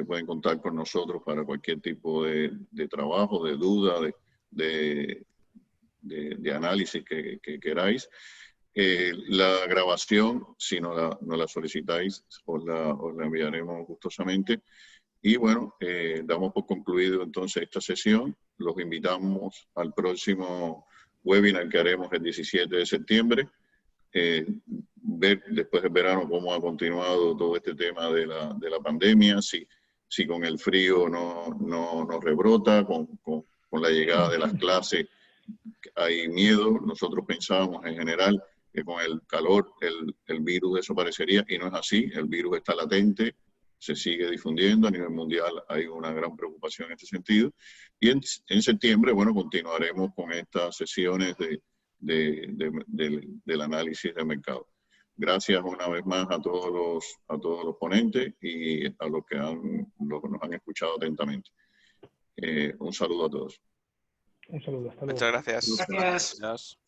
pueden contar con nosotros para cualquier tipo de trabajo, de duda, de análisis que queráis. La grabación, si no la solicitáis, os la enviaremos gustosamente. Y bueno, damos por concluido entonces esta sesión. Los invitamos al próximo webinar que haremos el 17 de septiembre. Ver después del verano cómo ha continuado todo este tema de la pandemia, si con el frío no rebrota, con la llegada de las clases hay miedo. Nosotros pensábamos en general que con el calor el virus desaparecería y no es así. El virus está latente, se sigue difundiendo a nivel mundial, hay una gran preocupación en este sentido. Y en septiembre, bueno, continuaremos con estas sesiones del análisis de mercado. Gracias una vez más a todos los ponentes y a los que nos han escuchado atentamente. Un saludo a todos. Un saludo, hasta luego. Muchas gracias. Gracias. Adiós.